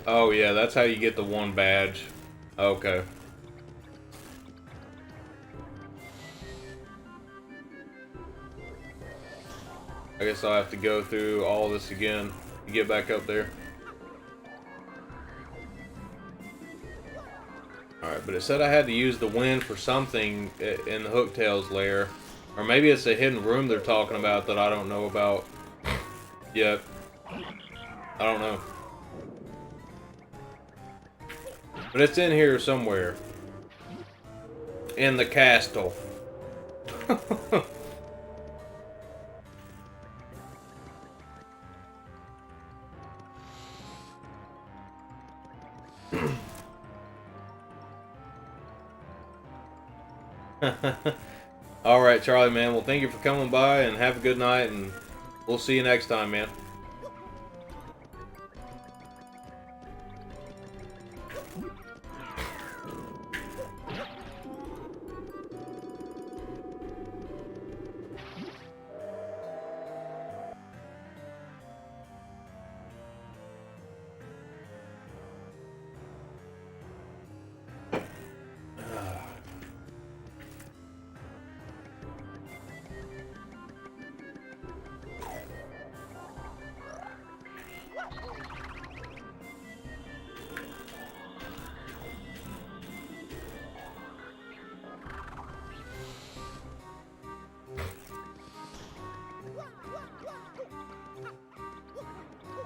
Oh yeah, that's how you get the one badge. Okay. I guess I'll have to go through all this again to get back up there. Alright, but it said I had to use the wind for something in the Hooktails lair. Or maybe it's a hidden room they're talking about that I don't know about yet. I don't know. But it's in here somewhere. In the castle. Alright, Charlie, man. Well, thank you for coming by, and have a good night, and we'll see you next time, man.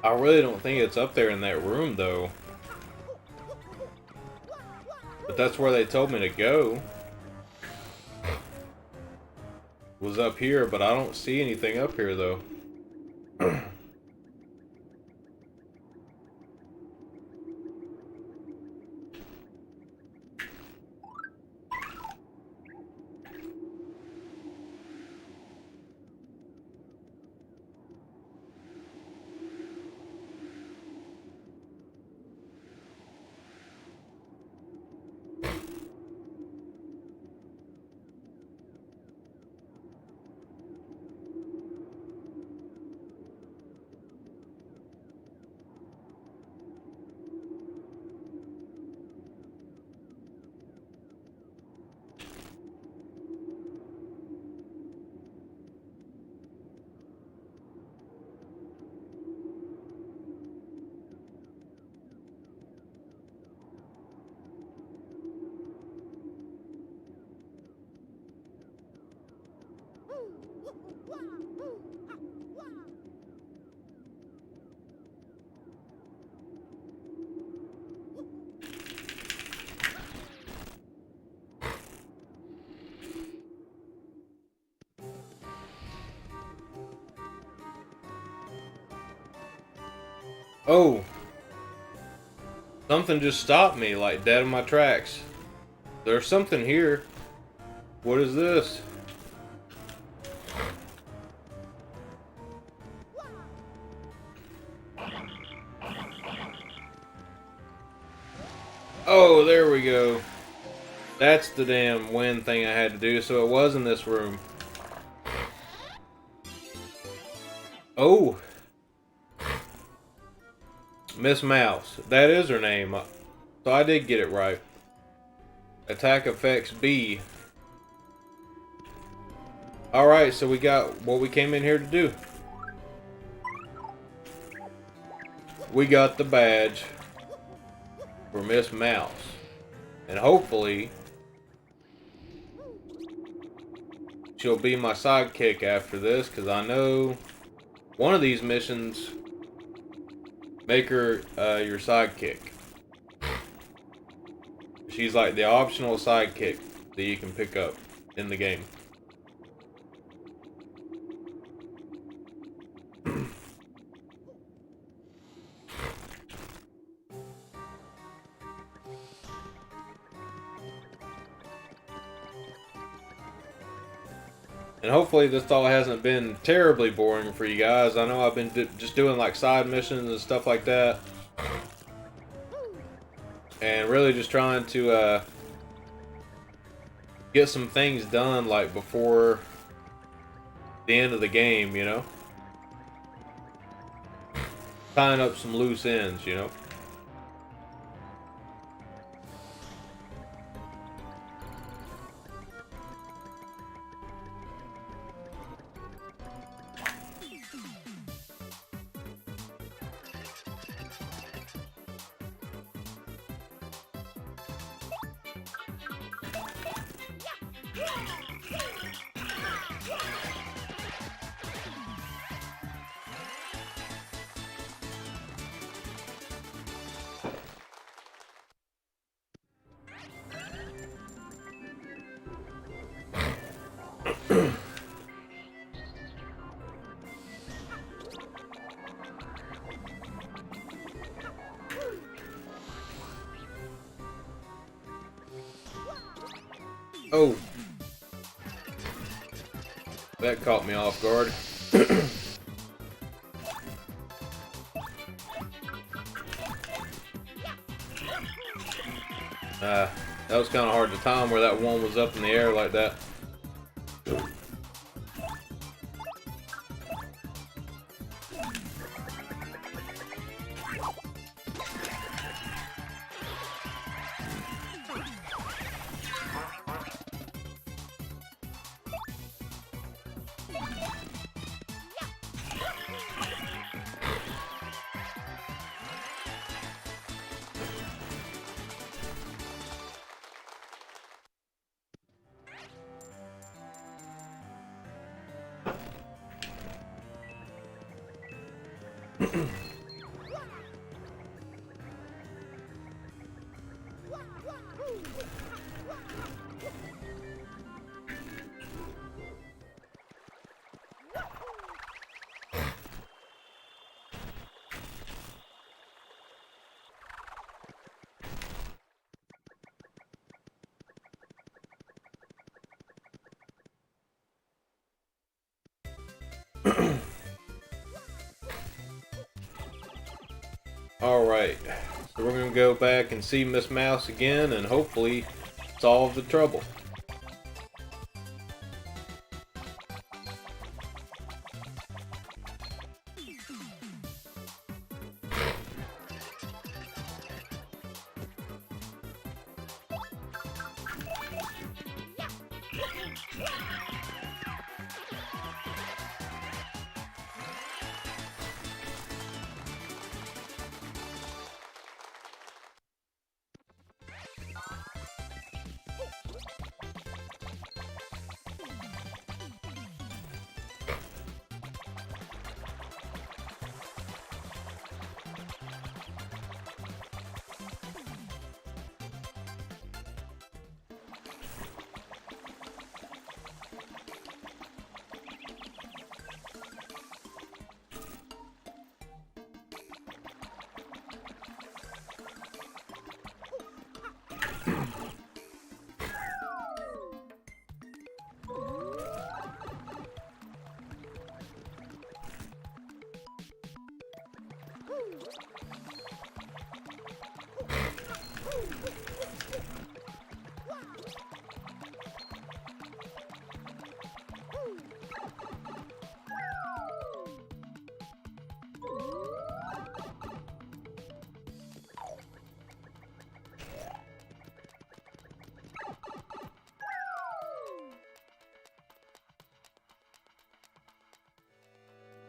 I really don't think it's up there in that room, though. But that's where they told me to go. Was up here, but I don't see anything up here, though. Oh! Something just stopped me, like dead in my tracks. There's something here. What is this? Oh, there we go. That's the damn wind thing I had to do, so it was in this room. Oh! Miss Mouse. That is her name. So I did get it right. Attack effects B. Alright, so we got what we came in here to do. We got the badge for Miss Mouse. And hopefully she'll be my sidekick after this, because I know one of these missions make her your sidekick. She's like the optional sidekick that you can pick up in the game. And hopefully this all hasn't been terribly boring for you guys. I know I've been just doing like side missions and stuff like that. And really just trying to get some things done like before the end of the game, you know? Tying up some loose ends, you know? Oh, that caught me off guard. That was kind of hard to time where that one was up in the air like that. Alright, so we're going to go back and see Miss Mouse again and hopefully solve the trouble.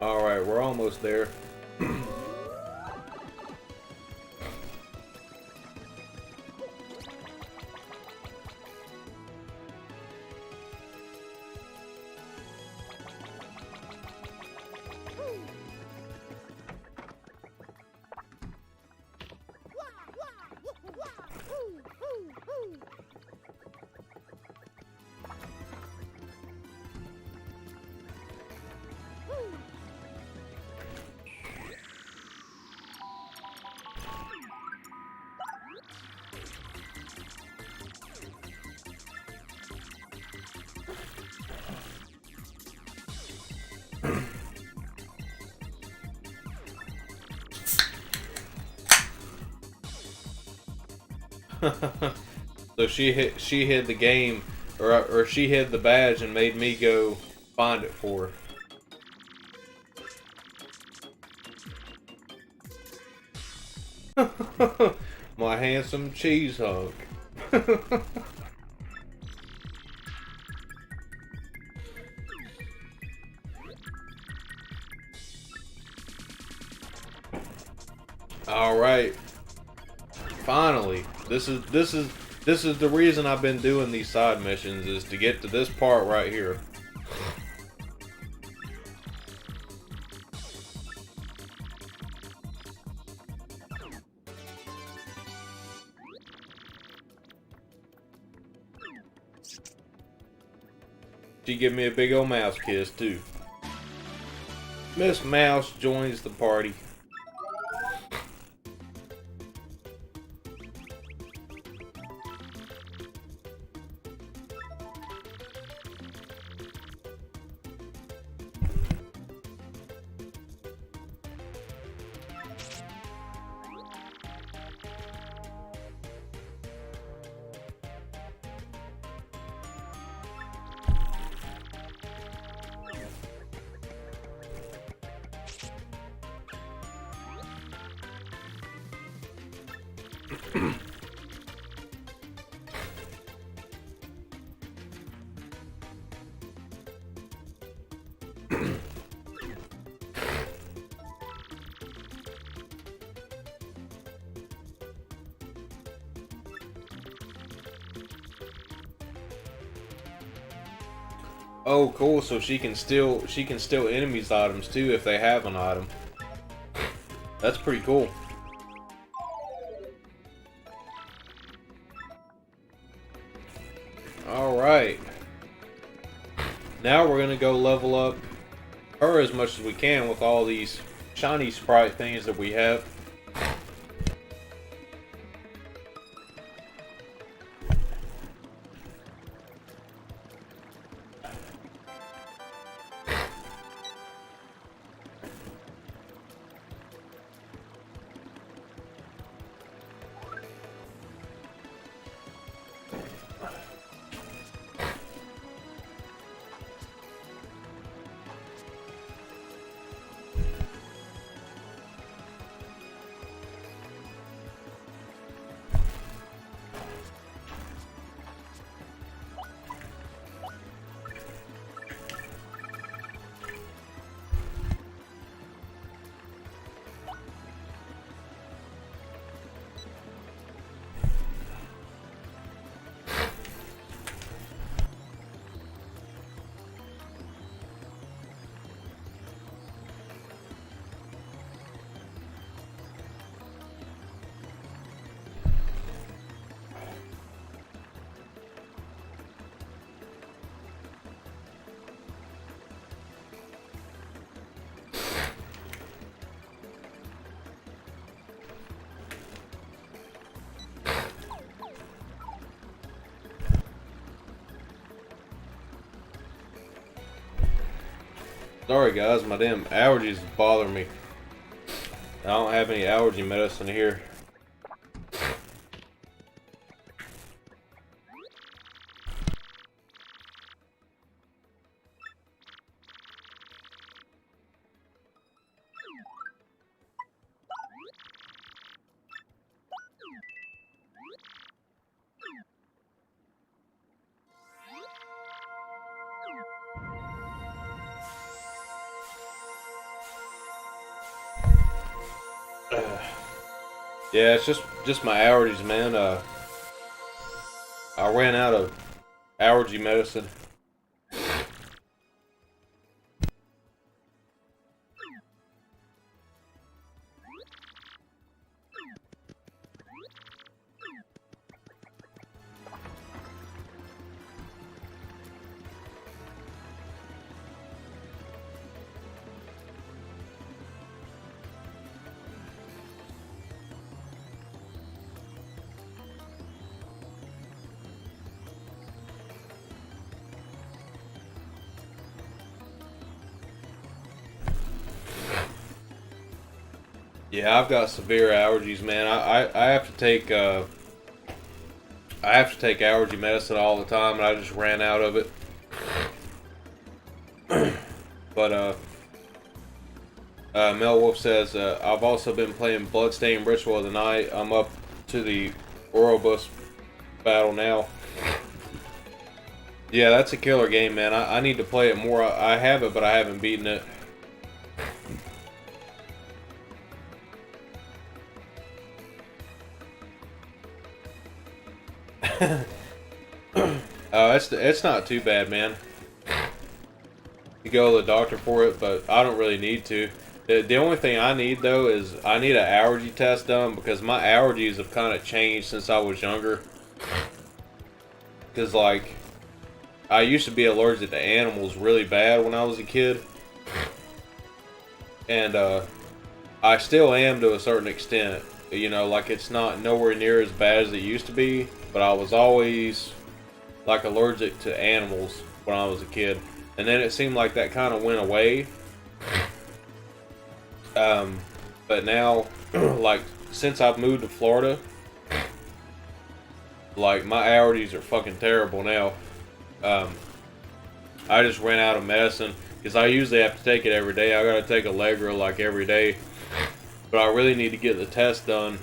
Alright, we're almost there. So she hid the game, or she hid the badge and made me go find it for her. My handsome cheese hog. All right. Finally, this is This is the reason I've been doing these side missions, is to get to this part right here. She give me a big old mouse kiss too. Miss Mouse joins the party. Oh, cool. So she can steal enemies' items too if they have an item. That's pretty cool. All right. Now we're gonna go level up her as much as we can with all these shiny sprite things that we have. Sorry guys, my damn allergies bother me. I don't have any allergy medicine here. Yeah, it's just my allergies, man. I ran out of allergy medicine. Yeah, I've got severe allergies, man. I have to take allergy medicine all the time, and I just ran out of it. But Mel Wolf says I've also been playing Bloodstained Ritual of the Night. I'm up to the Ouroboros battle now. Yeah, that's a killer game, man. I need to play it more. I have it, but I haven't beaten it. It's not too bad, man. You go to the doctor for it, but I don't really need to. The only thing I need though is I need an allergy test done because my allergies have kind of changed since I was younger. Because like I used to be allergic to animals really bad when I was a kid, and I still am to a certain extent. You know, like it's not nowhere near as bad as it used to be, but I was always like allergic to animals when I was a kid, and then it seemed like that kind of went away. But now, like since I've moved to Florida, like my allergies are fucking terrible now. Um, I just ran out of medicine because I usually have to take it every day. I gotta take Allegra like every day, but I really need to get the test done.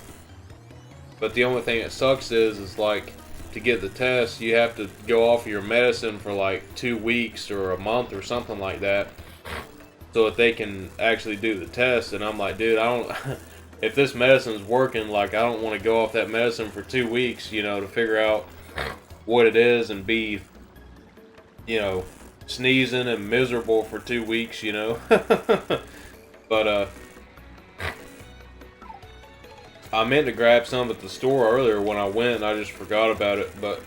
But the only thing that sucks is like to get the test, you have to go off your medicine for like 2 weeks or a month or something like that, so that they can actually do the test. And I'm like, dude, I don't. If this medicine's working, like I don't want to go off that medicine for 2 weeks, you know, to figure out what it is and be, you know, sneezing and miserable for 2 weeks, you know. But I meant to grab some at the store earlier when I went, and I just forgot about it. But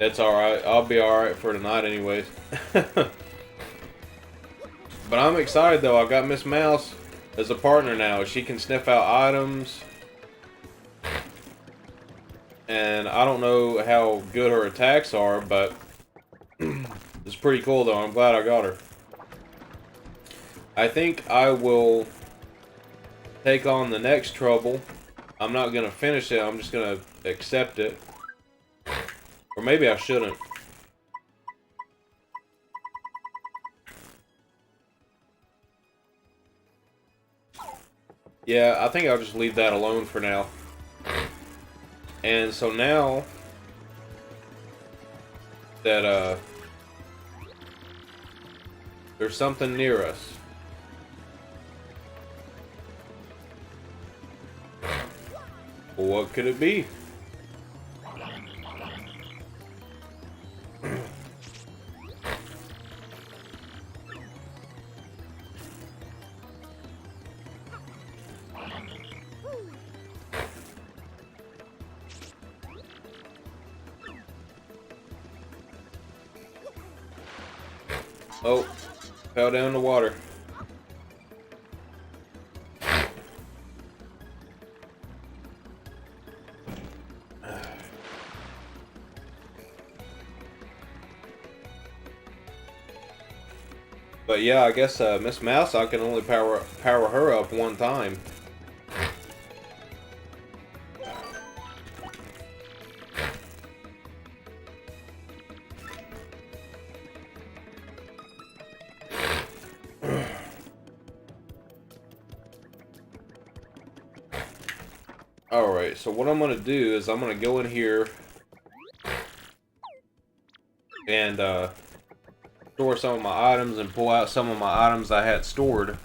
it's all right. I'll be all right for tonight, anyways. But I'm excited though. I got Miss Mouse as a partner now. She can sniff out items, and I don't know how good her attacks are, but it's pretty cool though. I'm glad I got her. I think I will take on the next trouble. I'm not gonna finish it. I'm just gonna accept it, or maybe I shouldn't. Yeah, I think I'll just leave that alone for now. And so now that there's something near us. Well, what could it be? Oh, fell down the water. But yeah, I guess Miss Mouse, I can only power her up one time. Alright, so what I'm going to do is I'm going to go in here and store some of my items and pull out some of my items I had stored.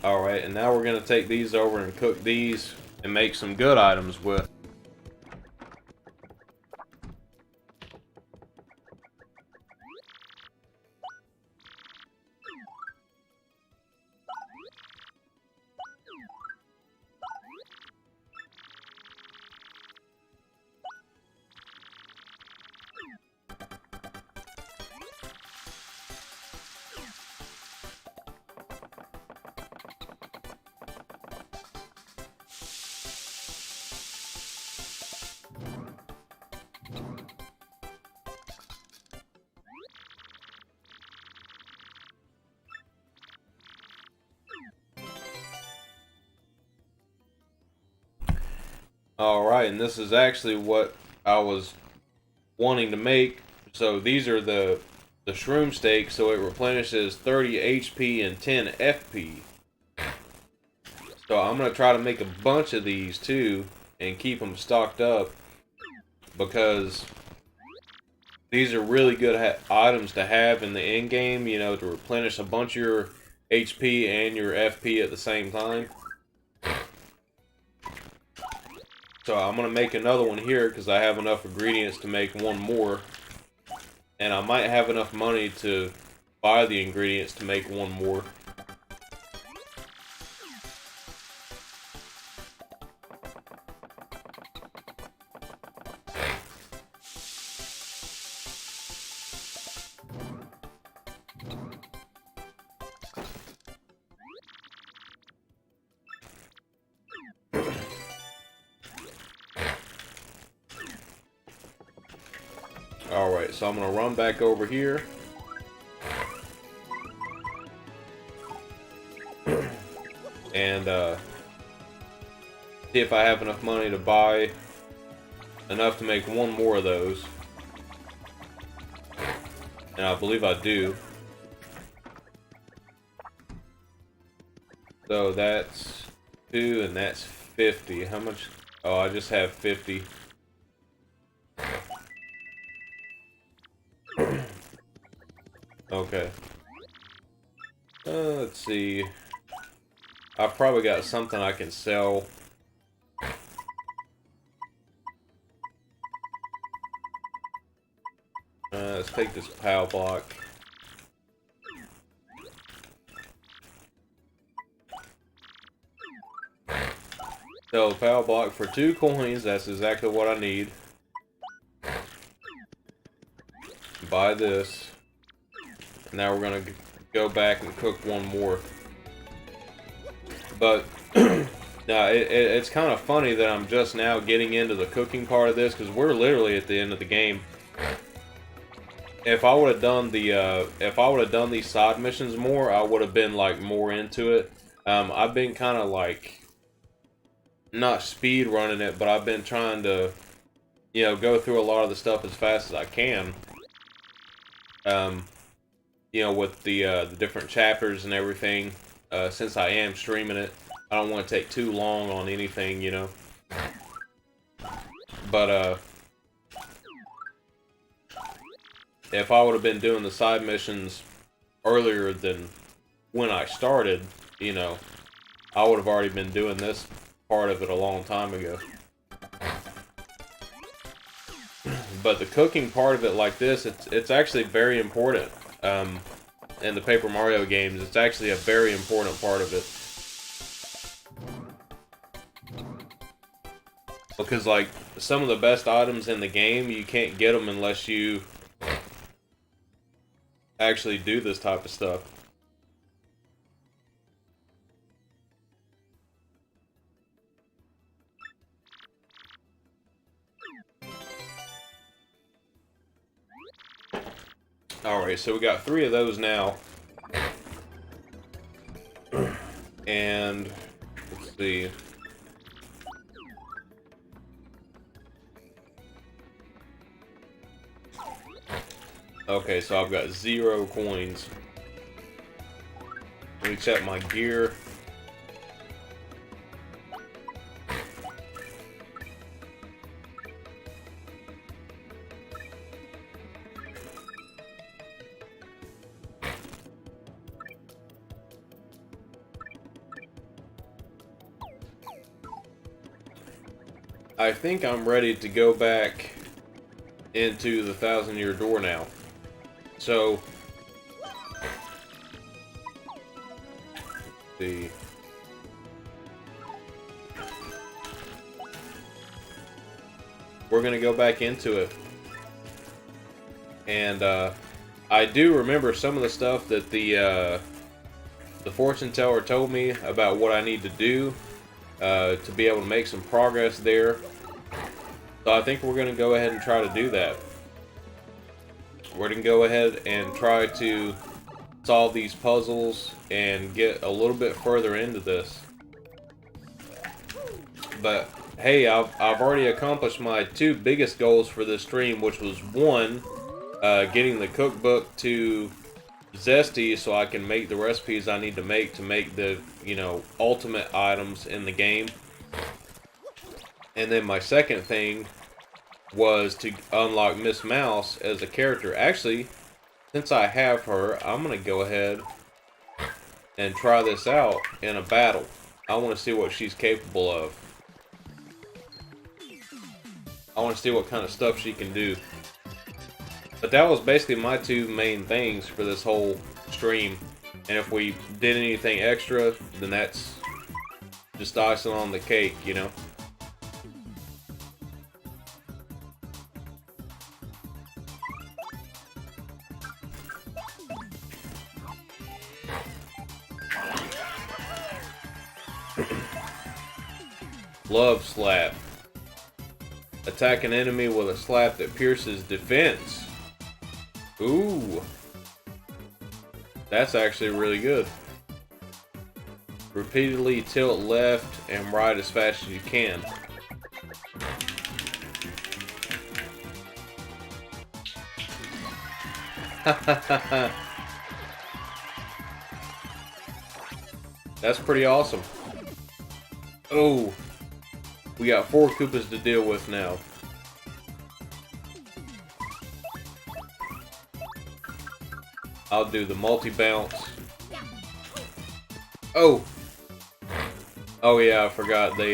Alright, and now we're going to take these over and cook these and make some good items with. Alright, and this is actually what I was wanting to make. So these are the shroom steak, so it replenishes 30 HP and 10 FP. So I'm going to try to make a bunch of these too and keep them stocked up, because these are really good items to have in the end game, you know, to replenish a bunch of your HP and your FP at the same time. So I'm going to make another one here because I have enough ingredients to make one more. And I might have enough money to buy the ingredients to make one more. Alright, so I'm going to run back over here. And see if I have enough money to buy enough to make one more of those. And I believe I do. So that's 2 and that's 50. How much? Oh, I just have 50. Okay. Let's see. I've probably got something I can sell. Let's take this POW block. So, POW block for 2 coins, that's exactly what I need. Buy this. Now we're gonna go back and cook one more. But now it's kind of funny that I'm just now getting into the cooking part of this, because we're literally at the end of the game. If I would have done these side missions more, I would have been like more into it. I've been kind of like not speed running it, but I've been trying to, you know, go through a lot of the stuff as fast as I can. You know, with the different chapters and everything, since I am streaming it, I don't want to take too long on anything, you know. But, if I would have been doing the side missions earlier than when I started, you know, I would have already been doing this part of it a long time ago. But the cooking part of it like this, it's actually very important. In the Paper Mario games, it's actually a very important part of it. Because, like, some of the best items in the game, you can't get them unless you actually do this type of stuff. Alright, so we got 3 of those now. And let's see. Okay, so I've got 0 coins. Let me check my gear. I think I'm ready to go back into the 1,000-Year Door now. So, let's see. We're gonna go back into it. And I do remember some of the stuff that the fortune teller told me about what I need to do to be able to make some progress there. So I think we're going to go ahead and try to do that. We're going to go ahead and try to solve these puzzles and get a little bit further into this. But hey, I've already accomplished my 2 biggest goals for this stream, which was 1, getting the cookbook to Zesty so I can make the recipes I need to make the, you know, ultimate items in the game. And then my second thing was to unlock Miss Mouse as a character. Actually, since I have her, I'm going to go ahead and try this out in a battle. I want to see what she's capable of. I want to see what kind of stuff she can do. But that was basically my 2 main things for this whole stream. And if we did anything extra, then that's just icing on the cake, you know? Love slap. Attack an enemy with a slap that pierces defense. Ooh. That's actually really good. Repeatedly tilt left and right as fast as you can. That's pretty awesome. Oh. We got 4 Koopas to deal with now. I'll do the multi-bounce. Oh! Oh yeah, I forgot. They,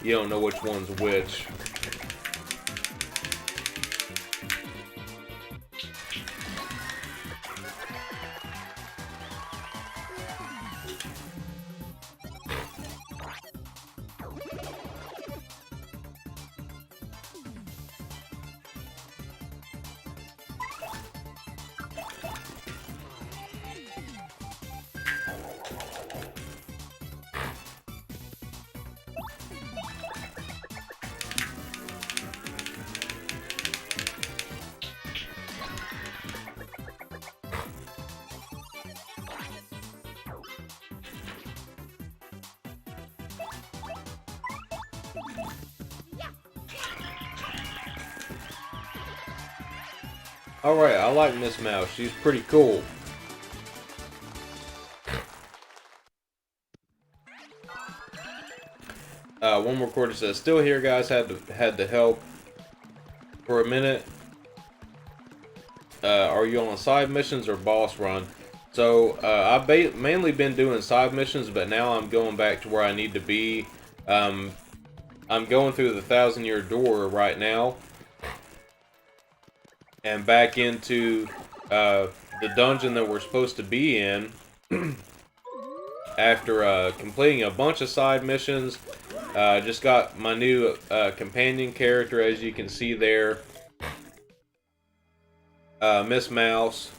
you don't know which one's which. Alright, I like Miss Mouse. She's pretty cool. One more quarter says, still here guys, had to help for a minute. Are you on side missions or boss run? So, I've mainly been doing side missions, but now I'm going back to where I need to be. I'm going through the 1,000-Year Door right now. And back into the dungeon that we're supposed to be in. After completing a bunch of side missions. Just got my new companion character, as you can see there. Miss Mouse.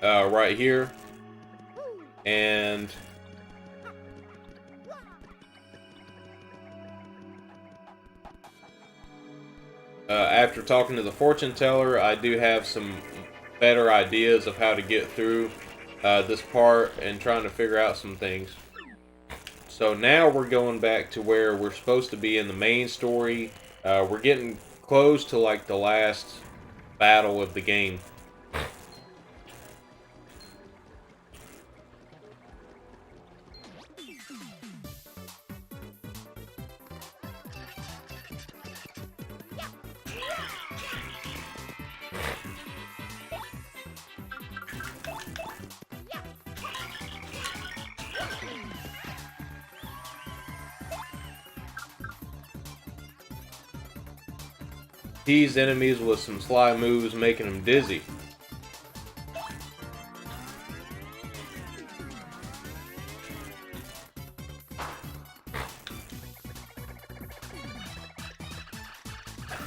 Right here. And after talking to the fortune teller, I do have some better ideas of how to get through this part and trying to figure out some things. So now we're going back to where we're supposed to be in the main story. We're getting close to like the last battle of the game. tease enemies with some sly moves, making them dizzy.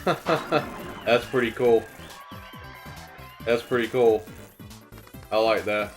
That's pretty cool. That's pretty cool. I like that.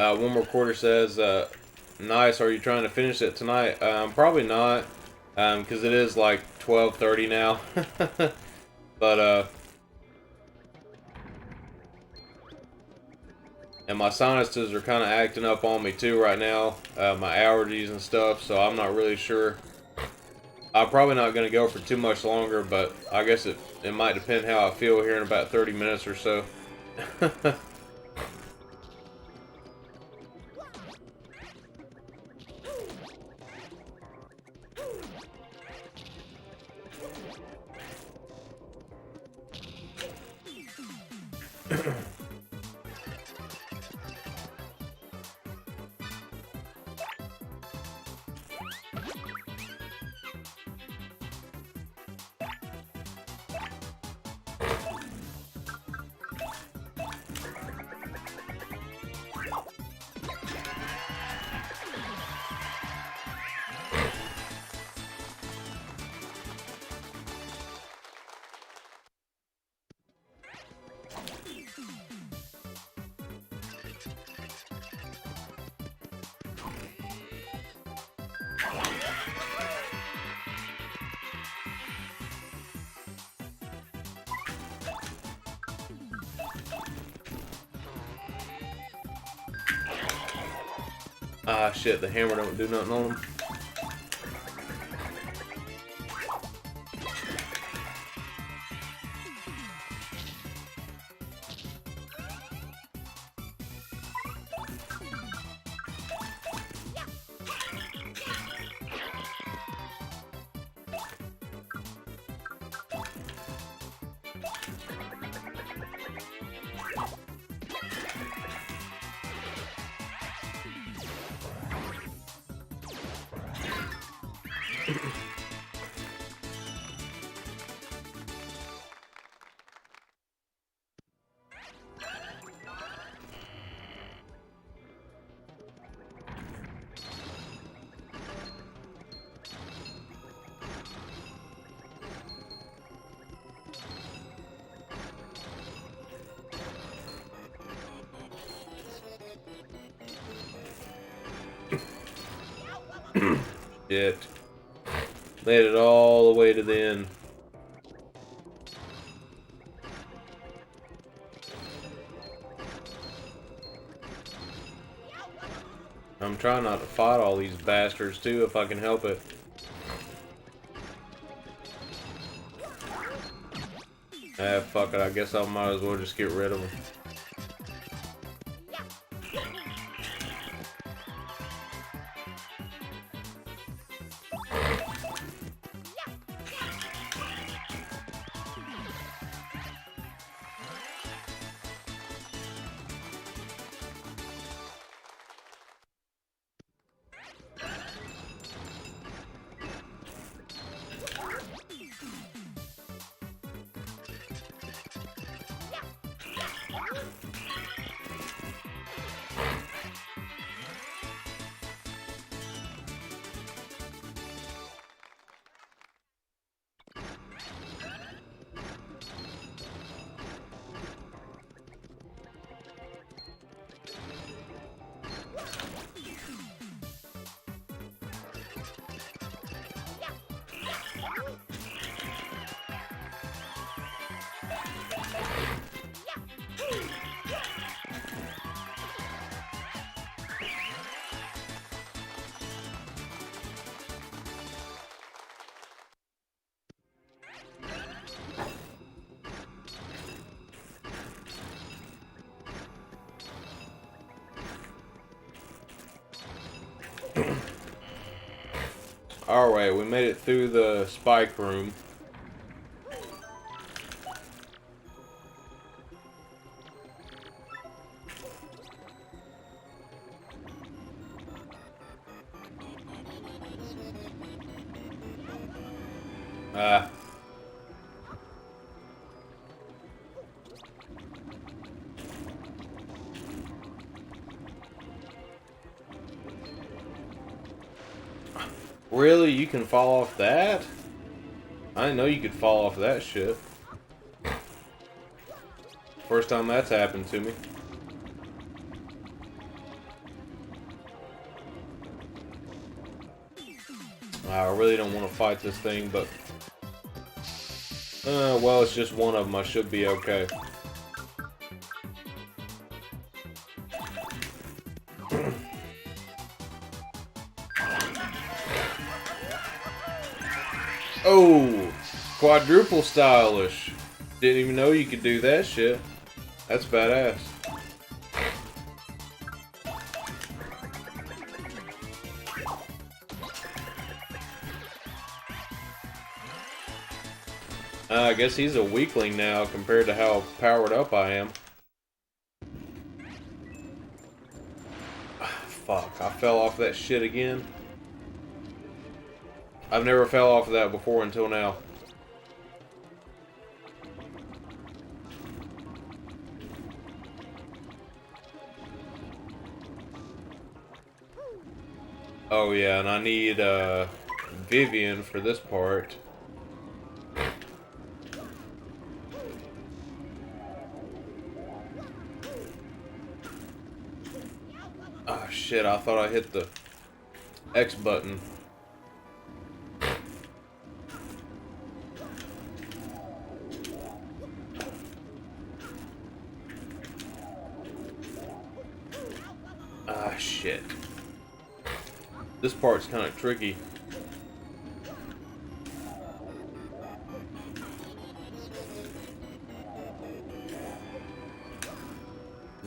One more quarter says, nice, are you trying to finish it tonight? Probably not, because it is like 12:30 now. But, and my sinuses are kind of acting up on me too right now, my allergies and stuff, so I'm not really sure. I'm probably not going to go for too much longer, but I guess it might depend how I feel here in about 30 minutes or so. Ah, shit, the hammer don't do nothing on him. Shit. Made it all the way to the end. I'm trying not to fight all these bastards too if I can help it. Ah, fuck it. I guess I might as well just get rid of them. Alright, we made it through the spike room. Really? You can fall off that? I didn't know you could fall off that shit. First time that's happened to me. I really don't want to fight this thing, but... well, it's just one of them. I should be okay. Oh! Quadruple stylish. Didn't even know you could do that shit. That's badass. I guess he's a weakling now compared to how powered up I am. Fuck, I fell off that shit again. I've never fell off of that before until now. Oh yeah, and I need Vivian for this part. Oh shit, I thought I hit the X button. Ah shit. This part's kind of tricky.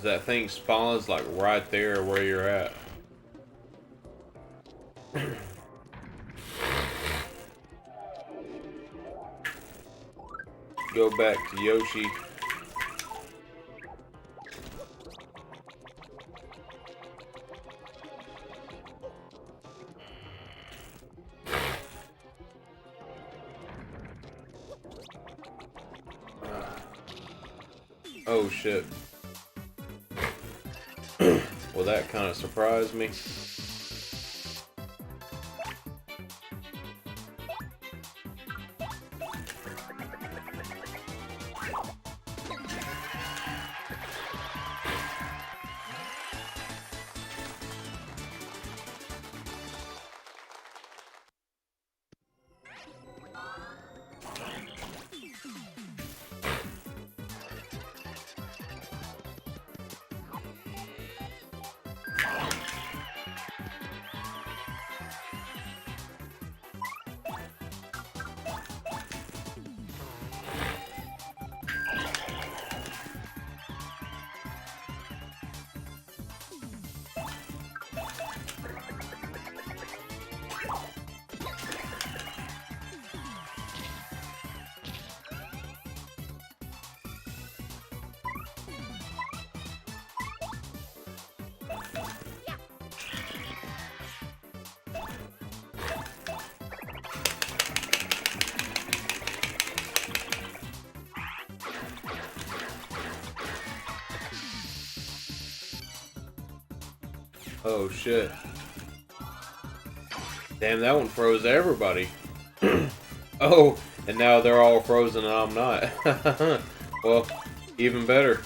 That thing spawns like right there where you're at. Go back to Yoshi. Oh shit. Well, that kind of surprised me. Oh shit. Damn, that one froze everybody. Oh, and now they're all frozen and I'm not. Well, even better.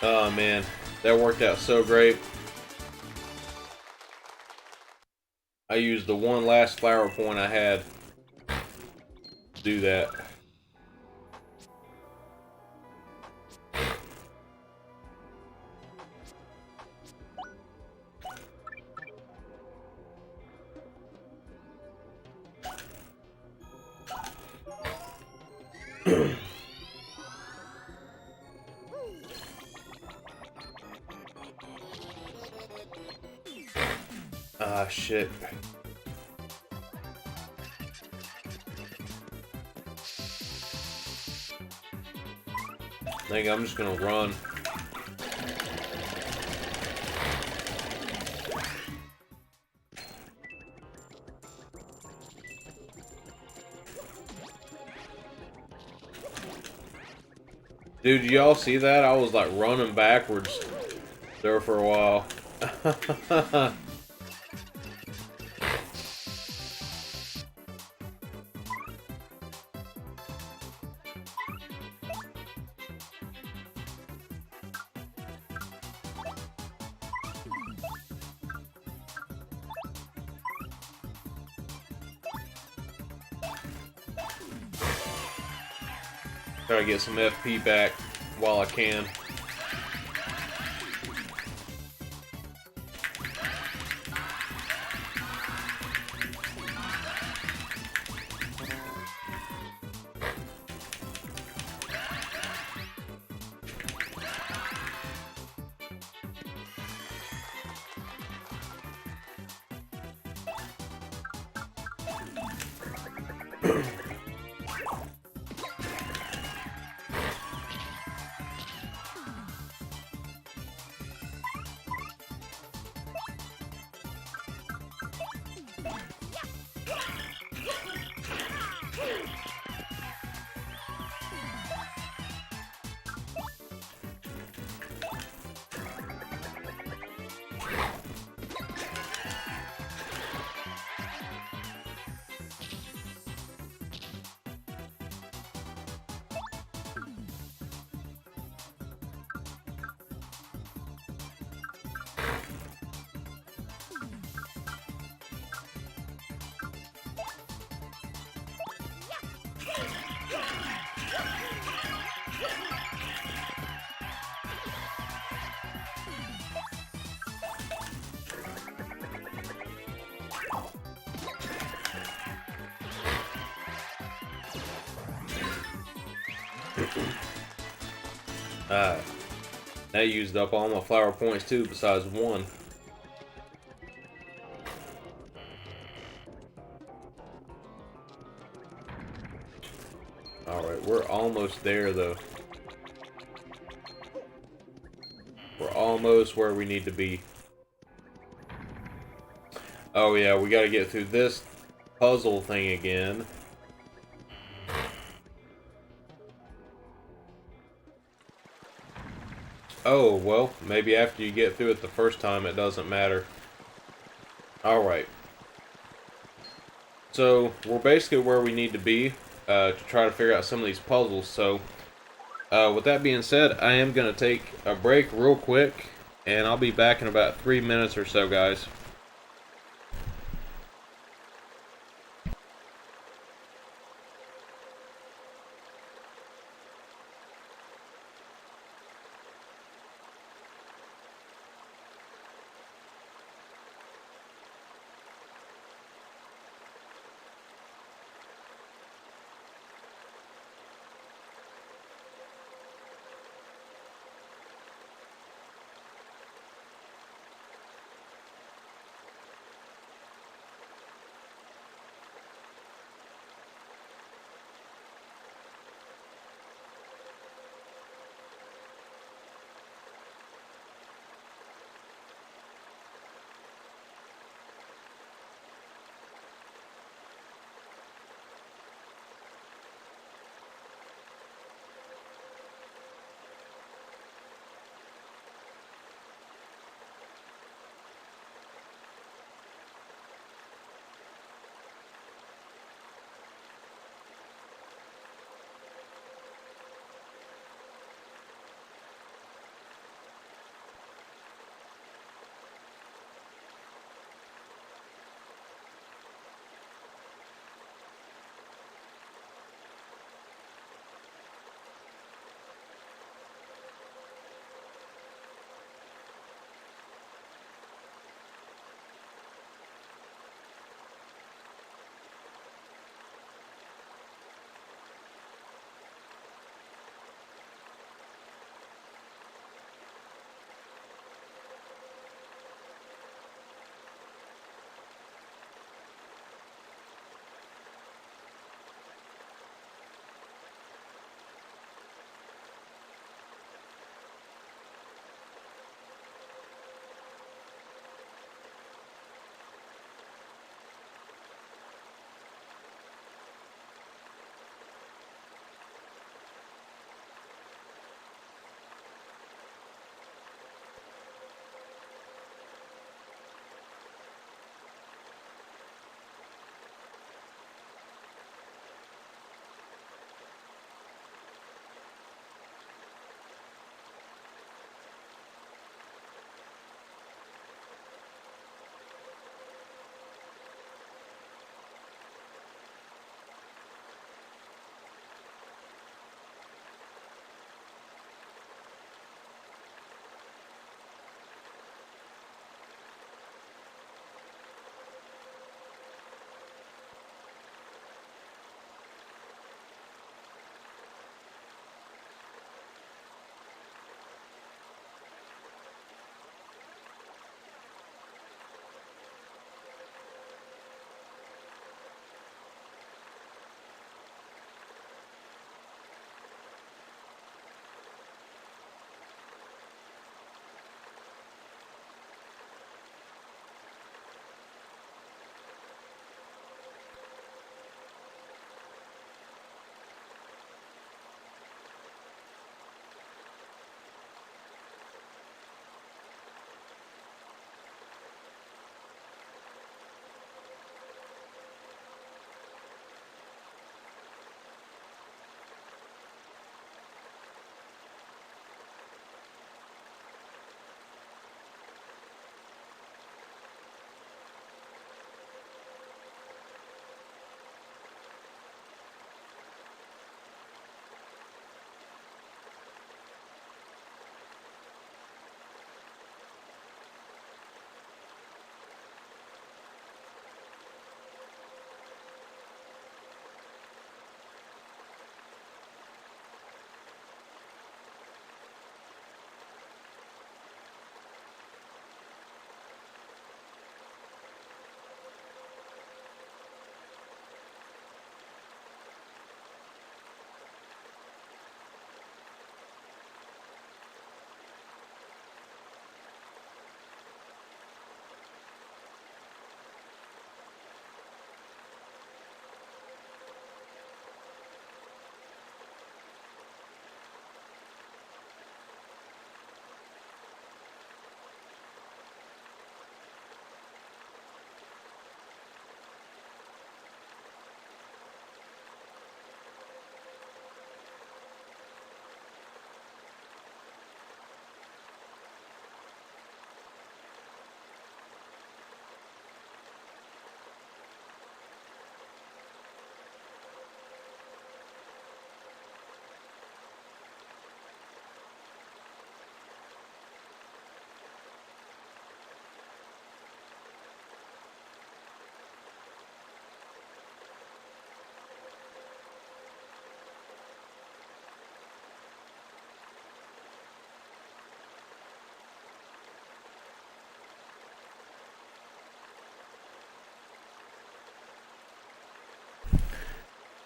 Oh man, that worked out so great. I used the one last flower point I had to do that. Ah, shit. I think I'm just gonna run. Dude, y'all see that? I was like running backwards there for a while. Try to get some FP back while I can. That used up all my flower points too, besides one. Alright, we're almost there though. We're almost where we need to be. Oh yeah, we gotta get through this puzzle thing again. Oh, well, maybe after you get through it the first time, it doesn't matter. Alright. So, we're basically where we need to be to try to figure out some of these puzzles. So, with that being said, I am going to take a break real quick, and I'll be back in about 3 minutes or so, guys.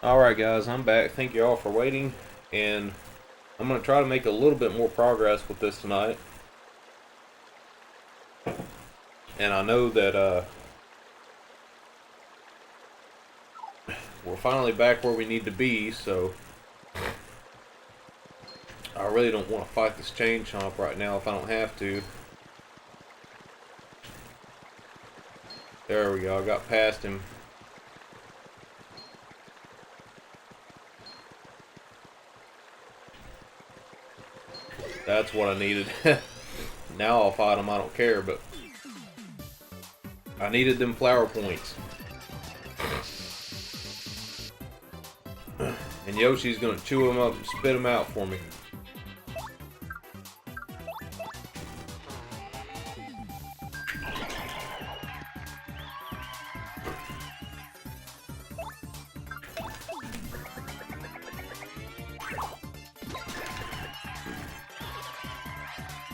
Alright guys, I'm back. Thank you all for waiting, and I'm going to try to make a little bit more progress with this tonight. And I know that we're finally back where we need to be, so I really don't want to fight this chain chomp right now if I don't have to. There we go, I got past him. That's what I needed. Now I'll fight him, I don't care, but I needed them flower points. And Yoshi's gonna chew them up and spit them out for me.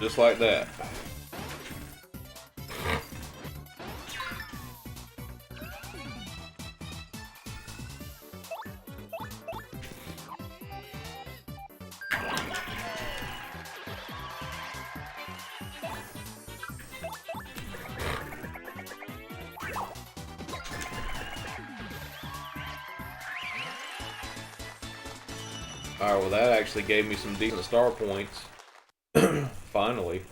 Just like that. Alright, well that actually gave me some decent star points. Finally.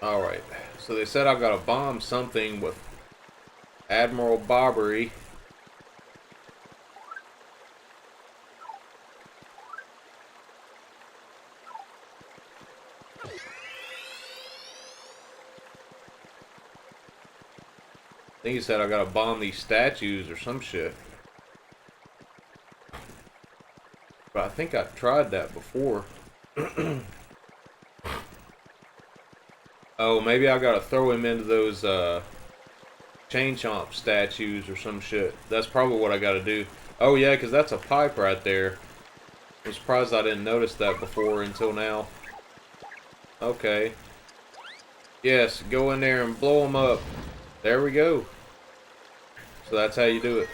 Alright, so they said I've got to bomb something with Admiral Bobbery. I think he said I got to bomb these statues or some shit. But I think I've tried that before. Oh, maybe I gotta throw him into those chain chomp statues or some shit. That's probably what I gotta do. Oh yeah, because that's a pipe right there. I'm surprised I didn't notice that before until now. Okay. Yes, go in there and blow them up. There we go. So that's how you do it.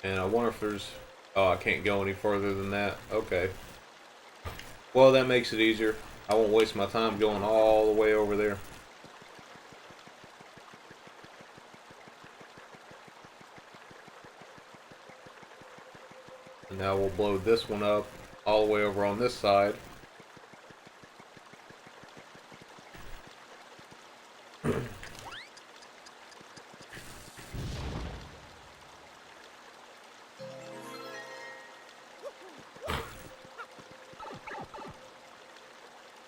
And I wonder if there's... Oh, I can't go any further than that. Okay. Well, that makes it easier. I won't waste my time going all the way over there. And now we'll blow this one up all the way over on this side.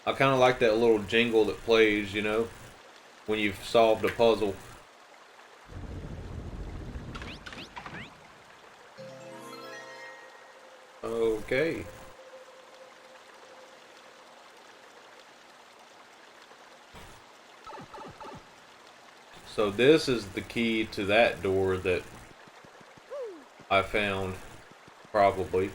I kind of like that little jingle that plays, you know, when you've solved a puzzle. Okay. So this is the key to that door that I found, probably,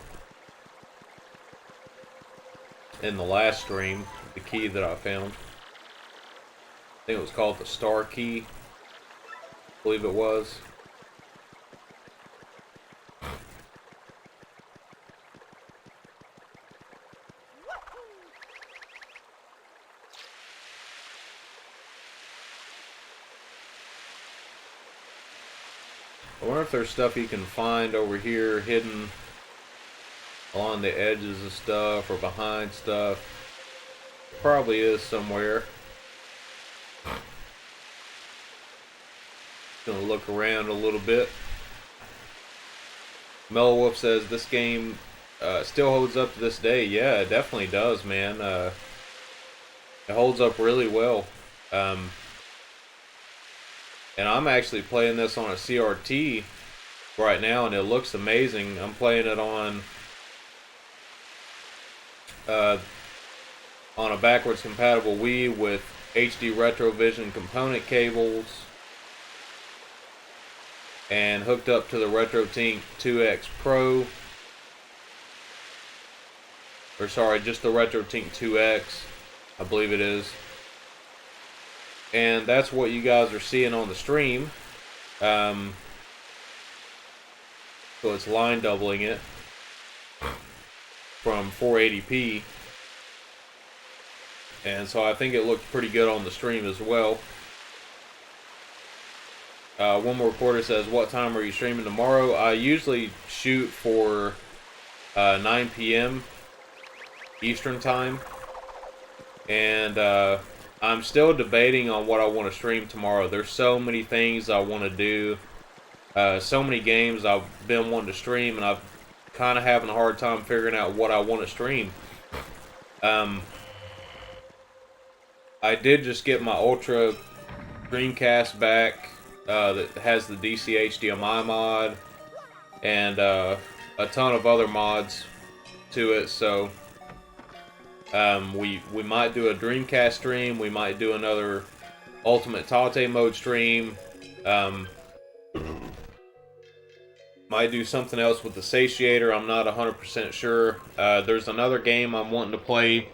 in the last stream. The key that I found. I think it was called the star key. I believe it was. I wonder if there's stuff you can find over here hidden along the edges of stuff or behind stuff. Probably is somewhere. Gonna look around a little bit. Mellow Wolf says this game still holds up to this day. Yeah, it definitely does, man. It holds up really well. And I'm actually playing this on a CRT right now, and it looks amazing. I'm playing it on a backwards compatible Wii with HD Retrovision component cables, and hooked up to the RetroTink 2X Pro. Or sorry, just the RetroTink 2X, I believe it is. And that's what you guys are seeing on the stream. So it's line doubling it from 480p. And so I think it looked pretty good on the stream as well. One more reporter says, what time are you streaming tomorrow? I usually shoot for 9 p.m. Eastern time. And I'm still debating on what I want to stream tomorrow. There's so many things I want to do. So many games I've been wanting to stream, and I've kind of having a hard time figuring out what I want to stream. I did just get my Ultra Dreamcast back that has the DC HDMI mod and a ton of other mods to it, so we might do a Dreamcast stream, we might do another Ultimate Tate mode stream, might do something else with the Satiator, I'm not 100% sure. There's another game I'm wanting to play.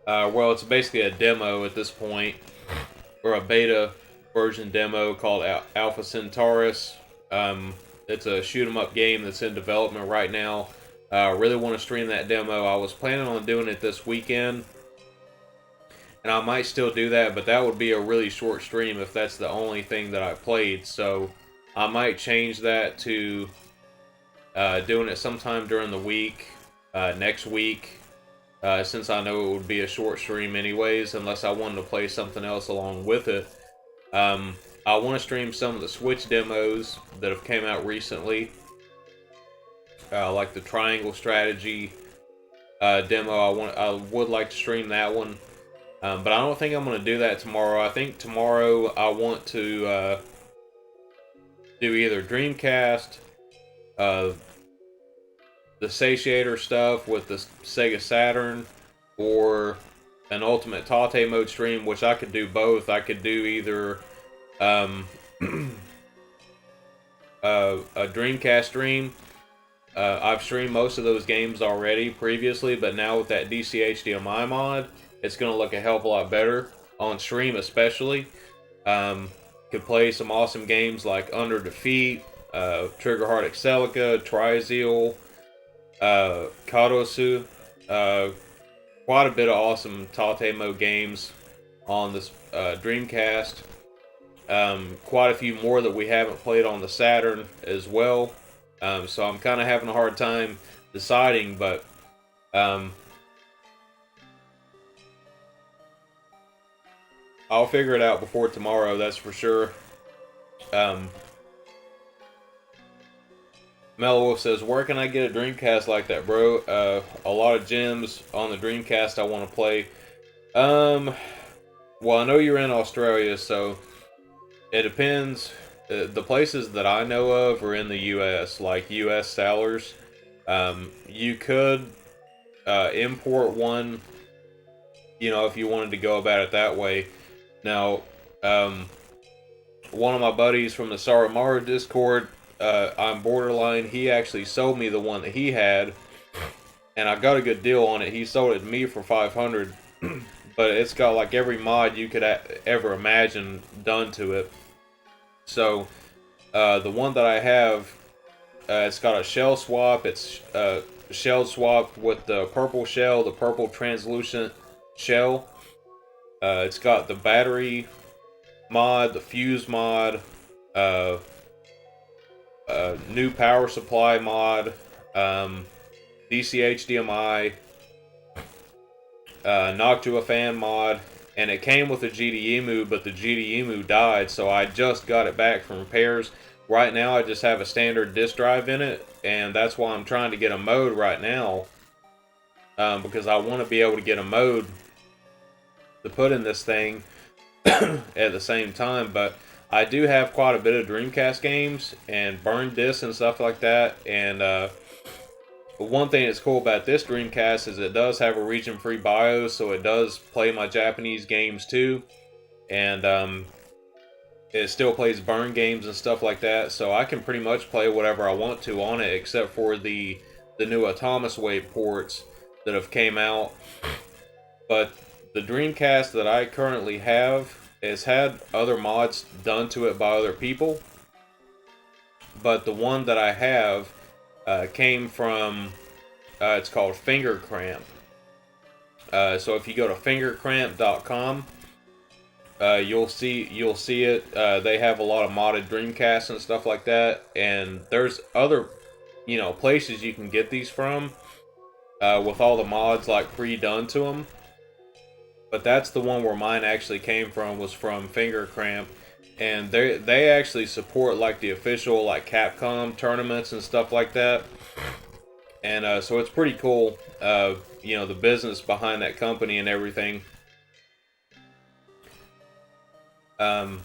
Well, it's basically a demo at this point, or a beta version demo called Alpha Centaurus. It's a shoot 'em up game that's in development right now. I really want to stream that demo. I was planning on doing it this weekend, and I might still do that, but that would be a really short stream if that's the only thing that I played. So I might change that to doing it sometime during the week, next week. Since I know it would be a short stream anyways, unless I wanted to play something else along with it. I want to stream some of the Switch demos that have came out recently. Like the Triangle Strategy demo. I would like to stream that one. But I don't think I'm going to do that tomorrow. I think tomorrow I want to do either Dreamcast, the Satiator stuff with the Sega Saturn, or an Ultimate Tate mode stream, which I could do both. I could do either a Dreamcast stream. I've streamed most of those games already previously, but now with that DC HDMI mod, it's going to look a hell of a lot better on stream, especially. Could play some awesome games like Under Defeat, Triggerheart Excelica, Trizeal, Kadosu, quite a bit of awesome Tate mode games on this Dreamcast. Quite a few more that we haven't played on the Saturn as well. So I'm kind of having a hard time deciding, but I'll figure it out before tomorrow, that's for sure. Mellow Wolf says, where can I get a Dreamcast like that, bro? A lot of gems on the Dreamcast I want to play. Well, I know you're in Australia, so it depends. The places that I know of are in the US, like US sellers. You could import one, you know, if you wanted to go about it that way. Now, one of my buddies from the Saramaru Discord on Borderline, he actually sold me the one that he had, and I got a good deal on it. He sold it to me for 500, but it's got like every mod you could ever imagine done to it. So the one that I have, it's got a shell swap. It's shell swapped with the purple shell, the purple translucent shell. It's got the battery mod, the fuse mod, new power supply mod, DC HDMI, knock to a fan mod, and it came with a GDEMU, but the GDEMU died, so I just got it back from repairs. Right now I just have a standard disk drive in it, and that's why I'm trying to get a mode right now, because I want to be able to get a mode to put in this thing at the same time. But I do have quite a bit of Dreamcast games and burned discs and stuff like that, and one thing that's cool about this Dreamcast is it does have a region-free BIOS, so it does play my Japanese games too, and it still plays burn games and stuff like that, so I can pretty much play whatever I want to on it, except for the new Atomus Wave ports that have came out. But the Dreamcast that I currently have has had other mods done to it by other people, but the one that I have came from, it's called Finger Cramp. So if you go to fingercramp.com, you'll see it. They have a lot of modded Dreamcasts and stuff like that, and there's other, you know, places you can get these from with all the mods like pre-done to them. But that's the one where mine actually came from, was from Finger Cramp, and they actually support like the official like Capcom tournaments and stuff like that. And so it's pretty cool, you know, the business behind that company and everything. One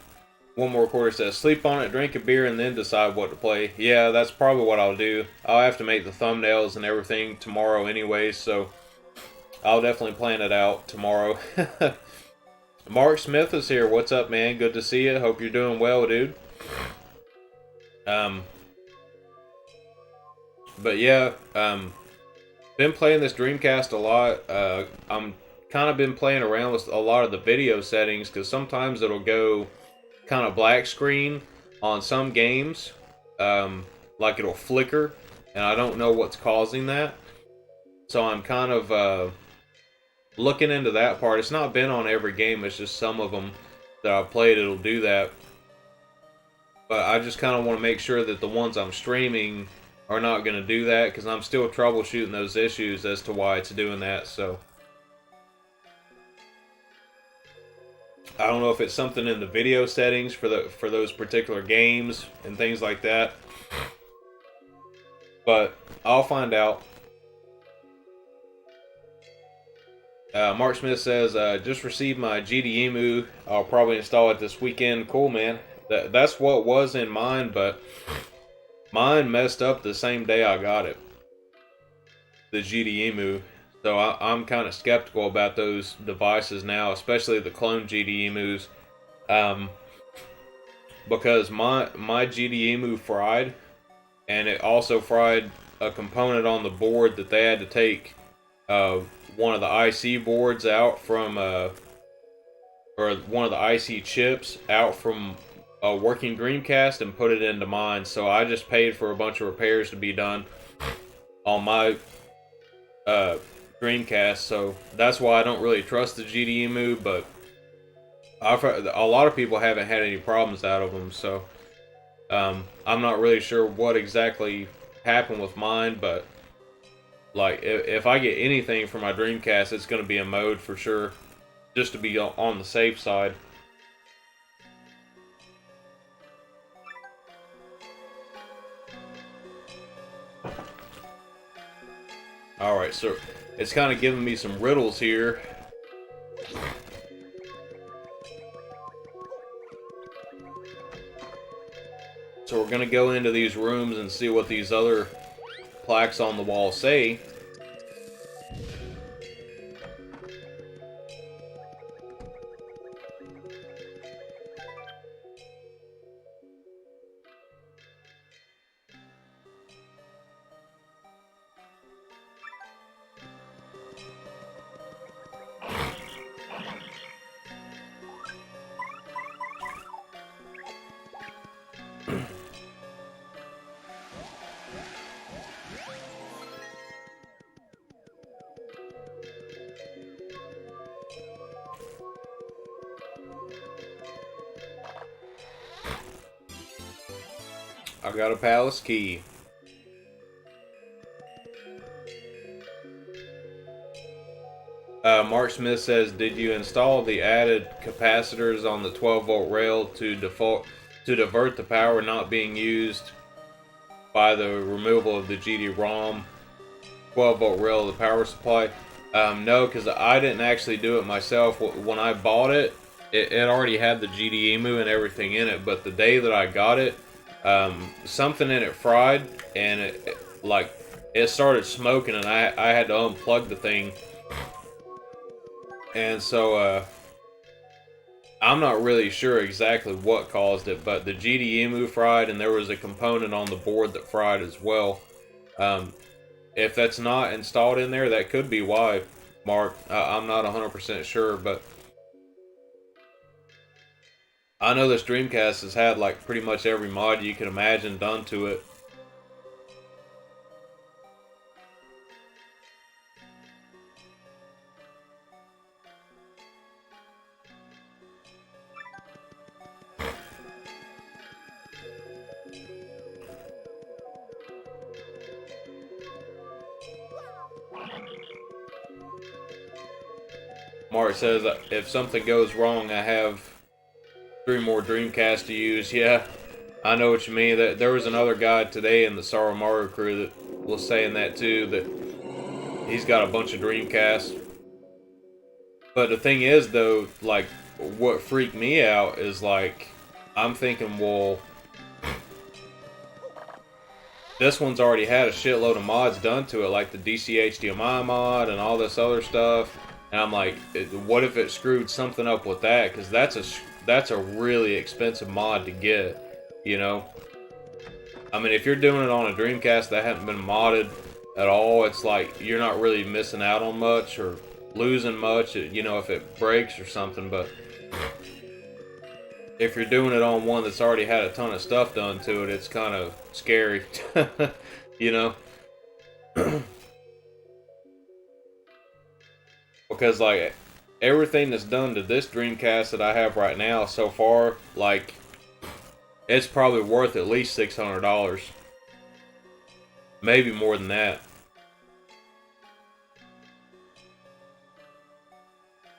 more recorder says, sleep on it, drink a beer, and then decide what to play. Yeah, that's probably what I'll do. I'll have to make the thumbnails and everything tomorrow anyway, so I'll definitely plan it out tomorrow. Mark Smith is here. What's up, man? Good to see you. Hope you're doing well, dude. But yeah, been playing this Dreamcast a lot. I'm kind of been playing around with a lot of the video settings, because sometimes it'll go kind of black screen on some games, like it'll flicker, and I don't know what's causing that. So I'm kind of looking into that part. It's not been on every game, it's just some of them that I've played it'll do that. But I just kind of want to make sure that the ones I'm streaming are not going to do that, because I'm still troubleshooting those issues as to why it's doing that. So I don't know if it's something in the video settings for those particular games and things like that, but I'll find out. Mark Smith says, just received my GDEMU. I'll probably install it this weekend. Cool, man. That's what was in mine, but mine messed up the same day I got it, the GDEMU. So I'm kind of skeptical about those devices now, especially the clone GDEMUs, because my GDEMU fried, and it also fried a component on the board that they had to take one of the IC boards out from, or one of the IC chips out from a working Dreamcast and put it into mine. So I just paid for a bunch of repairs to be done on my Dreamcast. So that's why I don't really trust the GDEMU, but I've heard a lot of people haven't had any problems out of them. So I'm not really sure what exactly happened with mine, but like, if I get anything for my Dreamcast, it's going to be a mode for sure, just to be on the safe side. Alright, so it's kind of giving me some riddles here. So we're going to go into these rooms and see what these other plaques on the wall say. I got a palace key. Mark Smith says, did you install the added capacitors on the 12-volt rail to divert the power not being used by the removal of the GD-ROM 12-volt rail of the power supply? No, because I didn't actually do it myself. When I bought it, it already had the GD-EMU and everything in it, but the day that I got it, something in it fried, and it started smoking, and I had to unplug the thing. And so I'm not really sure exactly what caused it, but the GD-EMU fried, and there was a component on the board that fried as well. If that's not installed in there, that could be why, Mark. I'm not 100% sure, but I know this Dreamcast has had like pretty much every mod you can imagine done to it. Mark says, if something goes wrong, I have 3 more Dreamcasts to use. Yeah, I know what you mean. That there was another guy today in the Sorrow Mario crew that was saying that too, that he's got a bunch of Dreamcasts. But the thing is, though, like, what freaked me out is, like, I'm thinking, well, this one's already had a shitload of mods done to it, like the DC HDMI mod and all this other stuff. And I'm like, what if it screwed something up with that? Because that's a really expensive mod to get, you know? I mean, if you're doing it on a Dreamcast that hasn't been modded at all, it's like you're not really missing out on much or losing much, you know, if it breaks or something. But if you're doing it on one that's already had a ton of stuff done to it, it's kind of scary, you know? Because, like, everything that's done to this Dreamcast that I have right now so far, like, it's probably worth at least $600. Maybe more than that.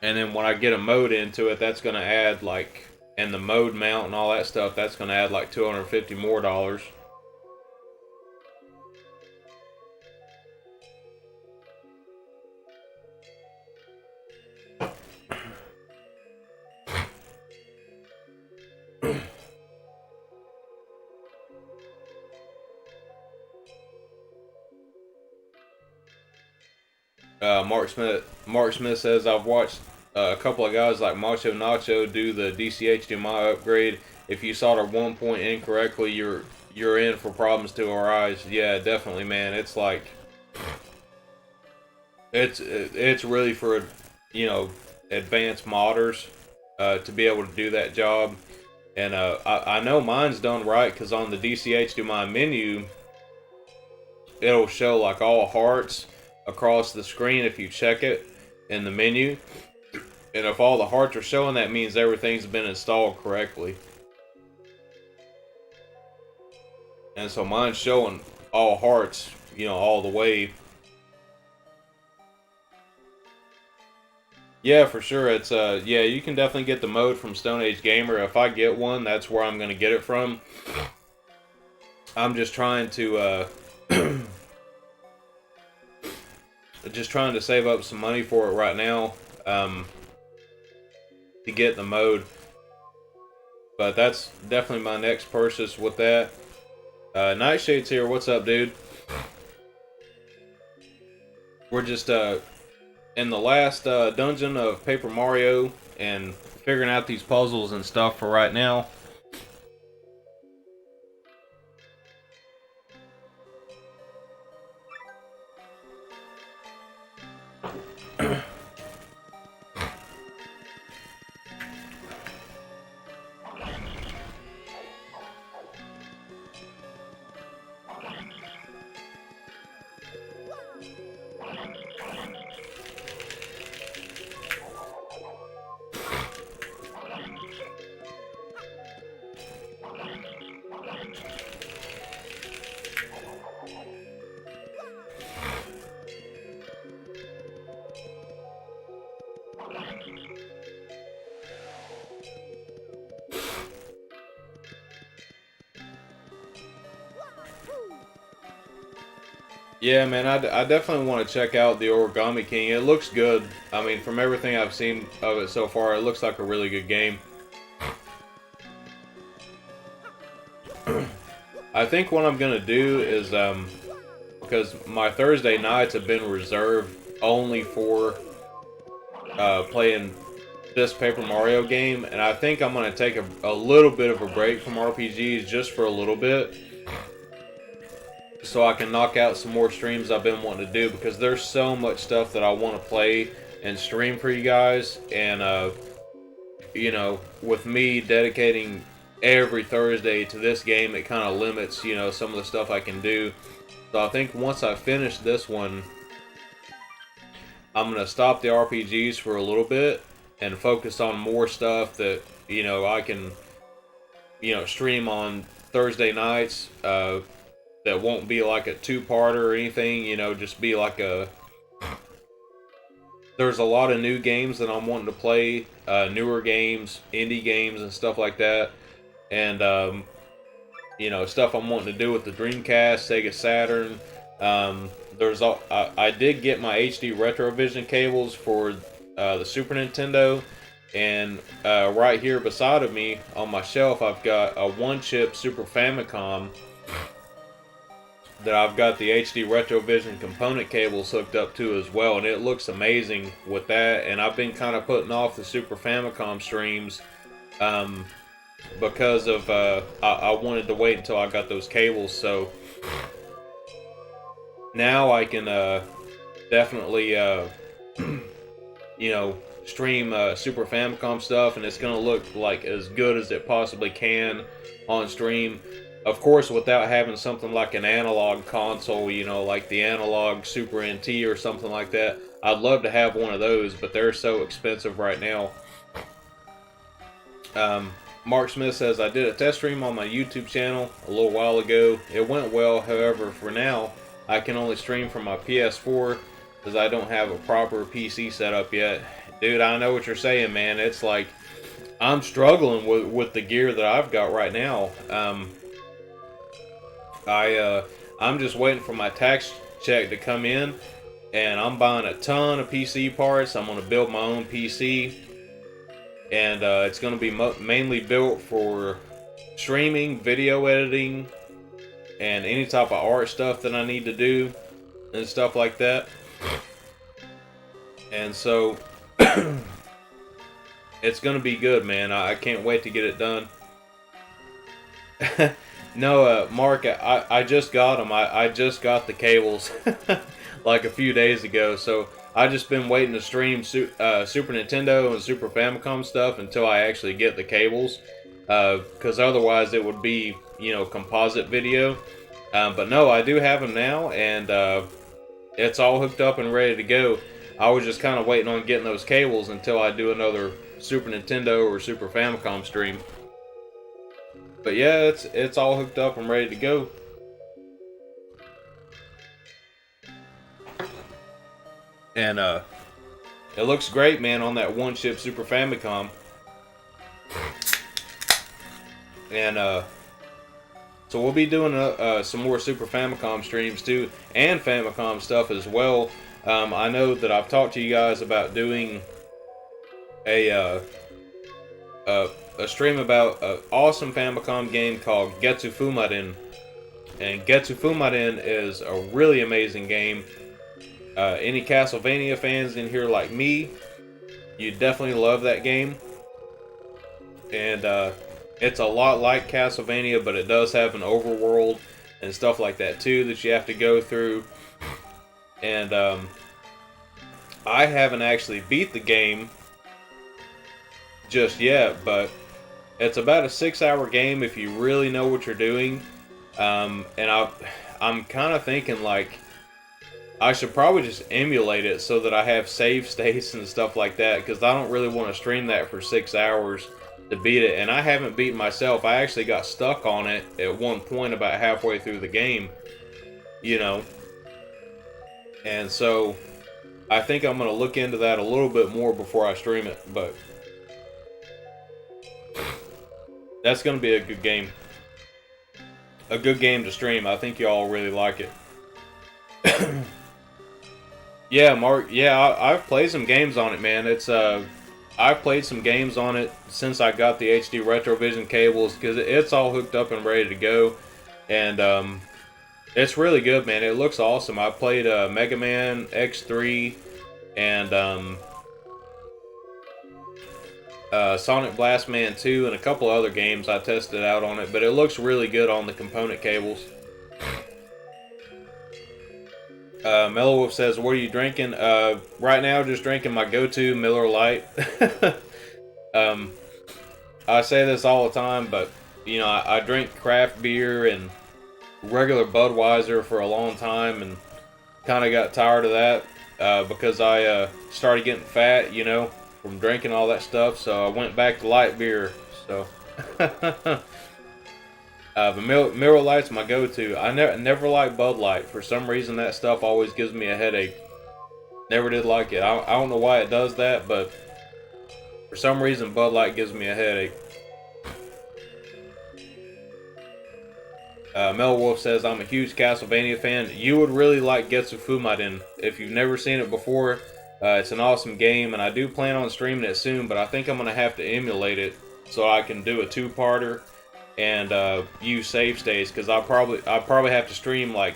And then when I get a mode into it, that's going to add, like, and the mode mount and all that stuff, that's going to add, like, $250 more. Mark Smith says, I've watched a couple of guys like Macho Nacho do the DC HDMI upgrade. If you solder one point incorrectly, you're in for problems to arise. Yeah, definitely, man. It's like it's really for, you know, advanced modders to be able to do that job. And I know mine's done right, because on the DC HDMI menu, it'll show like all hearts across the screen if you check it in the menu. And if all the hearts are showing, that means everything's been installed correctly. And so mine's showing all hearts, you know, all the way. Yeah, for sure. It's yeah, you can definitely get the mode from Stone Age Gamer. If I get one, that's where I'm gonna get it from. I'm just trying to just trying to save up some money for it right now, to get the mode. But that's definitely my next purchase with that. Nightshade's here. What's up, dude? we're just in the last dungeon of Paper Mario and figuring out these puzzles and stuff for right now. Yeah, man, I definitely want to check out the Origami King. It looks good. I mean, from everything I've seen of it so far, it looks like a really good game. I think what I'm gonna do is, because my Thursday nights have been reserved only for playing this Paper Mario game, and I think I'm gonna take a little bit of a break from RPGs just for a little bit, so I can knock out some more streams I've been wanting to do, because there's so much stuff that I want to play and stream for you guys, and you know, with me dedicating every Thursday to this game, it kind of limits, you know, some of the stuff I can do. So I think once I finish this one, I'm gonna stop the RPGs for a little bit and focus on more stuff that, you know, I can, you know, stream on Thursday nights, that won't be like a two-parter or anything, you know, just be like a... There's a lot of new games that I'm wanting to play, newer games, indie games, and stuff like that. And, you know, stuff I'm wanting to do with the Dreamcast, Sega Saturn. I did get my HD Retrovision cables for the Super Nintendo. And right here beside of me on my shelf, I've got a one-chip Super Famicom that I've got the HD Retrovision component cables hooked up to as well, and it looks amazing with that. And I've been kind of putting off the Super Famicom streams because of I wanted to wait until I got those cables, so now I can definitely you know, stream Super Famicom stuff, and it's gonna look like as good as it possibly can on stream. Of course, without having something like an analog console, you know, like the analog Super NT or something like that. I'd love to have one of those, but they're so expensive right now. Mark Smith says, I did a test stream on my YouTube channel a little while ago. It went well, however, for now, I can only stream from my PS4 because I don't have a proper PC setup yet. Dude, I know what you're saying, man. It's like, I'm struggling with the gear that I've got right now. I'm just waiting for my tax check to come in, and I'm buying a ton of PC parts. I'm going to build my own PC, and it's going to be mainly built for streaming, video editing, and any type of art stuff that I need to do and stuff like that. And so it's going to be good, man. I can't wait to get it done. No, Mark, I just got them. I just got the cables like a few days ago. So I just been waiting to stream Super Nintendo and Super Famicom stuff until I actually get the cables. Because otherwise it would be, you know, composite video. But no, I do have them now, and it's all hooked up and ready to go. I was just kind of waiting on getting those cables until I do another Super Nintendo or Super Famicom stream. But yeah, it's all hooked up and ready to go. And it looks great, man, on that one chip Super Famicom. And so we'll be doing some more Super Famicom streams too, and Famicom stuff as well. I know that I've talked to you guys about doing a stream about an awesome Famicom game called Getsu Fumaden. And Getsu Fumaden is a really amazing game. Any Castlevania fans in here like me, you definitely love that game. And it's a lot like Castlevania, but it does have an overworld and stuff like that too that you have to go through. And I haven't actually beat the game just yet, but it's about a 6-hour game if you really know what you're doing. And I'm kind of thinking like I should probably just emulate it so that I have save states and stuff like that, because I don't really want to stream that for 6 hours to beat it. And I haven't beaten myself. I actually got stuck on it at one point about halfway through the game, you know. And so I think I'm going to look into that a little bit more before I stream it, but that's going to be a good game. A good game to stream. I think y'all really like it. Yeah, Mark. Yeah, I've played some games on it, man. It's I've played some games on it since I got the HD Retrovision cables, because it's all hooked up and ready to go, and it's really good, man. It looks awesome. I played Mega Man X3 and Sonic Blast Man 2 and a couple other games I tested out on it, but it looks really good on the component cables. Mellow Wolf says, what are you drinking? Right now, just drinking my go-to Miller Lite. I say this all the time, but, you know, I drink craft beer and regular Budweiser for a long time, and kind of got tired of that because I started getting fat, you know, from drinking all that stuff, so I went back to light beer, so... But Miller Lite's my go-to. I never liked Bud Light. For some reason, that stuff always gives me a headache. Never did like it. I don't know why it does that, but for some reason, Bud Light gives me a headache. Mel Wolf says, I'm a huge Castlevania fan. You would really like Getsu Fumaden. If you've never seen it before, it's an awesome game, and I do plan on streaming it soon, but I think I'm going to have to emulate it so I can do a two-parter and use save states, because I'll probably have to stream like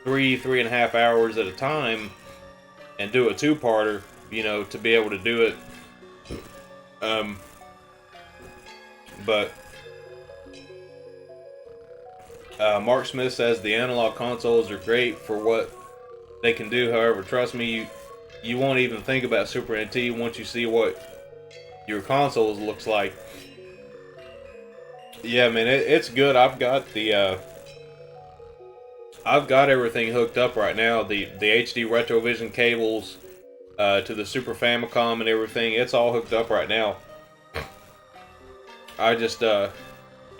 3.5 hours at a time and do a two-parter, you know, to be able to do it. But Mark Smith says the analog consoles are great for what they can do. However, trust me, you won't even think about Super NT once you see what your consoles looks like. Yeah, man, it's good. I've got everything hooked up right now. The HD Retrovision cables to the Super Famicom and everything. It's all hooked up right now. I just the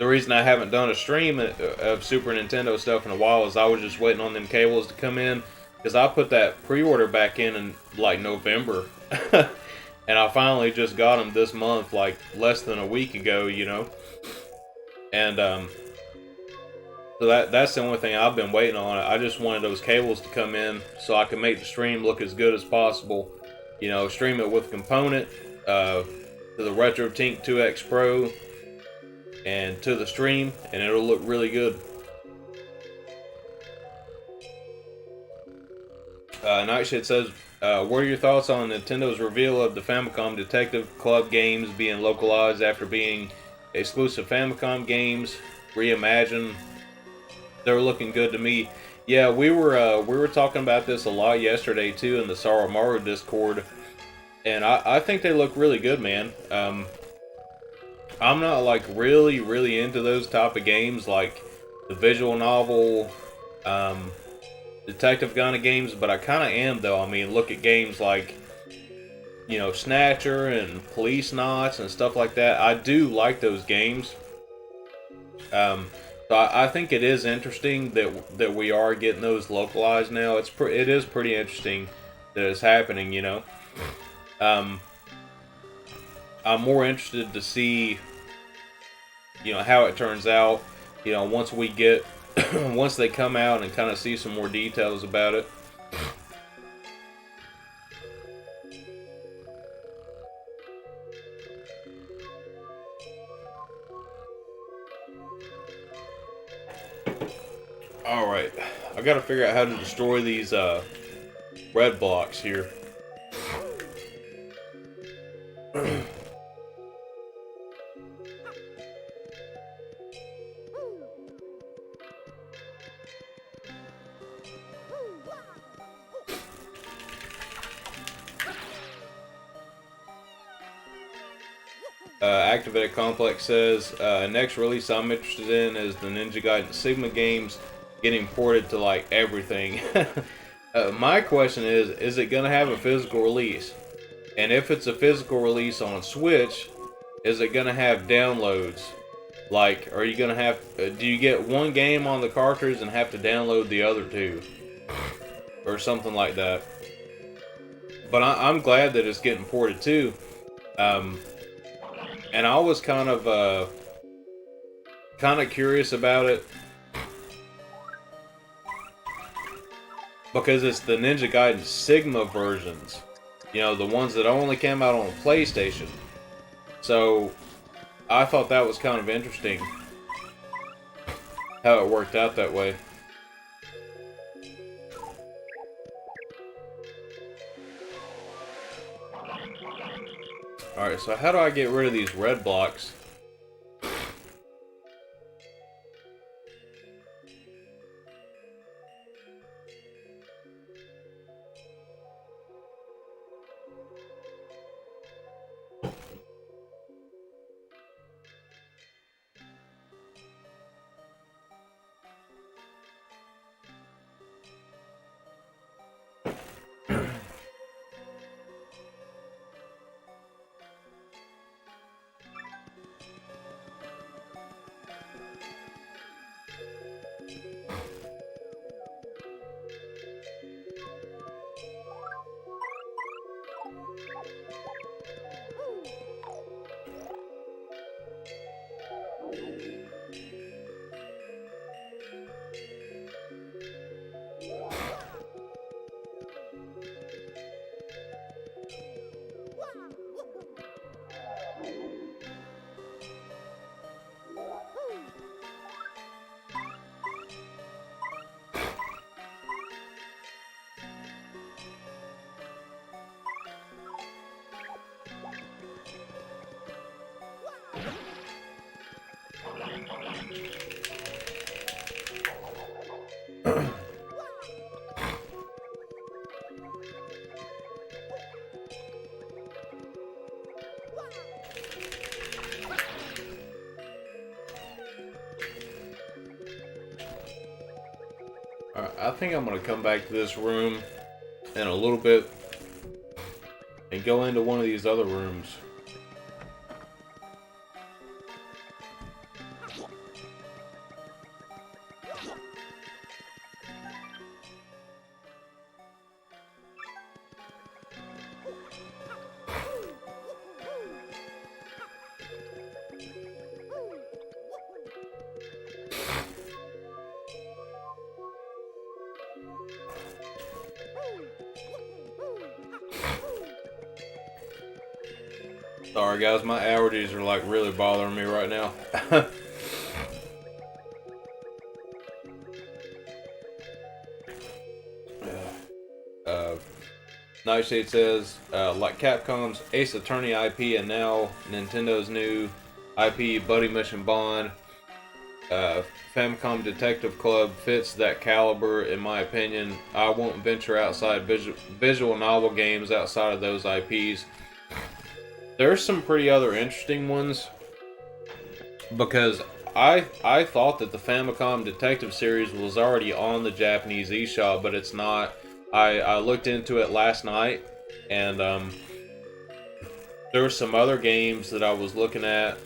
reason I haven't done a stream of Super Nintendo stuff in a while is I was just waiting on them cables to come in, because I put that pre-order back in like November, and I finally just got them this month, like less than a week ago, you know. And so that's the only thing I've been waiting on. I just wanted those cables to come in so I can make the stream look as good as possible. You know, stream it with a component to the RetroTink 2X Pro and to the stream, and it'll look really good. Nightshade says, what are your thoughts on Nintendo's reveal of the Famicom Detective Club games being localized after being exclusive Famicom games reimagined? They're looking good to me. Yeah, we were talking about this a lot yesterday too in the Soromaru Discord, and I think they look really good, man. I'm not like really into those type of games like the visual novel, detective kind of games, but I kind of am though. I mean, look at games like, you know, Snatcher and Police Knots and stuff like that. I do like those games. So I think it is interesting that we are getting those localized now. It is pretty interesting that it's happening, you know. I'm more interested to see, you know, how it turns out, you know, once we get once they come out and kind of see some more details about it. Alright, I gotta figure out how to destroy these red blocks here. Activated Complex says, next release I'm interested in is the Ninja Gaiden Sigma games getting ported to like everything. My question is it going to have a physical release? And if it's a physical release on Switch, is it going to have downloads? Like, are you going to have, do you get one game on the cartridge and have to download the other two? Or something like that. But I'm glad that it's getting ported too. And I was kind of curious about it because it's the Ninja Gaiden Sigma versions, you know, the ones that only came out on PlayStation. So I thought that was kind of interesting how it worked out that way. Alright, so how do I get rid of these red blocks? Alright, I think I'm going to come back to this room in a little bit and go into one of these other rooms. Sorry guys, my allergies are like really bothering me right now. Nightshade says, like Capcom's Ace Attorney IP and now Nintendo's new IP Buddy Mission Bond, Famicom Detective Club fits that caliber in my opinion. I won't venture outside visual novel games outside of those IPs. There's some pretty other interesting ones because I thought that the Famicom Detective series was already on the Japanese eShop, but it's not. I looked into it last night, and there were some other games that I was looking at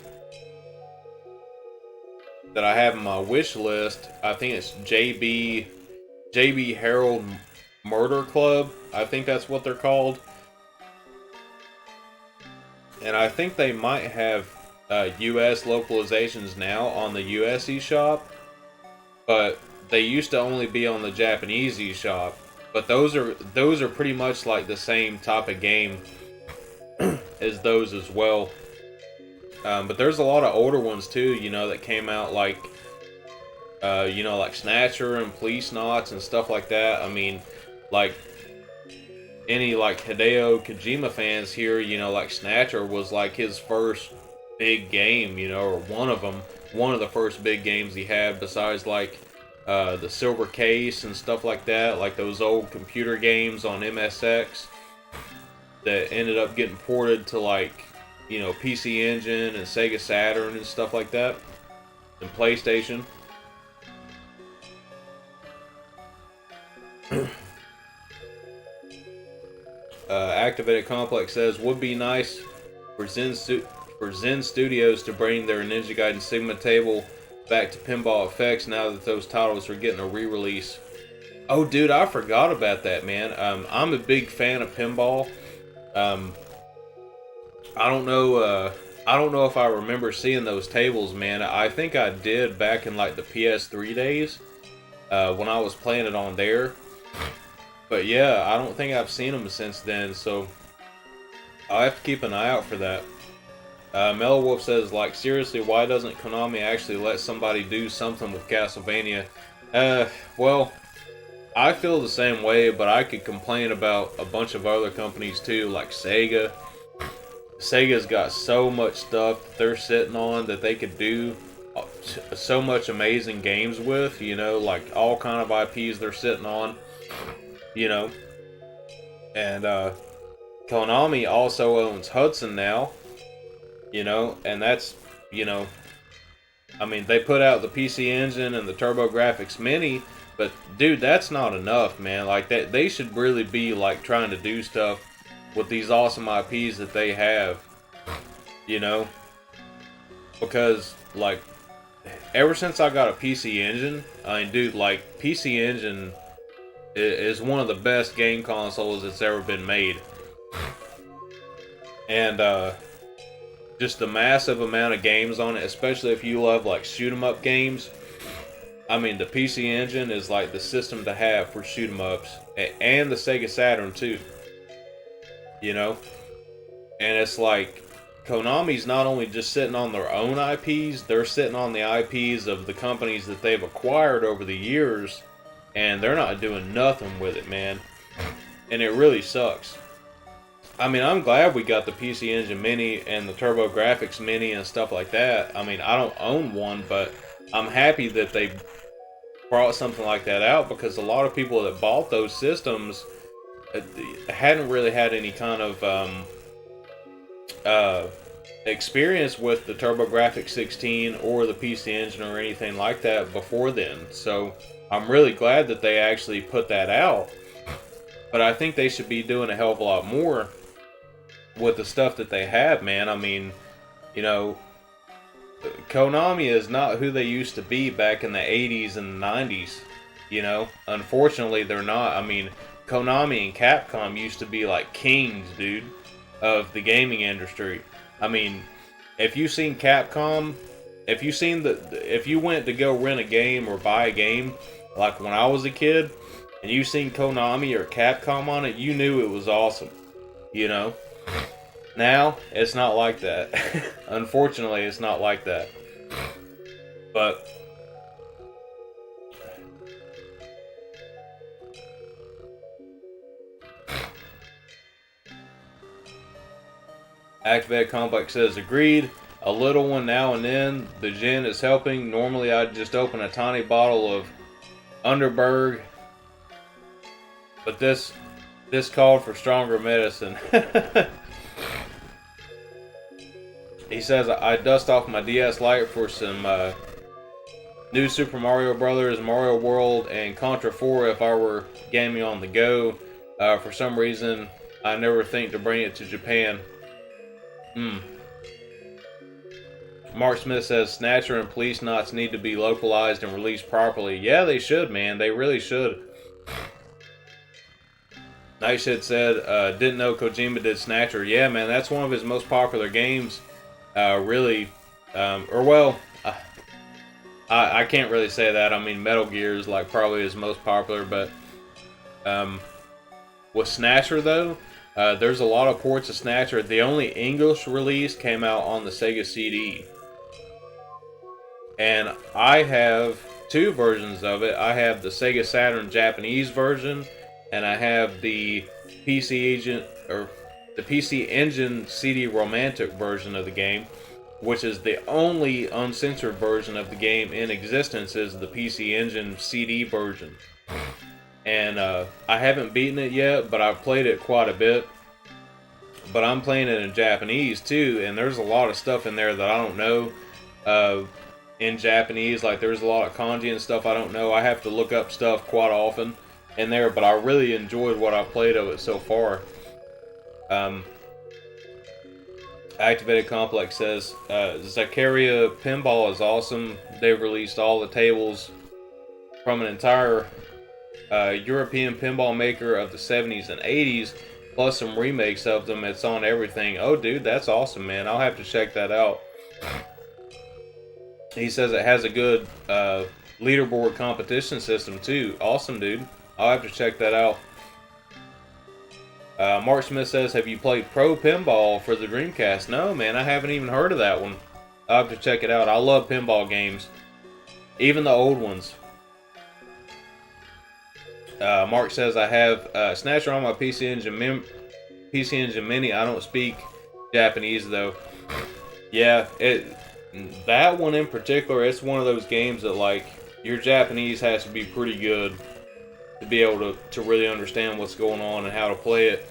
that I have in my wish list. I think it's JB Harold Murder Club. I think that's what they're called. And I think they might have US localizations now on the US eShop, but they used to only be on the Japanese eShop. But those are pretty much like the same type of game as those as well. But there's a lot of older ones too, you know, that came out like, you know, like Snatcher and Police Knots and stuff like that. I mean, like any like Hideo Kojima fans here, you know, like Snatcher was like his first big game, you know, or one of them, one of the first big games he had besides like the Silver Case and stuff like that, like those old computer games on MSX that ended up getting ported to like, you know, PC Engine and Sega Saturn and stuff like that, and PlayStation. Activated Complex says, would be nice for Zen Studios to bring their Ninja Gaiden Sigma table back to pinball effects now that those titles are getting a re-release. Oh, dude, I forgot about that, man. I'm a big fan of pinball. I don't know. I don't know if I remember seeing those tables, man. I think I did back in like the PS3 days when I was playing it on there. But yeah, I don't think I've seen them since then, so I'll have to keep an eye out for that. Mellow Wolf says, like, seriously, why doesn't Konami actually let somebody do something with Castlevania? Well, I feel the same way, but I could complain about a bunch of other companies too, like Sega. Sega's got so much stuff that they're sitting on that they could do so much amazing games with, you know, like all kind of IPs they're sitting on. You know, and Konami also owns Hudson now, you know, and that's, you know, I mean, they put out the PC Engine and the TurboGrafx Mini, but dude, that's not enough, man. Like, that, they should really be like trying to do stuff with these awesome IPs that they have, you know, because like ever since I got a PC Engine, I mean, dude, like PC Engine is one of the best game consoles that's ever been made. And just the massive amount of games on it, especially if you love like shoot 'em up games. I mean, the PC Engine is like the system to have for shoot 'em ups, and the Sega Saturn too. You know, and it's like Konami's not only just sitting on their own IPs, they're sitting on the IPs of the companies that they've acquired over the years. And they're not doing nothing with it, man. And it really sucks. I mean, I'm glad we got the PC Engine Mini and the TurboGrafx Mini and stuff like that. I mean, I don't own one, but I'm happy that they brought something like that out, because a lot of people that bought those systems hadn't really had any kind of experience with the TurboGrafx 16 or the PC Engine or anything like that before then. So I'm really glad that they actually put that out, but I think they should be doing a hell of a lot more with the stuff that they have, man. I mean, you know, Konami is not who they used to be back in the 80s and the 90s, you know. Unfortunately, they're not. I mean, Konami and Capcom used to be like kings, dude, of the gaming industry. I mean, if you seen Capcom, if you went to go rent a game or buy a game, like when I was a kid, and you seen Konami or Capcom on it, you knew it was awesome, you know? Now, it's not like that. Unfortunately, it's not like that. But Activated Complex says, agreed. A little one now and then. The gin is helping. Normally, I'd just open a tiny bottle of Underberg, but this called for stronger medicine. He says, I dust off my DS Lite for some new Super Mario Brothers, Mario World, and Contra 4 if I were gaming on the go. For some reason, I never think to bring it to Japan. Mark Smith says, Snatcher and Police Knots need to be localized and released properly. Yeah, they should, man. They really should. Nightshade said, didn't know Kojima did Snatcher. Yeah, man, that's one of his most popular games. Really. I can't really say that. I mean, Metal Gear is like probably his most popular, but with Snatcher, though, there's a lot of ports of Snatcher. The only English release came out on the Sega CD. And I have two versions of it. I have the Sega Saturn Japanese version, and I have the PC Agent or the PC Engine CD Romantic version of the game, which is the only uncensored version of the game in existence. Is the PC Engine CD version, and I haven't beaten it yet, but I've played it quite a bit. But I'm playing it in Japanese too, and there's a lot of stuff in there that I don't know in Japanese. Like there's a lot of kanji and stuff I don't know. I have to look up stuff quite often in there, but I really enjoyed what I played of it so far. Activated Complex says Zakaria Pinball is awesome. They've released all the tables from an entire European pinball maker of the 70s and 80s, plus some remakes of them. It's on everything. Oh, dude, that's awesome, man. I'll have to check that out. He says it has a good leaderboard competition system too. Awesome, dude. I'll have to check that out. Mark Smith says, have you played Pro Pinball for the Dreamcast? No, man, I haven't even heard of that one. I'll have to check it out. I love pinball games. Even the old ones. Mark says, I have Snatcher on my PC Engine Mini. I don't speak Japanese, though. Yeah, that one in particular, it's one of those games that, like, your Japanese has to be pretty good to be able to really understand what's going on and how to play it.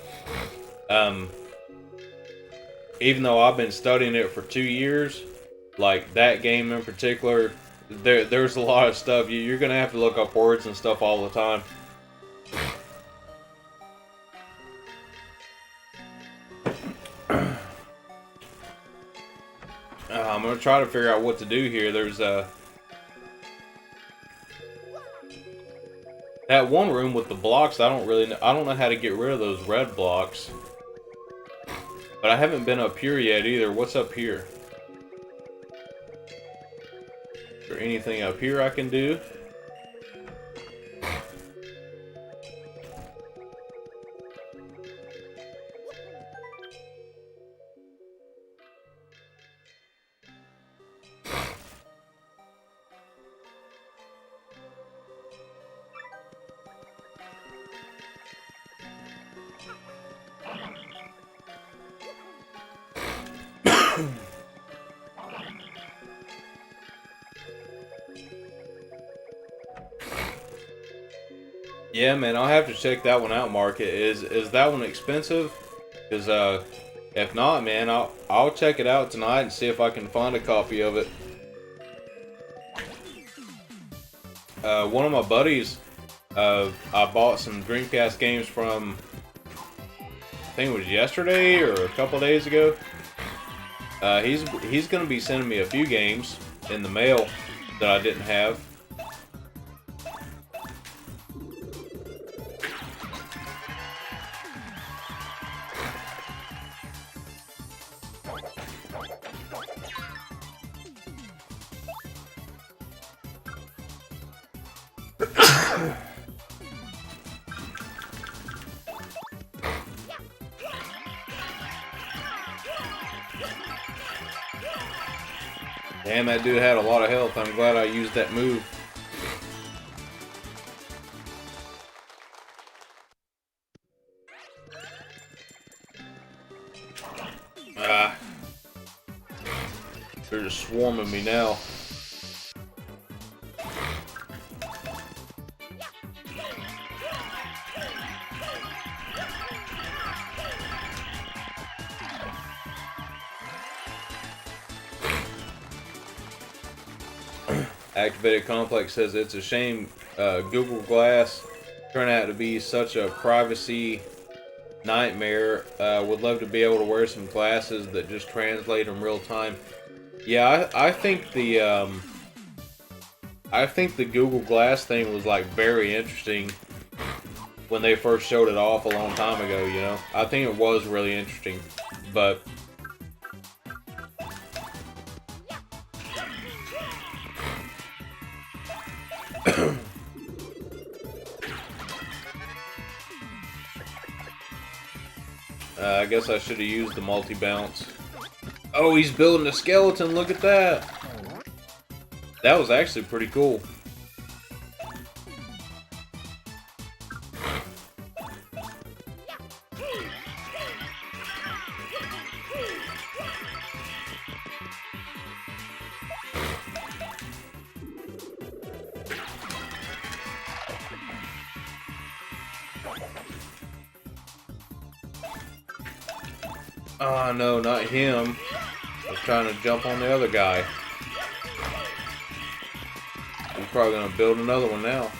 Even though I've been studying it for 2 years, like that game in particular, there's a lot of stuff. You're gonna have to look up words and stuff all the time. I'm gonna try to figure out what to do here. There's that one room with the blocks. I don't know how to get rid of those red blocks. But I haven't been up here yet either. What's up here? Is there anything up here I can do? Yeah, man, I'll have to check that one out, Mark. Is that one expensive? Because if not, man, I'll check it out tonight and see if I can find a copy of it. One of my buddies, I bought some Dreamcast games from, I think it was yesterday or a couple days ago. He's gonna be sending me a few games in the mail that I didn't have. Damn, that dude had a lot of health. I'm glad I used that move. They're just swarming me now. Activated Complex says it's a shame Google Glass turned out to be such a privacy nightmare. Would love to be able to wear some glasses that just translate in real time. Yeah, I think the Google Glass thing was like very interesting when they first showed it off a long time ago. You know, I think it was really interesting, but. I guess I should have used the multi-bounce. Oh, he's building a skeleton, look at that! That was actually pretty cool. Oh no, not him. I was trying to jump on the other guy. He's probably gonna build another one now.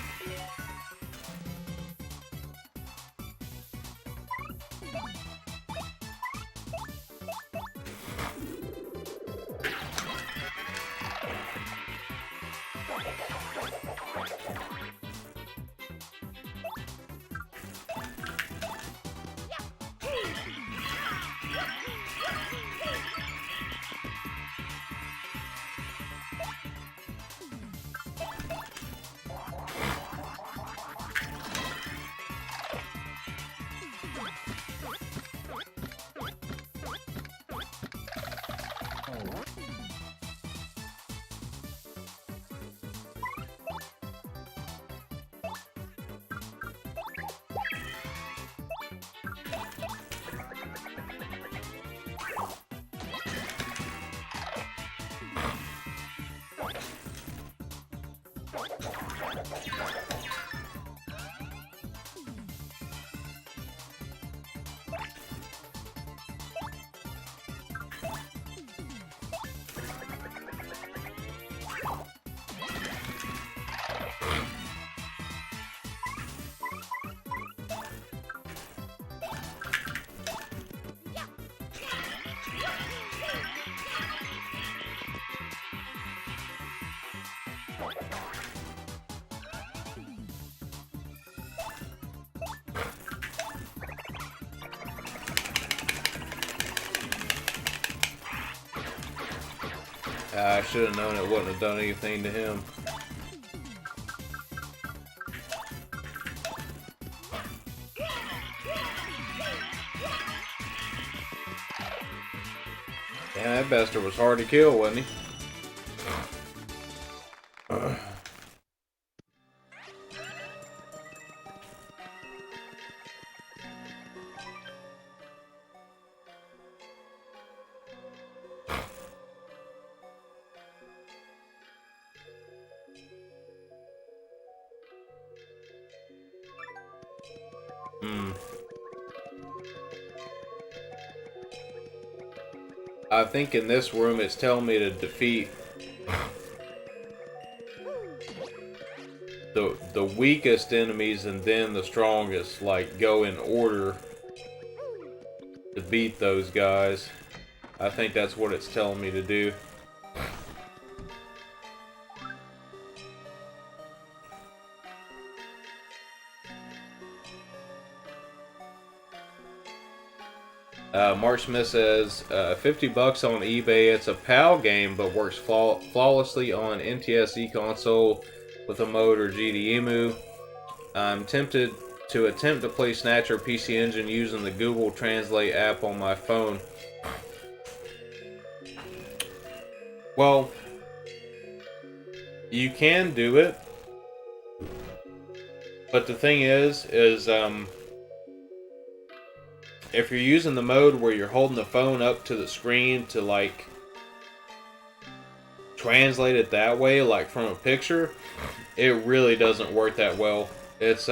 I should have known it wouldn't have done anything to him. Damn, that bastard was hard to kill, wasn't he? I think in this room it's telling me to defeat the weakest enemies and then the strongest, like go in order to beat those guys. I think that's what it's telling me to do. Mark Smith says, 50 bucks on eBay. It's a PAL game, but works flawlessly on NTSC console with a mode or GDEMU. I'm tempted to attempt to play Snatcher PC Engine using the Google Translate app on my phone. Well, you can do it, but the thing is if you're using the mode where you're holding the phone up to the screen to like translate it that way, like from a picture, it really doesn't work that well. It's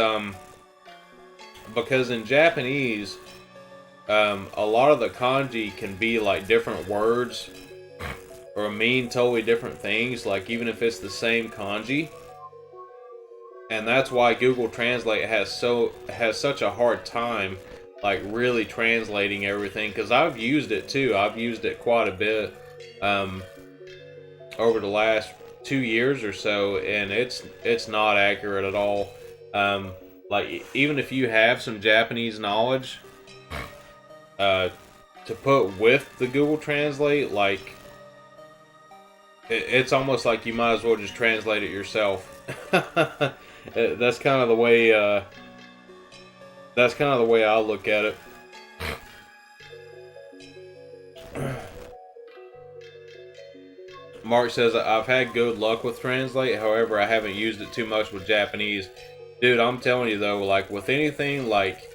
because in Japanese, a lot of the kanji can be like different words or mean totally different things, like even if it's the same kanji. And that's why Google Translate has such a hard time like really translating everything, because I've used it too. I've used it quite a bit over the last 2 years or so, and it's not accurate at all. Like even if you have some Japanese knowledge to put with the Google Translate, like it's almost like you might as well just translate it yourself. That's kind of the way. That's kind of the way I look at it. Mark says, I've had good luck with Translate, however, I haven't used it too much with Japanese. Dude, I'm telling you though, like with anything like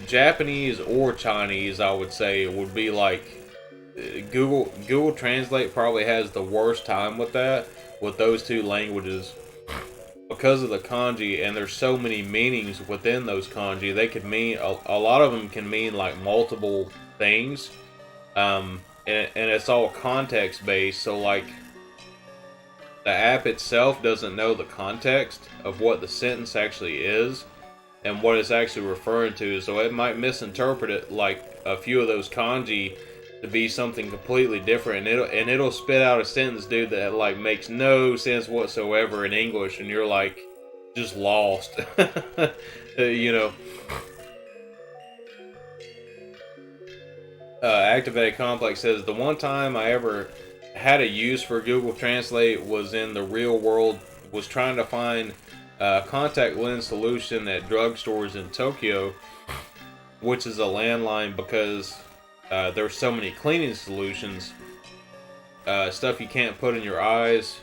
Japanese or Chinese, I would say it would be like Google Translate probably has the worst time with that, with those two languages. Because of the kanji, and there's so many meanings within those kanji, they could mean a lot of them can mean like multiple things. And it's all context based. So like the app itself doesn't know the context of what the sentence actually is and what it's actually referring to. So it might misinterpret it like a few of those kanji to be something completely different, and it'll spit out a sentence, dude, that like makes no sense whatsoever in English, and you're like just lost. You know. Activated Complex says the one time I ever had a use for Google Translate was in the real world. Was trying to find a contact lens solution at drugstores in Tokyo, which is a landline because there's so many cleaning solutions, stuff you can't put in your eyes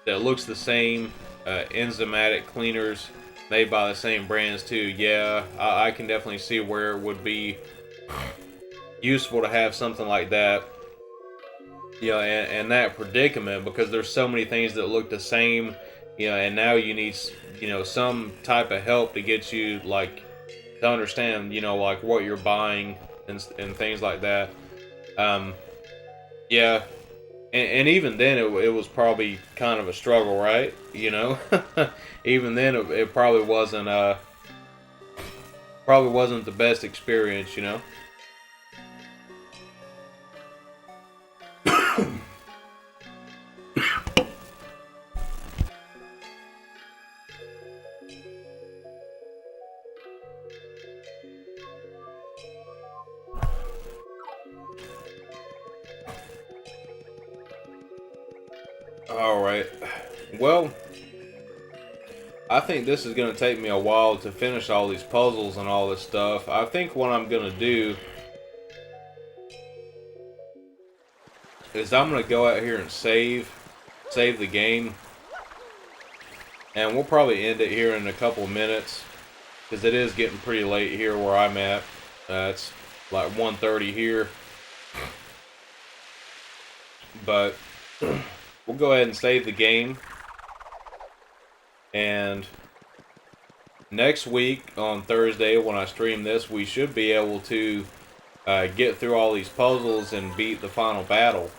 that looks the same, enzymatic cleaners made by the same brands too. Yeah, I can definitely see where it would be useful to have something like that, and that predicament, because there's so many things that look the same, and now you need, some type of help to get you, like, to understand, like what you're buying and things like that. Yeah, and even then it was probably kind of a struggle, right? Even then it probably wasn't the best experience. All right. Well, I think this is going to take me a while to finish all these puzzles and all this stuff. I think what I'm going to do is I'm going to go out here and save the game. And we'll probably end it here in a couple of minutes, because it is getting pretty late here where I'm at. It's like 1:30 here. But we'll go ahead and save the game. And next week on Thursday when I stream this, we should be able to get through all these puzzles and beat the final battle.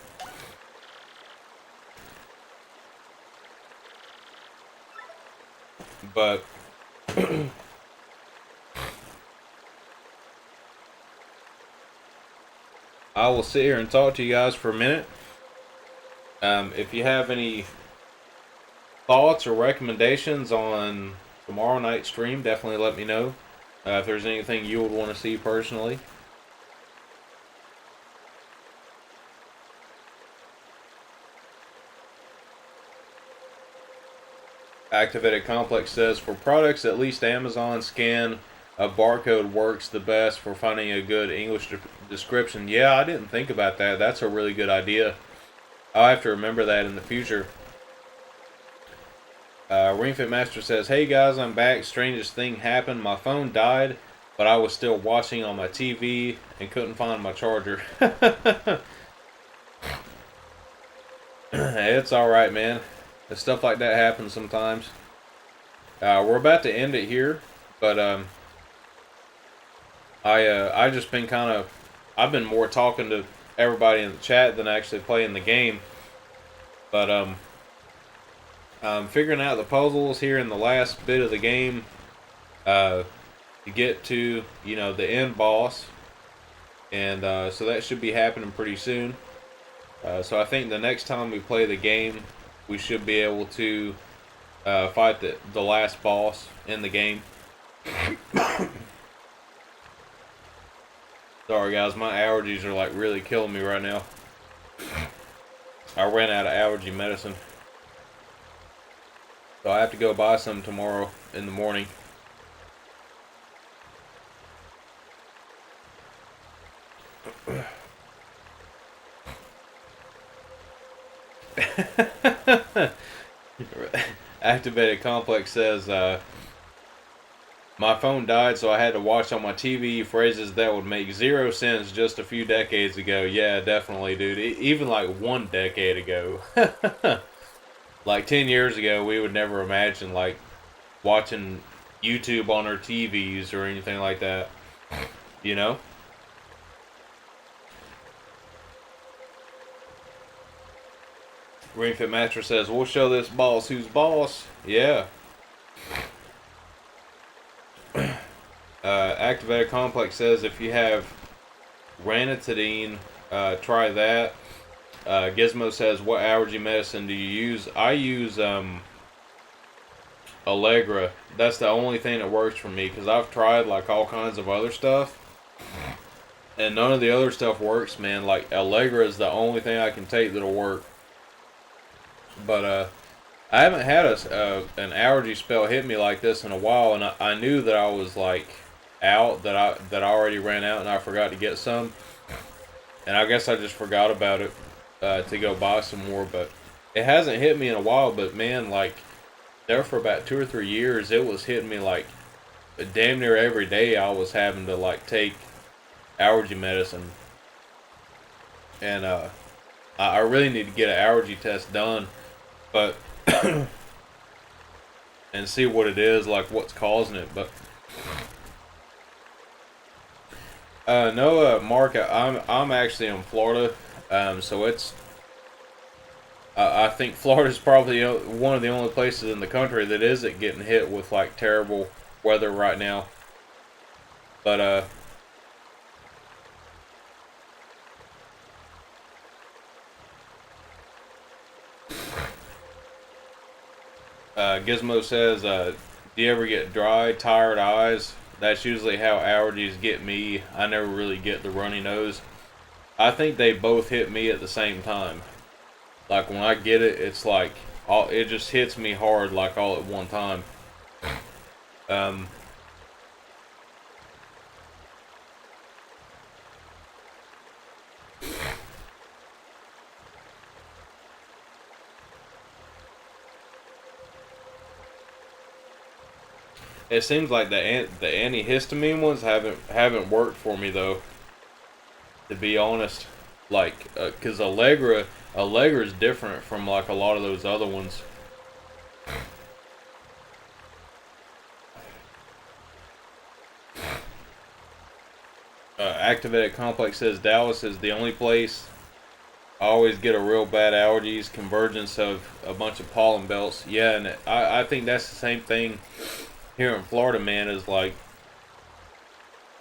But I will sit here and talk to you guys for a minute. If you have any thoughts or recommendations on tomorrow night's stream, definitely let me know. If there's anything you would want to see personally. Activated Complex says, for products, at least Amazon scan a barcode works the best for finding a good English description. Yeah, I didn't think about that. That's a really good idea. I'll have to remember that in the future. Ringfit Master says, hey guys, I'm back. Strangest thing happened. My phone died, but I was still watching on my TV and couldn't find my charger. It's alright, man. Stuff like that happens sometimes. We're about to end it here, but I just been I've been more talking to everybody in the chat than actually playing the game. But I'm figuring out the puzzles here in the last bit of the game to get to the end boss, and so that should be happening pretty soon. So I think the next time we play the game, we should be able to fight the last boss in the game. Sorry guys, my allergies are like really killing me right now. I ran out of allergy medicine, so I have to go buy some tomorrow in the morning. Activated Complex says, my phone died, so I had to watch on my TV. Phrases that would make zero sense just a few decades ago. Yeah, definitely, dude. Even like 1 decade ago. Like 10 years ago, we would never imagine like watching YouTube on our TVs or anything like that. Green Fit Master says, we'll show this boss who's boss. Yeah. Activated Complex says if you have ranitidine, try that. Gizmo says, what allergy medicine do you use? I use Allegra. That's the only thing that works for me, because I've tried like all kinds of other stuff and none of the other stuff works, man. Like Allegra is the only thing I can take that'll work. But I haven't had an allergy spell hit me like this in a while, and I knew that I was like out, that I already ran out, and I forgot to get some, and I guess I just forgot about it to go buy some more. But it hasn't hit me in a while. But man, like there for about 2 or 3 years, it was hitting me like damn near every day. I was having to like take allergy medicine, and I really need to get an allergy test done, but and see what it is, like what's causing it. But no, Mark, I'm actually in Florida, so it's I think Florida's probably one of the only places in the country that isn't getting hit with like terrible weather right now. But Gizmo says, do you ever get dry, tired eyes? That's usually how allergies get me. I never really get the runny nose. I think they both hit me at the same time. Like when I get it, it's like it just hits me hard, like all at one time. It seems like the antihistamine ones haven't worked for me though. To be honest, like cause Allegra is different from like a lot of those other ones. Activated Complex says Dallas is the only place I always get a real bad allergies, convergence of a bunch of pollen belts. Yeah, and I think that's the same thing here in Florida, man. Is like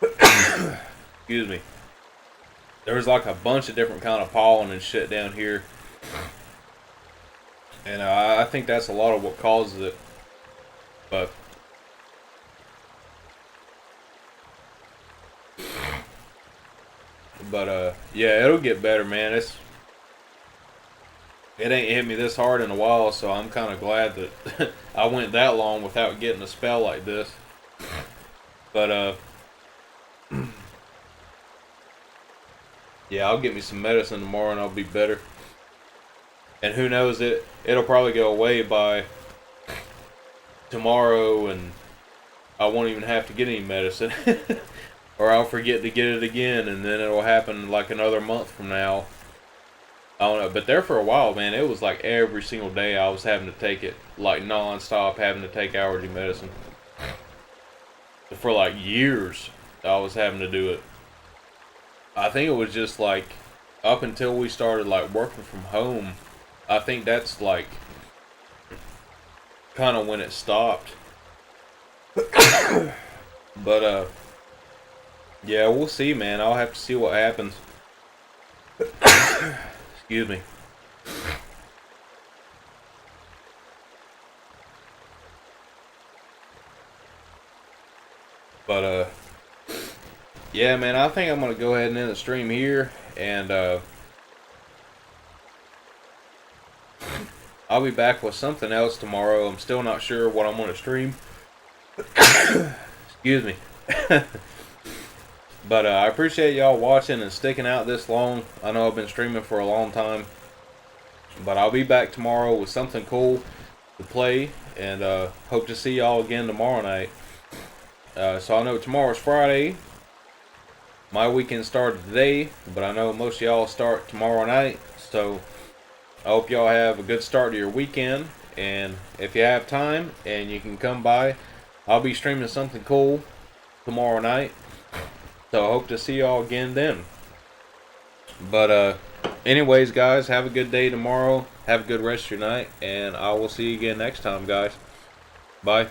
excuse me, there's like a bunch of different kind of pollen and shit down here, and I think that's a lot of what causes it. But yeah, it'll get better, man. It ain't hit me this hard in a while, so I'm kind of glad that I went that long without getting a spell like this. But yeah, I'll get me some medicine tomorrow and I'll be better. And who knows, it'll probably go away by tomorrow and I won't even have to get any medicine. Or I'll forget to get it again and then it'll happen like another month from now. I don't know, but there for a while, man, it was like every single day I was having to take it, like non-stop, having to take allergy medicine. For like years, I was having to do it. I think it was just like, up until we started like working from home, I think that's like, kind of when it stopped. But yeah, we'll see, man. I'll have to see what happens. Excuse me. But yeah, man, I think I'm gonna go ahead and end the stream here, and I'll be back with something else tomorrow. I'm still not sure what I'm gonna stream. Excuse me. But I appreciate y'all watching and sticking out this long. I know I've been streaming for a long time. But I'll be back tomorrow with something cool to play. And hope to see y'all again tomorrow night. So I know tomorrow's Friday. My weekend started today. But I know most of y'all start tomorrow night. So I hope y'all have a good start to your weekend. And if you have time and you can come by, I'll be streaming something cool tomorrow night. So I hope to see y'all again then. But anyways, guys, have a good day tomorrow. Have a good rest of your night, and I will see you again next time, guys. Bye.